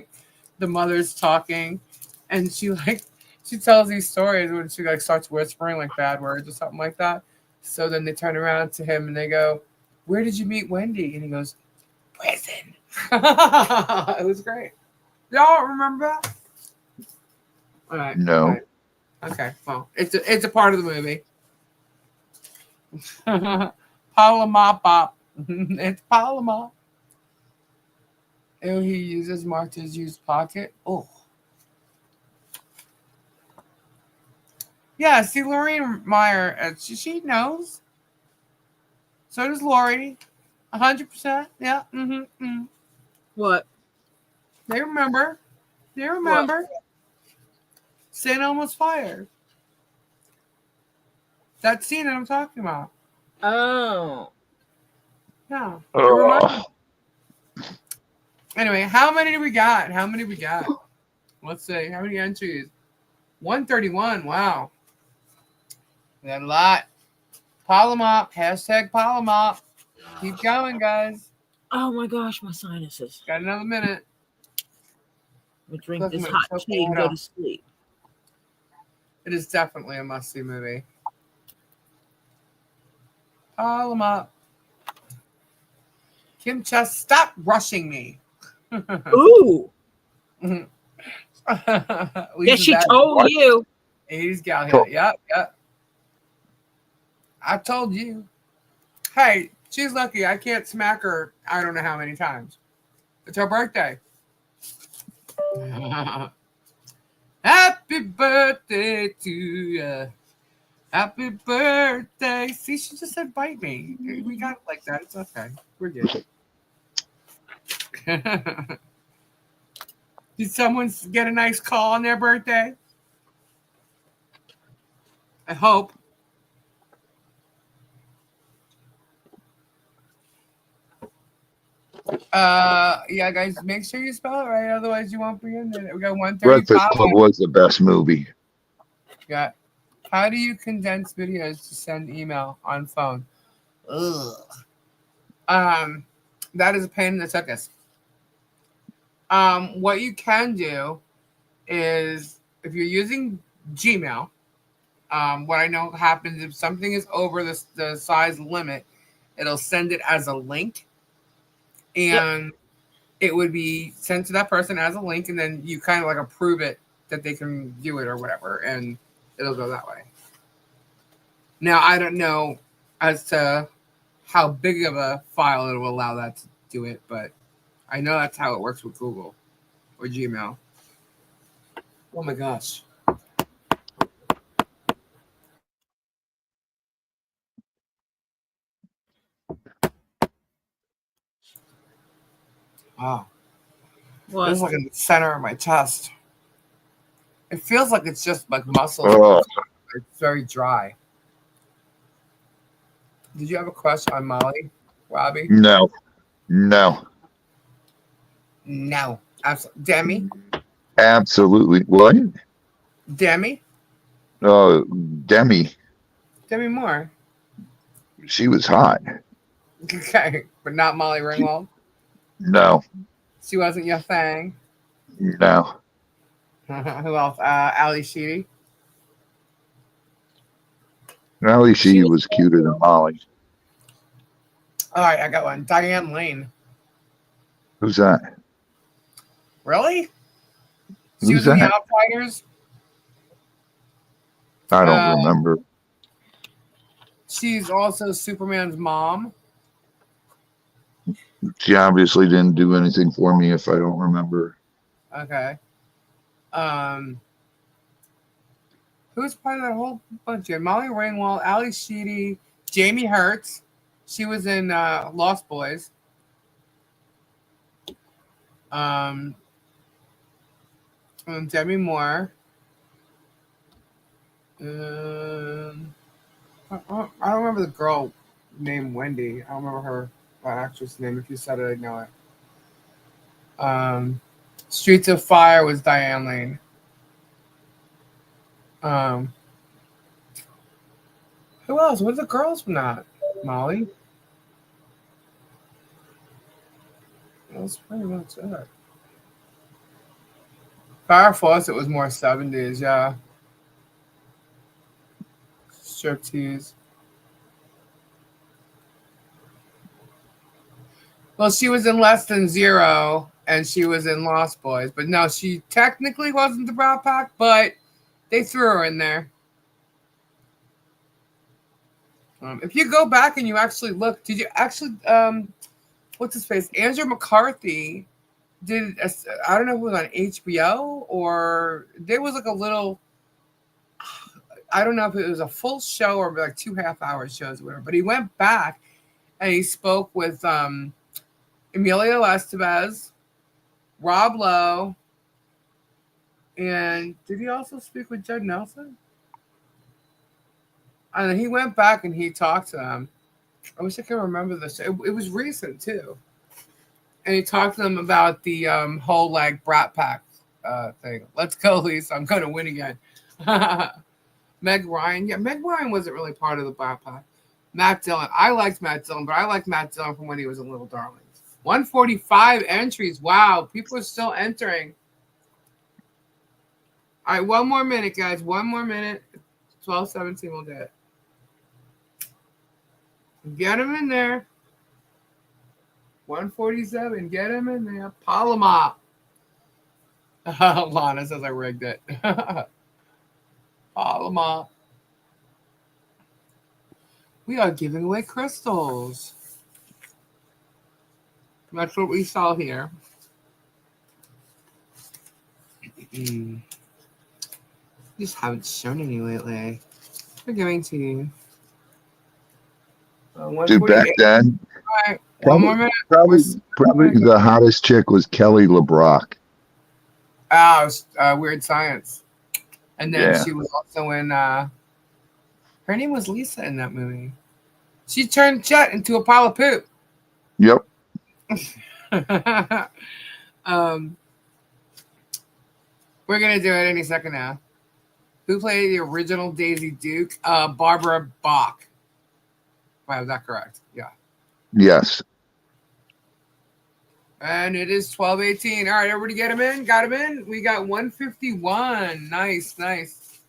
the mother's talking, and she tells these stories when she starts whispering like bad words or something like that. So then they turn around to him and they go, "Where did you meet Wendy?" And he goes, "Prison." It was great. Y'all remember that? All right. No. All right. Okay. Well, it's a part of the movie. Polamop. It's Polamop. And he uses Martha's used pocket. Oh. Yeah, see, Lorraine Meyer, she knows. So does Lori. 100%. Yeah. Mm-hmm. What? They remember. They remember. Sin almost fired. That scene that I'm talking about. Oh. Yeah. Oh. Anyway, how many do we got? Let's see. How many entries? 131. Wow. We got a lot. Polamop. Hashtag Polamop. Keep going, guys. Oh my gosh, my sinuses. Got another minute. I'm gonna drink this hot tea and go to sleep. It is definitely a must-see movie. Polamop. Kim Chess, stop rushing me. Ooh. Yeah, she told you. 80s gal here. Yep. I told you. Hey, she's lucky. I can't smack her I don't know how many times. It's her birthday. Happy birthday to you. Happy birthday. See, she just said bite me. We got it like that. It's okay. We're good. Did someone get a nice call on their birthday? I hope. Yeah, guys, make sure you spell it right, otherwise you won't be in there. We got 135. Breakfast Club was the best movie. Yeah. How do you condense videos to send email on phone? Ugh. That is a pain in the tuchus. What you can do is if you're using Gmail, what I know happens if something is over the size limit, it'll send it as a link, and it would be sent to that person as a link, and then you kind of like approve it that they can do it or whatever, and it'll go that way. Now, I don't know as to how big of a file it will allow that to do it, but I know that's how it works with Google or Gmail. Oh my gosh. Wow. What? This is like in the center of my chest. It feels like it's just like muscle. Oh. It's very dry. Did you have a crush on Molly, Robbie? No. No. Absolutely. Demi? Absolutely. What? Demi? Oh, Demi. Demi Moore. She was hot. Okay, but not Molly Ringwald. No. She wasn't your thing. No. Who else? Ali Sheedy. Ali Sheedy was cuter than Molly. All right, I got one. Diane Lane. Who's that? Really? She Who's was in that? The Outsiders. I don't remember. She's also Superman's mom. She obviously didn't do anything for me if I don't remember. Okay. Who's part of that whole bunch here? Molly Ringwald, Ali Sheedy, Jamie Hertz. She was in Lost Boys. And Demi Moore. I don't remember the girl named Wendy. I don't remember her actress name. If you said it, I'd know it. Streets of Fire was Diane Lane. Who else? What are the girls from that? Molly? That's pretty much it. Farrah Fawcett was more 70s, yeah. Striptease. Well, she was in Less Than Zero, and she was in Lost Boys. But no, she technically wasn't the Brat Pack, but they threw her in there. If you go back and you actually look, did you actually, what's his face? Andrew McCarthy did, I don't know if it was on HBO or there was like a little, I don't know if it was a full show or like 2 half-hour shows or whatever, but he went back and he spoke with Emilio Estevez, Rob Lowe, and did he also speak with Judd Nelson? And he went back and he talked to them. I wish I could remember this. It was recent too. And he talked to them about the whole like Brat Pack thing. Let's go, Lisa. I'm going to win again. Meg Ryan. Yeah, Meg Ryan wasn't really part of the Brat Pack. Matt Dillon. I liked Matt Dillon, but I liked Matt Dillon from when he was a little darling. 145 entries. Wow. People are still entering. All right. One more minute, guys. One more minute. 12:17 will do it. Get him in there. 147. Get him in there. Polamop. Lana says I rigged it. Polamop. We are giving away crystals. That's what we saw here. Just haven't shown any lately. We're going to. Dude, back then, right, one more minute. Probably the hottest chick was Kelly LeBrock. Oh, Weird Science. And then she was also in, her name was Lisa in that movie. She turned Chet into a pile of poop. Yep. We're going to do it any second now. Who played the original Daisy Duke? Barbara Bach. Wow, is that correct? Yeah. Yes. And it is 12:18. All right, everybody get him in? Got him in? We got 151. Nice, nice.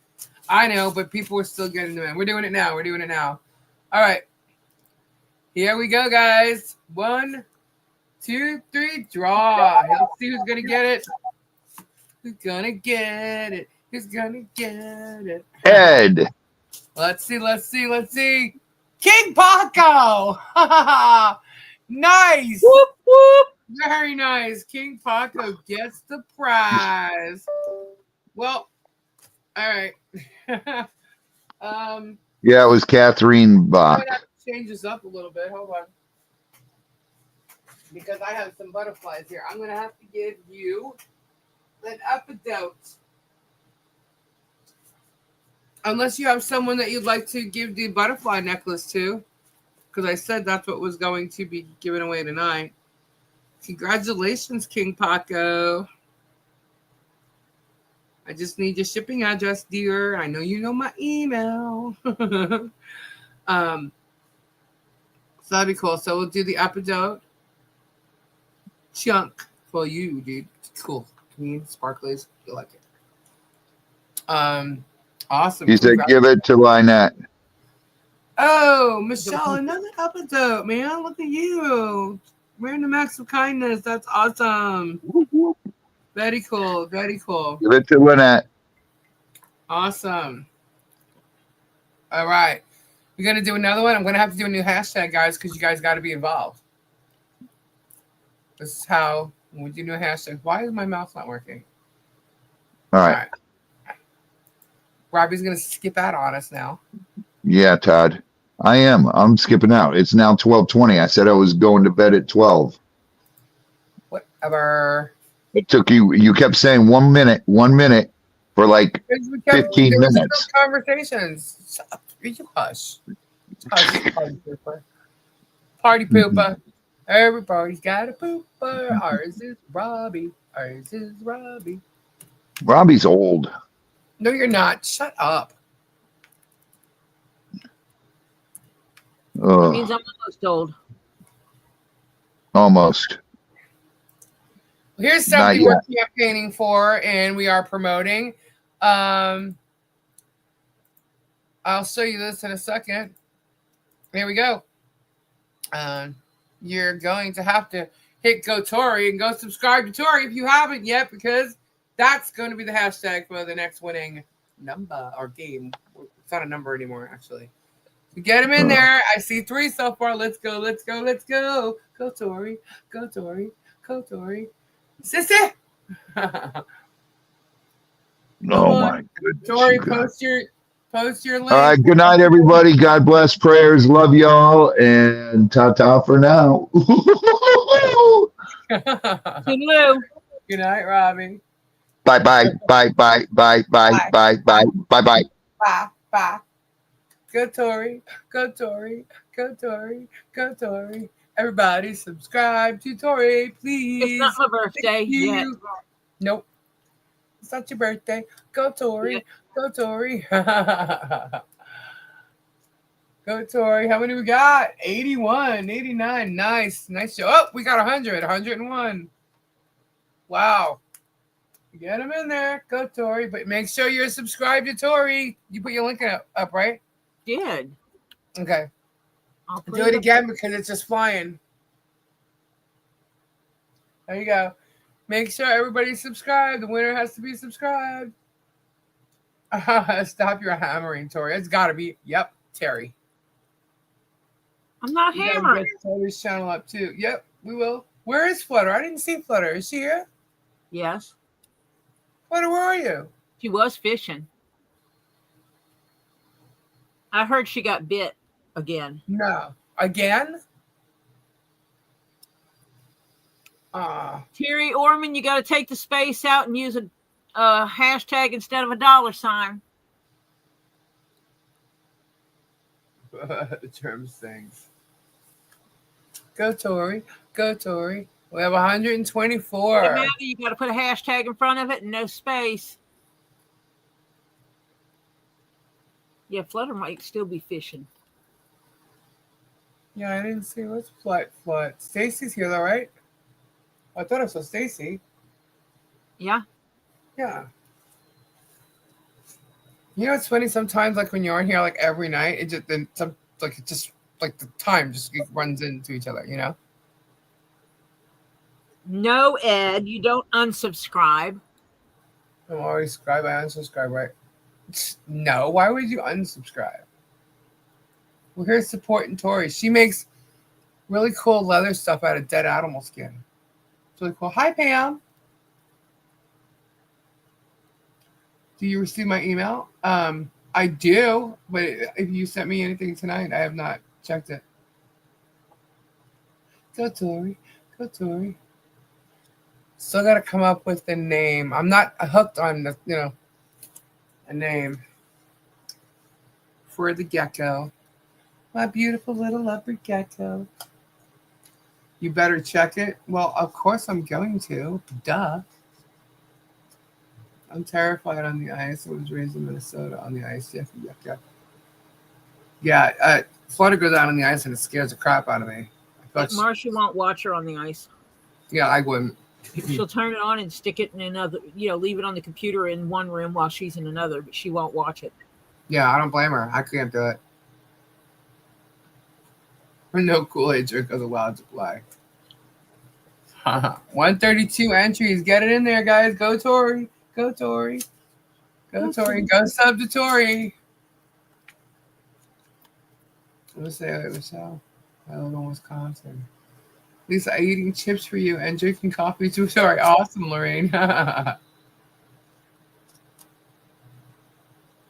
I know, but people are still getting them in. We're doing it now. We're doing it now. All right. Here we go, guys. 1, 2, 3, draw. Let's see who's going to get it. Who's going to get it? Who's going to get it? Ed. Let's see, let's see, let's see. King Paco! Nice! Whoop, whoop. Very nice. King Paco gets the prize. Well, all right. Yeah, it was Catherine Bach. I'm going to have to change this up a little bit. Hold on. Because I have some butterflies here. I'm going to have to give you an epidote. Unless you have someone that you'd like to give the butterfly necklace to. Because I said that's what was going to be given away tonight. Congratulations, King Paco. I just need your shipping address, dear. I know you know my email. So that'd be cool. So we'll do the epidote chunk for you, dude. Cool. Clean, sparklies. You like it. Awesome. You said give it to Lynette. Oh, Michelle, another epidote, man. Look at you. Wearing the max of kindness. That's awesome. Very cool. Very cool. Give it to Lynette. Awesome. All right. We're going to do another one. I'm going to have to do a new hashtag, guys, because you guys got to be involved. This is how we do new hashtags. Why is my mouse not working? All right. Robbie's going to skip out on us now. Yeah, Todd. I am. I'm skipping out. It's now 12:20. I said I was going to bed at 12. Whatever. It took you. You kept saying 1 minute for like 15 minutes. Conversations. You hush. Hush. Party pooper. Everybody's got a pooper. Ours is Robbie. Ours is Robbie. Robbie's old. No, you're not. Shut up. That means I'm almost old. Almost. Here's something we're campaigning for and we are promoting. I'll show you this in a second. Here we go. You're going to have to hit Go Tori and go subscribe to Tori if you haven't yet, because that's going to be the hashtag for the next winning number or game. It's not a number anymore, actually. So get him in there. I see 3 so far. Let's go, let's go, let's go. Go Tori, go Tori, go Tori. Sissy! Oh my goodness. Tori, post your link. All right. Good night, everybody. God bless. Prayers. Love y'all. And ta-ta for now. Hello. Good night, Robbie. Bye bye. Bye bye. Bye bye. Bye bye. Bye bye. Bye. Bye. Go Tori. Go Tori. Go Tori. Go Tori. Everybody subscribe to Tori, please. It's not my birthday yet. Nope. It's not your birthday. Go Tori. Yeah. Go Tori. Go Tori. How many we got? 81, 89. Nice. Nice show. Oh, we got 100. 101. Wow. Get them in there. Go Tori. But make sure you're subscribed to Tori. You put your link up, right? Did. Okay. I'll Do it again because it's just flying. There you go. Make sure everybody's subscribed. The winner has to be subscribed. Stop your hammering, Tori. It's got to be. Yep, Terry. I'm not hammering. Get Tori's channel up too. Yep, we will. Where is Flutter? I didn't see Flutter. Is she here? Yes. Flutter, where are you? She was fishing. I heard she got bit again. No. Again? Terry Orman, you got to take the space out and use a hashtag instead of a $. The Germ things. Go Tori. Go Tori. We have 124. Amanda, you got to put a hashtag in front of it and no space. Yeah, Flutter might still be fishing. Yeah, I didn't see what's Flut. Stacy's here though, right? I thought I saw Stacy. Yeah. Yeah. You know, it's funny sometimes, like when you're on here, like every night, it just then some like it just like the time just runs into each other, you know. No, Ed, you don't unsubscribe. I'm already subscribed. I unsubscribe, right? No, why would you unsubscribe? We're here supporting Tori. She makes really cool leather stuff out of dead animal skin. It's really cool. Hi, Pam. Do you receive my email? I do, but if you sent me anything tonight, I have not checked it. Go Tori. Go Tori. Still got to come up with the name. I'm not hooked on the, a name for the gecko. My beautiful little leopard gecko. You better check it. Well, of course I'm going to. Duh. I'm terrified on the ice. I was raised in Minnesota on the ice. Yeah, Flutter goes out on the ice and it scares the crap out of me. Marcia won't watch her on the ice. Yeah, I wouldn't. She'll turn it on and stick it in another, leave it on the computer in one room while she's in another, but she won't watch it. Yeah, I don't blame her. I can't do it. No Kool-Aid drink is allowed to play. 132 entries. Get it in there, guys. Go Tori. Go Tori. Go Tori. Go sub to Tori. Let's say Michelle. I live in Wisconsin. Lisa, eating chips for you and drinking coffee too. Sorry. Awesome, Lorraine.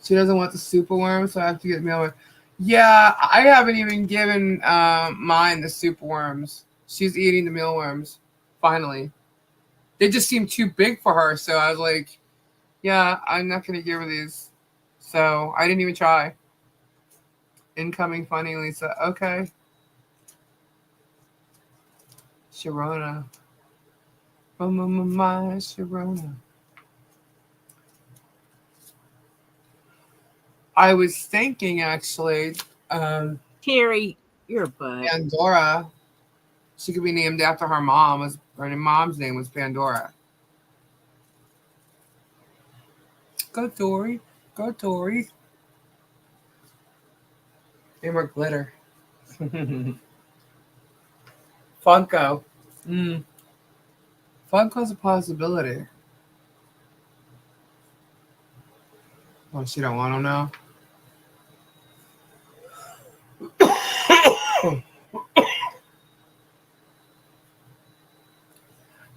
She doesn't want the superworm, so I have to get mealworm. Yeah, I haven't even given mine the superworms. She's eating the mealworms. Finally. They just seem too big for her, so I was like, yeah, I'm not going to give her these. So I didn't even try. Incoming funny, Lisa. Okay. Sharona. My Sharona. I was thinking, actually, Terry, you're a bud. Pandora. She could be named after her mom. Her mom's name was Pandora. Go Tori. Go Tori. And more glitter. Funko. Fun calls a possibility. Oh, she don't want to know.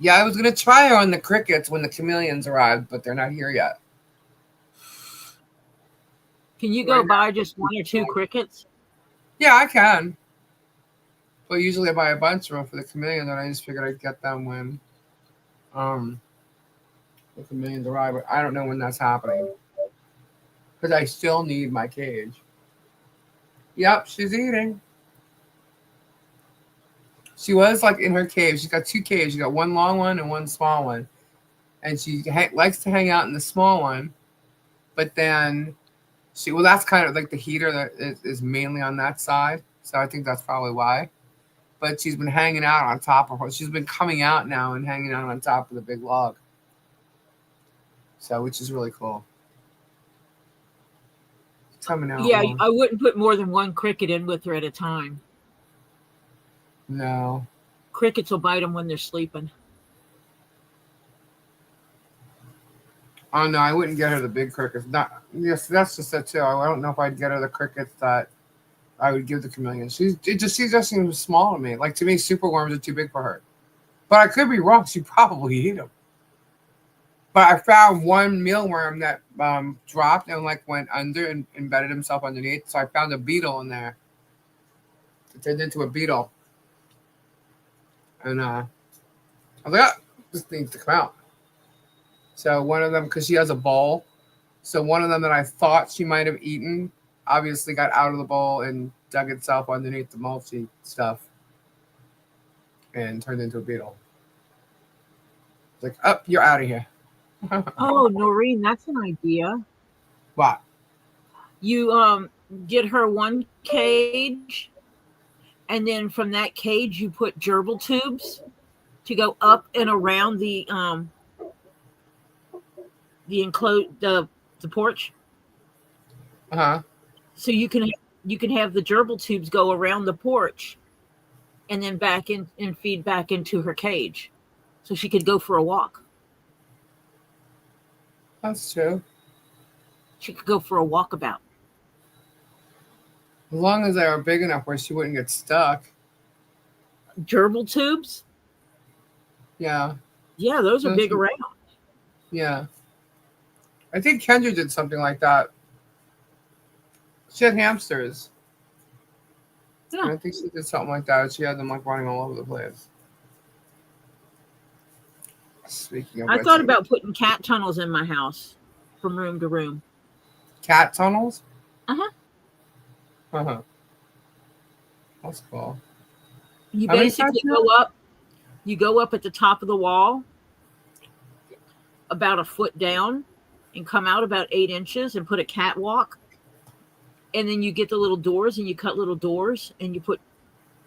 Yeah, I was gonna try her on the crickets when the chameleons arrived, but they're not here yet. Can you go buy just 1 or 2 crickets? Yeah, I can. But usually I buy a bunch of them for the chameleons, and I just figured I'd get them when the chameleons arrive. But I don't know when that's happening because I still need my cage. Yep, she's eating. She was like in her cave. She's got 2 caves. She got one long one and one small one, and she likes to hang out in the small one. But then that's kind of like the heater that is mainly on that side. So I think that's probably why. But she's been hanging out on top of her. She's been coming out now and hanging out on top of the big log. So, which is really cool. Coming out. Yeah, I wouldn't put more than 1 cricket in with her at a time. No. Crickets will bite them when they're sleeping. Oh no, I wouldn't get her the big crickets. Yes, that's just it too. I don't know if I'd get her the crickets that I would give the chameleon. She just seems small to me. Like to me, superworms are too big for her. But I could be wrong. She'd probably eat them. But I found one mealworm that dropped and like went under and embedded himself underneath. So I found a beetle in there. It turned into a beetle. And I was like, oh, this needs to come out. So one of them, because she has a bowl. So one of them that I thought she might have eaten obviously got out of the bowl and dug itself underneath the mulchy stuff and turned into a beetle. It's like, oh, you're out of here. Oh, Noreen, that's an idea. What? You get her 1 cage, and then from that cage you put gerbil tubes to go up and around the enclosed the porch. So you can have the gerbil tubes go around the porch, and then back in and feed back into her cage, so she could go for a walk. That's true. She could go for a walkabout. As long as they are big enough where she wouldn't get stuck. Gerbil tubes? Yeah. Yeah, those are big around. Yeah. I think Kendra did something like that. She had hamsters. Yeah. And I think she did something like that. She had them like running all over the place. Speaking of I thought about putting cat tunnels in my house from room to room. Cat tunnels? Uh-huh. Uh-huh. That's cool. You basically go up at the top of the wall about a foot down and come out about 8 inches and put a catwalk. And then you get the little doors and you cut little doors and you put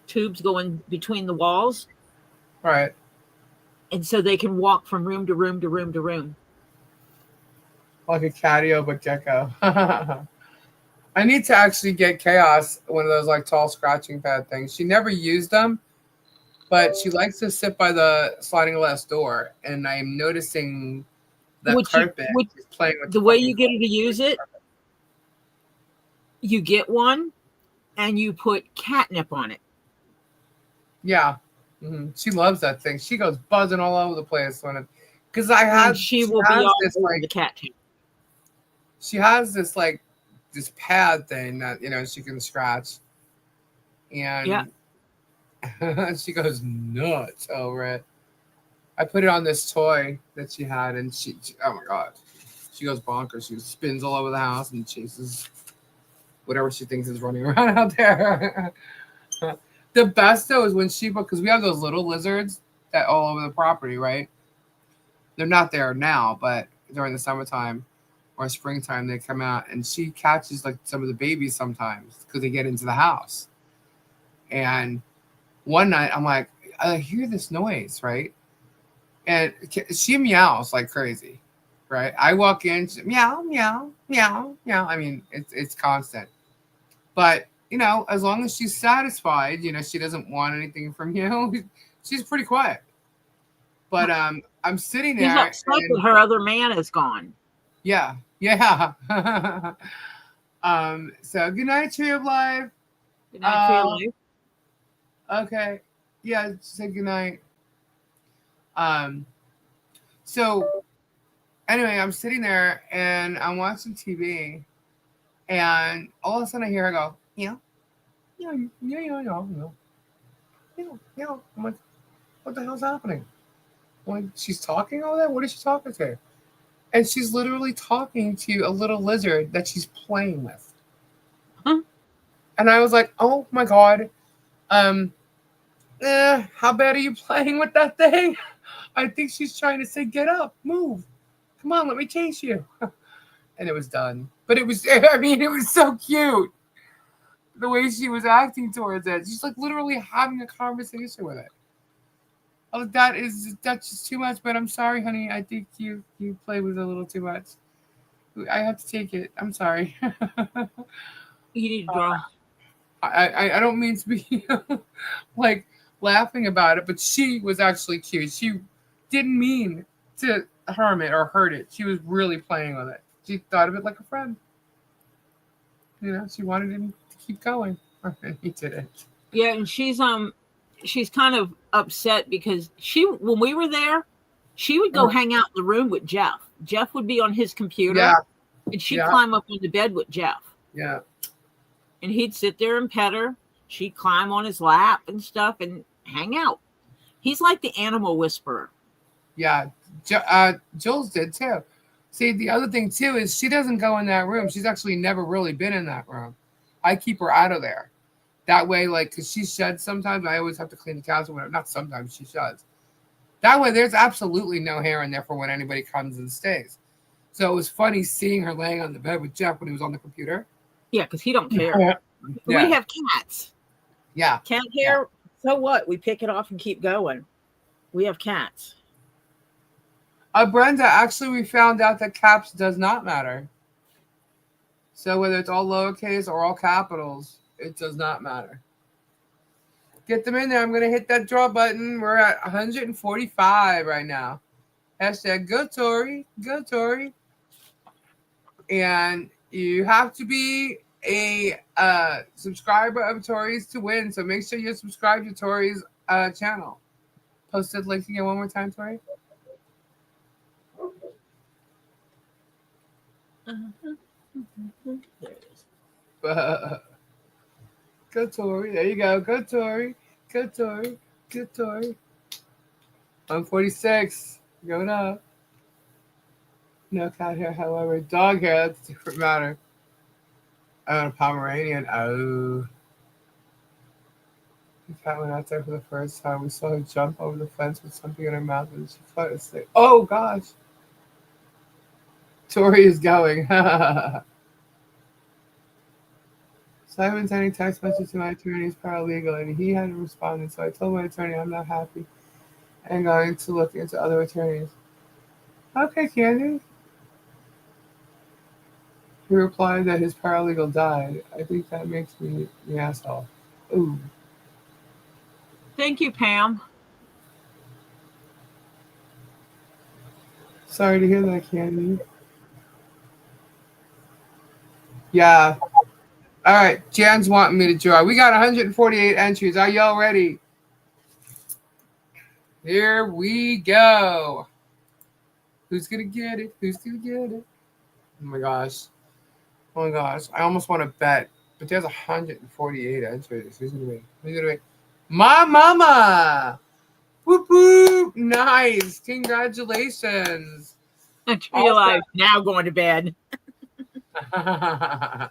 tubes going between the walls. Right. And so they can walk from room to room to room to room. Like a catio but gecko. I need to actually get Chaos one of those like tall scratching pad things. She never used them, but she likes to sit by the sliding glass door. And I'm noticing the carpet is playing with the way you get her to use it. You get one and you put catnip on it. Yeah. Mm-hmm. She loves that thing. She goes buzzing all over the place when because she will be all over the cat tail. She has this like this pad thing that she can scratch, and she goes nuts over it. I put it on this toy that she had, and she oh my god, she goes bonkers. She spins all over the house and chases whatever she thinks is running around out there. The best though is when because we have those little lizards that all over the property, right? They're not there now, but during the summertime or springtime, they come out and she catches like some of the babies sometimes because they get into the house. And one night I'm like, I hear this noise, right? And she meows like crazy, right? I walk in, she, meow, meow, meow, meow. I mean, it's constant. But as long as she's satisfied, she doesn't want anything from you. she's pretty quiet. But I'm sitting He's there. upset that her other man is gone. Yeah. So good night, Tree of Life. Good night, Tree of Life. Okay. Yeah, say good night. So anyway, I'm sitting there and I'm watching TV, and all of a sudden I hear her go, yeah. I'm like, what the hell's happening? I'm like, she's talking all that? What is she talking to? And she's literally talking to a little lizard that she's playing with. Huh? And I was like, oh my God. How bad are you playing with that thing? I think she's trying to say, get up, move. Come on, let me chase you. And it was done. But it was, I mean, it was so cute. The way she was acting towards it. She's like literally having a conversation with it. Oh, that's just too much, but I'm sorry, honey. I think you play with it a little too much. I have to take it. I'm sorry. You need to draw. I don't mean to be like laughing about it, but she was actually cute. She didn't mean to harm it or hurt it. She was really playing with it. She thought of it like a friend. You know, she wanted him to keep going. And he didn't. Yeah, and she's kind of upset because when we were there, she would go hang out in the room with Jeff. Jeff would be on his computer, and she'd climb up into bed with Jeff. Yeah. And he'd sit there and pet her. She'd climb on his lap and stuff and hang out. He's like the animal whisperer. Yeah. Jules did too. See, the other thing too is she doesn't go in that room. She's actually never really been in that room. I keep her out of there. That way, like, because she sheds sometimes, I always have to clean the couch or whatever. Not sometimes, she sheds. That way, there's absolutely no hair in there for when anybody comes and stays. So it was funny seeing her laying on the bed with Jeff when he was on the computer. Yeah, because he don't care. Yeah. We have cats. Yeah. Cat hair, so what? We pick it off and keep going. We have cats. Brenda, actually, we found out that caps does not matter. So whether it's all lowercase or all capitals, it does not matter. Get them in there. I'm going to hit that draw button. We're at 145 right now. Hashtag go Tory. Go Tory. And you have to be a subscriber of Tori's to win. So make sure you're subscribed to Tori's channel. Posted link again one more time, Tori. There it is. Go Tori. There you go. Go Tori. Go Tori. Go Tori. 146. Going up. No cat hair, however. Dog hair, that's a different matter. A Pomeranian. Oh. The cat went out there for the first time. We saw her jump over the fence with something in her mouth and she felt it say, oh gosh. Tori is going. So I've been sending text messages to my attorney's paralegal and he hadn't responded. So I told my attorney I'm not happy and going to look into other attorneys. Okay, Candy. He replied that his paralegal died. I think that makes me the asshole. Ooh. Thank you, Pam. Sorry to hear that, Candy. Yeah. All right. Jan's wanting me to draw. We got 148 entries. Are y'all ready? Here we go. Who's going to get it? Who's going to get it? Oh my gosh. Oh my gosh. I almost want to bet, but there's 148 entries. Who's going to win? Who's going to win? My mama. Whoop whoop. Nice. Congratulations. I realize now going to bed. All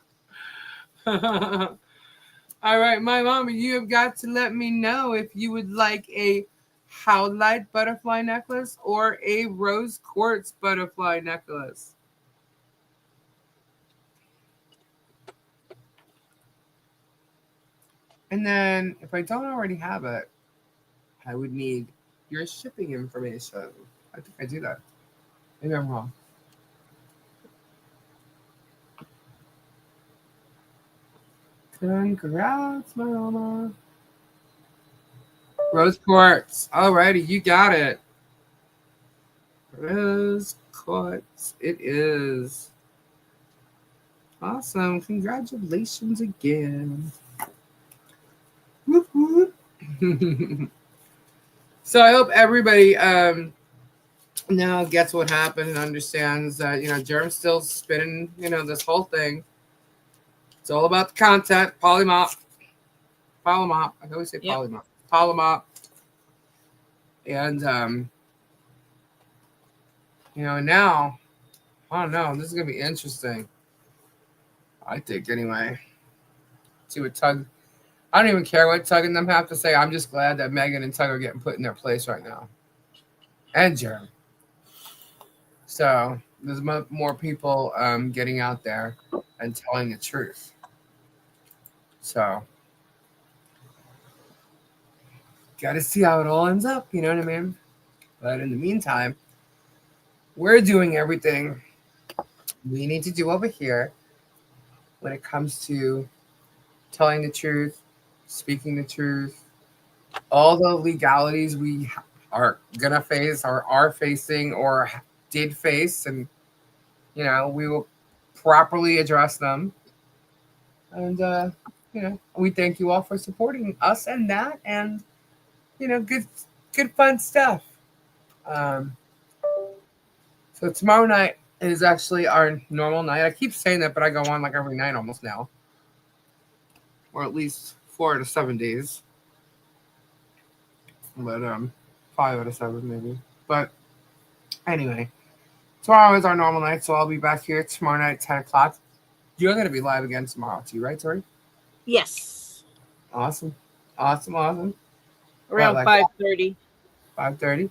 right, my mama, you have got to let me know if you would like a howlite butterfly necklace or a rose quartz butterfly necklace. And then if I don't already have it, I would need your shipping information. I think I do that. Maybe I'm wrong. Congrats, mama. Rose quartz. Alrighty, you got it. Rose quartz. It is. Awesome. Congratulations again. Whoop, whoop. So I hope everybody now gets what happened and understands that, Germ's still spinning, this whole thing. It's all about the content. Polamop. I always say Polamop. Polamop. And, now, I don't know. This is going to be interesting. I think, anyway. See what Tug. I don't even care what Tug and them have to say. I'm just glad that Megan and Tug are getting put in their place right now. And Germ. So there's more people getting out there and telling the truth. So got to see how it all ends up. You know what I mean? But in the meantime, we're doing everything we need to do over here when it comes to telling the truth, speaking the truth, all the legalities we are going to face or are facing or did face. And, we will properly address them. And, we thank you all for supporting us and that. And, good fun stuff. So tomorrow night is actually our normal night. I keep saying that, but I go on like every night almost now. Or at least 4 out of 7 days. But 5 out of 7 maybe. But anyway, tomorrow is our normal night, so I'll be back here tomorrow night at 10 o'clock. You're going to be live again tomorrow too, right, Tori? Yes. Awesome. Around 5:30. 5:30.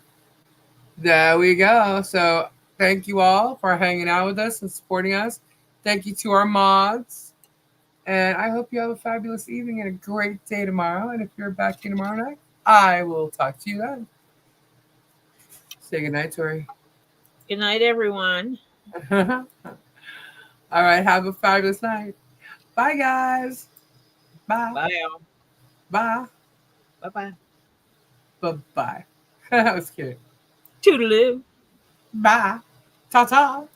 There we go. So thank you all for hanging out with us and supporting us. Thank you to our mods. And I hope you have a fabulous evening and a great day tomorrow. And if you're back here tomorrow night, I will talk to you then. Say good night, Tori. Good night, everyone. All right. Have a fabulous night. Bye, guys. Bye. Bye, all. Bye. Bye-bye. Bye-bye. That was cute. Toodaloo. Bye. Ta-ta.